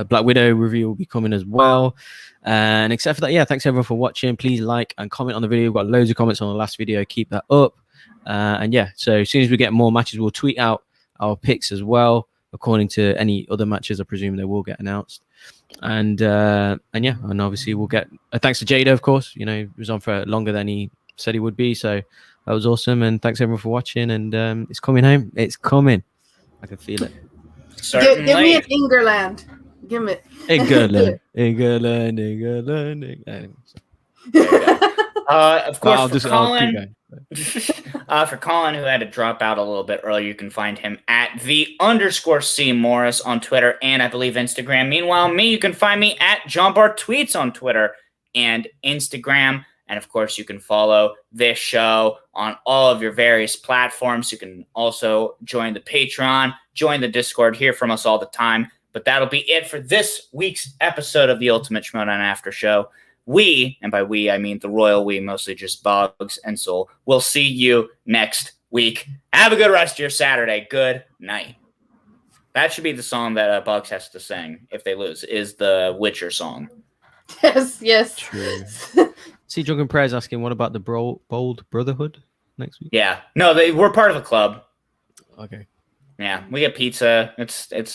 Black Widow review will be coming as well. And except for that, yeah, thanks everyone for watching. Please like and comment on the video. We've got loads of comments on the last video. Keep that up. And yeah, so as soon as we get more matches, we'll tweet out our picks as well. According to any other matches, I presume they will get announced. And yeah, and obviously we'll get thanks to Jader, of course. He was on for longer than he said he would be, so that was awesome. And thanks everyone for watching. And it's coming home. It's coming. I can feel it. Certainly. Give me an Ingerland. Give me Ingerland. Of course, Colin. For Colin, who had to drop out a little bit earlier, you can find him at _C Morris on Twitter and I believe Instagram. Meanwhile, me, you can find me at John Bar Tweets on Twitter and Instagram. And of course, you can follow this show on all of your various platforms. You can also join the Patreon, join the Discord, hear from us all the time. But that'll be it for this week's episode of the Ultimate Schmoedown After Show. We, and by we I mean the royal we, mostly just Boggs and Soul, will see you next week. Have a good rest of your Saturday. Good night. That should be the song that Boggs has to sing if they lose, is the Witcher song. Yes. True. See, Drunken Prayer's asking, what about the Bold Brotherhood next week? Yeah. No, we're part of a club. Okay. Yeah, we get pizza. It's